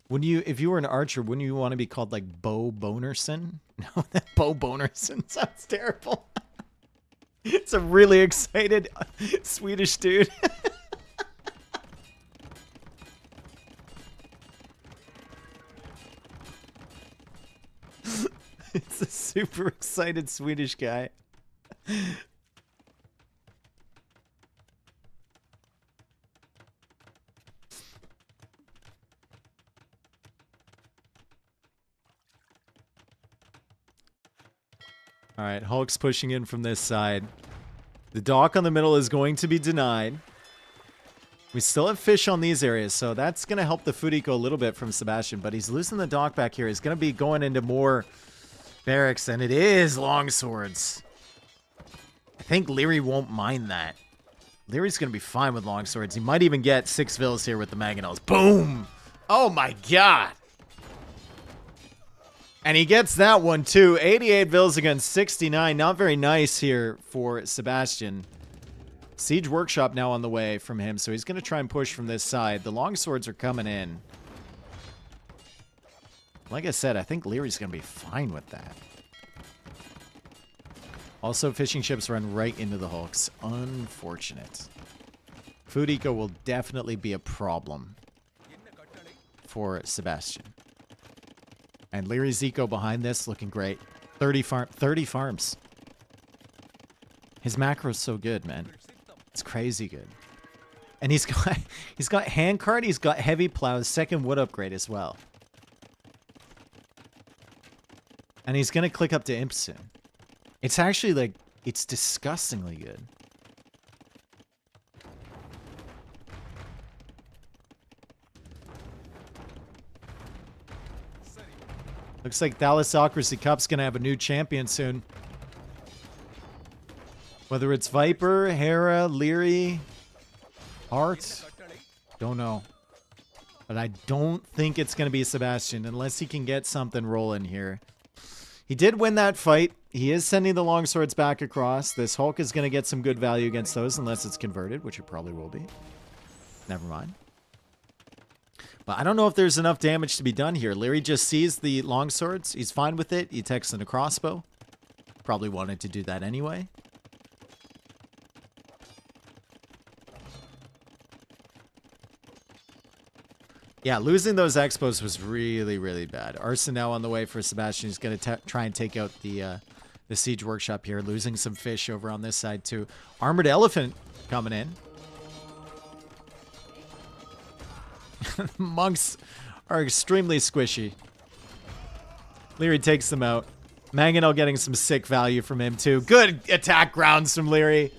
Wouldn't you, if you were an archer, wouldn't you want to be called like Bo Bonerson? No, that Bo Bonerson sounds terrible. It's a really excited Swedish dude. It's a super excited Swedish guy. All right, Hulk's pushing in from this side. The dock on the middle is going to be denied. We still have fish on these areas, so that's going to help the food eco a little bit from Sebastian, but he's losing the dock back here. He's going to be going into more barracks, and it is longswords. I think Liry won't mind that. Liry's going to be fine with longswords. He might even get 6 vills here with the Mangonels. Boom! Oh my god! And he gets that one too. 88 vills against 69. Not very nice here for Sebastian. Siege Workshop now on the way from him, so he's going to try and push from this side. The longswords are coming in. Like I said, I think Liry's going to be fine with that. Also, fishing ships run right into the Hulks. Unfortunate. Food eco will definitely be a problem for Sebastian. And Liry's eco behind this looking great. 30 farms. His macro's so good, man. It's crazy good. And he's got handcart, he's got heavy plows, second wood upgrade as well. And he's gonna click up to imp soon. It's actually like, it's disgustingly good. Looks like Thalassocracy Cup's gonna have a new champion soon. Whether it's Viper, Hera, Liry, Hart, don't know. But I don't think it's gonna be Sebastian unless he can get something rolling here. He did win that fight. He is sending the longswords back across. This Hulk is gonna get some good value against those unless it's converted, which it probably will be. Never mind. But I don't know if there's enough damage to be done here. Liry just sees the longswords. He's fine with it. He takes in a crossbow. Probably wanted to do that anyway. Yeah, losing those expos was really, really bad. Arson now on the way for Sebastian. He's going to try and take out the the Siege Workshop here, losing some fish over on this side too. Armored Elephant coming in. Monks are extremely squishy. Liry takes them out. Mangonel getting some sick value from him too. Good attack grounds from Liry.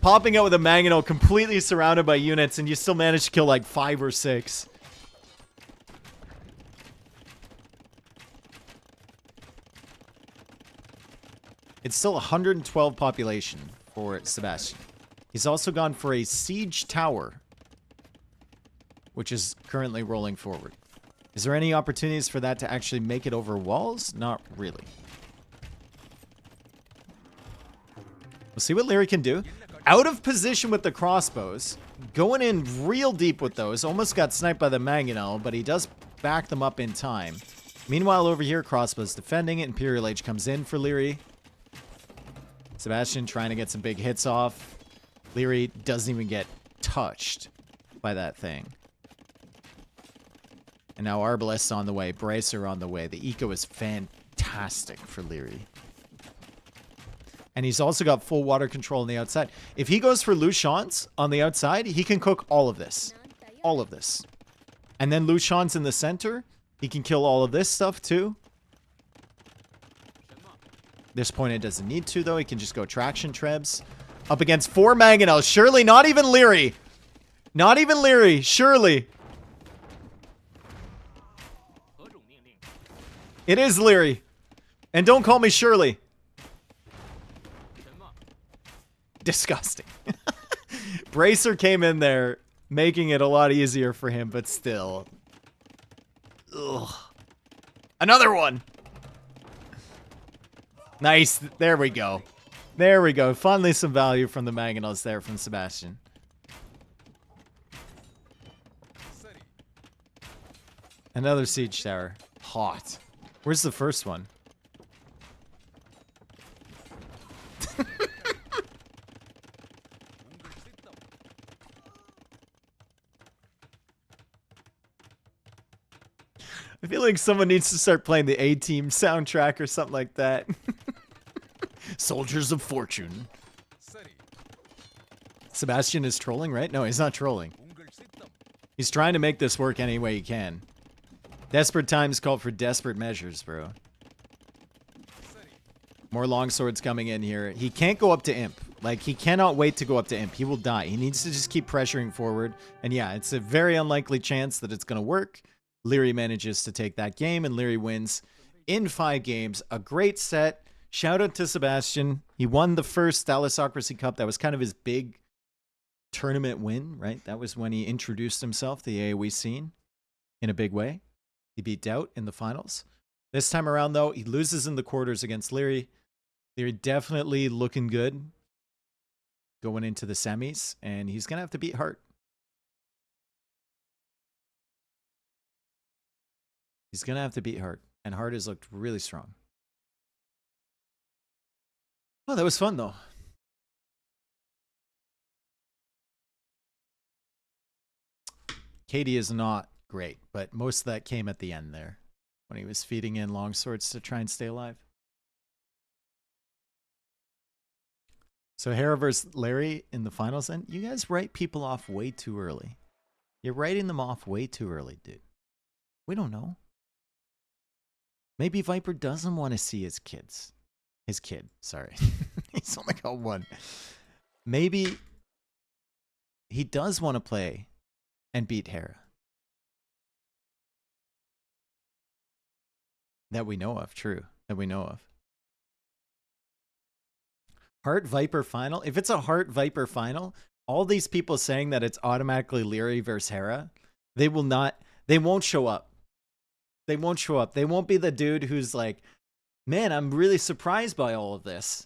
Popping out with a Mangonel completely surrounded by units, and you still manage to kill like 5 or 6. It's still 112 population for Sebastian. He's also gone for a siege tower, which is currently rolling forward. Is there any opportunities for that to actually make it over walls? Not really. We'll see what Liry can do. Out of position with the crossbows. Going in real deep with those. Almost got sniped by the Mangonel, but he does back them up in time. Meanwhile, over here, crossbows defending it. Imperial Age comes in for Liry. Sebastian trying to get some big hits off. Liry doesn't even get touched by that thing. And now Arbalists on the way. Bracer on the way. The eco is fantastic for Liry. And he's also got full water control on the outside. If he goes for Lushans on the outside, he can cook all of this. All of this. And then Lushans in the center. He can kill all of this stuff too. This point it doesn't need to though. He can just go traction trebs. Up against 4 Mangonels. Surely not even Liry. Not even Liry. Surely. It is Liry. And don't call me Shirley. Disgusting. Bracer came in there, making it a lot easier for him, but still. Ugh. Another one. Nice. There we go. There we go. Finally some value from the Mangonels there from Sebastian. Another siege tower. Hot. Where's the first one? I feel like someone needs to start playing the A-Team soundtrack or something like that. Soldiers of Fortune. Sebastian is trolling, right? No, he's not trolling. He's trying to make this work any way he can. Desperate times call for desperate measures, bro. More longswords coming in here. He can't go up to Imp. Like, he cannot wait to go up to Imp. He will die. He needs to just keep pressuring forward. And yeah, it's a very unlikely chance that it's going to work. Liry manages to take that game, and Liry wins in 5 games. A great set. Shout out to Sebastian. He won the first Thalassocracy Cup. That was kind of his big tournament win, right? That was when he introduced himself to the AoE scene in a big way. He beat Doubt in the finals. This time around, though, he loses in the quarters against Liry. Liry definitely looking good going into the semis, and he's going to have to beat Hart. He's going to have to beat Hart, and Hart has looked really strong. Oh, that was fun, though. Katie is not great, but most of that came at the end there when he was feeding in longswords to try and stay alive. So Hera versus Liry in the finals then. You guys write people off way too early. You're writing them off way too early, dude. We don't know. Maybe Viper doesn't want to see his kids. His kid, sorry. He's only got one. Maybe he does want to play and beat Hera. That we know of, true. That we know of. Heart Viper final? If it's a Heart Viper final, all these people saying that it's automatically Liry versus Hera, they won't show up. They won't show up. They won't be the dude who's like, man, I'm really surprised by all of this.